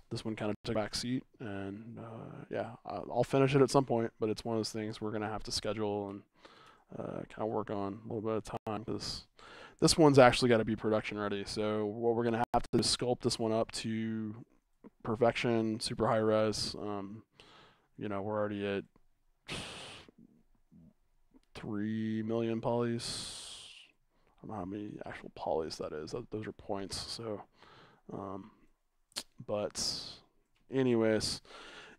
Speaker 1: this one kind of took a back seat, and yeah, I'll finish it at some point, but it's one of those things we're gonna have to schedule and kind of work on a little bit of time, because this one's actually got to be production ready. So what we're gonna have to do is sculpt this one up to perfection, super high res. You know, we're already at 3 million polys. I don't know how many actual polys that is. Those are points. So, but anyways,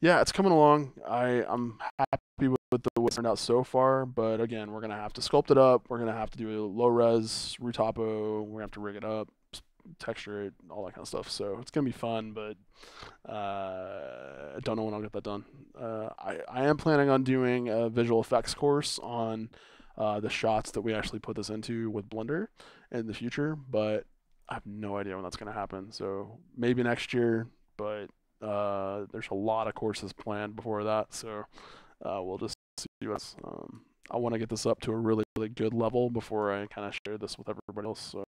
Speaker 1: yeah, it's coming along. I'm happy with the way it turned out so far, but again, we're gonna have to sculpt it up. We're gonna have to do a low res retopo. We're gonna have to rig it up, texture it, all that kind of stuff. So it's gonna be fun, but I don't know when I'll get that done. I am planning on doing a visual effects course on the shots that we actually put this into with Blender in the future, but I have no idea when that's gonna happen. So maybe next year, but there's a lot of courses planned before that, so we'll just see what's. I want to get this up to a really, really good level before I kind of share this with everybody else. So,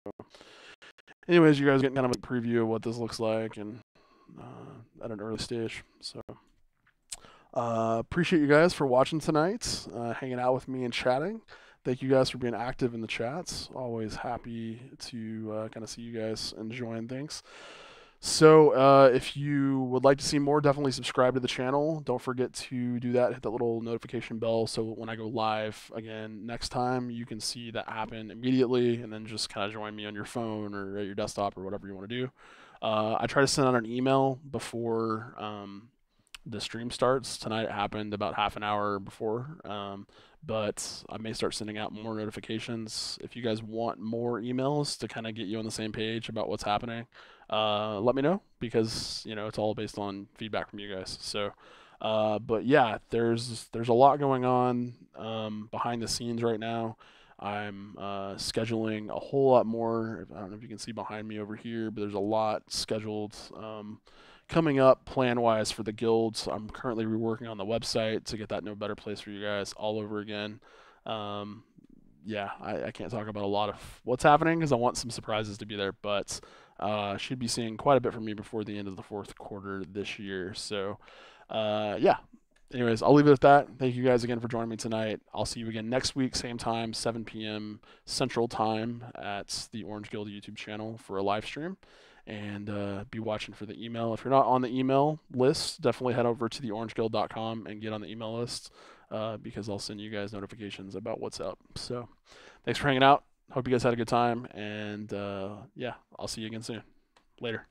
Speaker 1: anyways, you guys get kind of a preview of what this looks like, and at an early stage. So, appreciate you guys for watching tonight, hanging out with me and chatting. Thank you guys for being active in the chats. Always happy to kind of see you guys enjoying things. So if you would like to see more, definitely subscribe to the channel. Don't forget to do that. Hit that little notification bell so when I go live again next time, you can see that happen immediately, and then just kind of join me on your phone or at your desktop or whatever you want to do. I try to send out an email before the stream starts. Tonight it happened about half an hour before, but I may start sending out more notifications. If you guys want more emails to kind of get you on the same page about what's happening, let me know, because you know it's all based on feedback from you guys. So but yeah, there's a lot going on behind the scenes right now. I'm scheduling a whole lot more. I don't know if you can see behind me over here, but there's a lot scheduled coming up plan-wise for the guilds. I'm currently reworking on the website to get that no better place for you guys all over again. Yeah, I can't talk about a lot of what's happening because I want some surprises to be there, but should be seeing quite a bit from me before the end of the fourth quarter this year. So yeah, anyways, I'll leave it at that. Thank you guys again for joining me tonight. I'll see you again next week, same time, 7 p.m. Central Time at the Orange Guild YouTube channel for a live stream. And be watching for the email. If you're not on the email list, definitely head over to theorangeguild.com and get on the email list, because I'll send you guys notifications about what's up. So thanks for hanging out. Hope you guys had a good time. And yeah, I'll see you again soon. Later.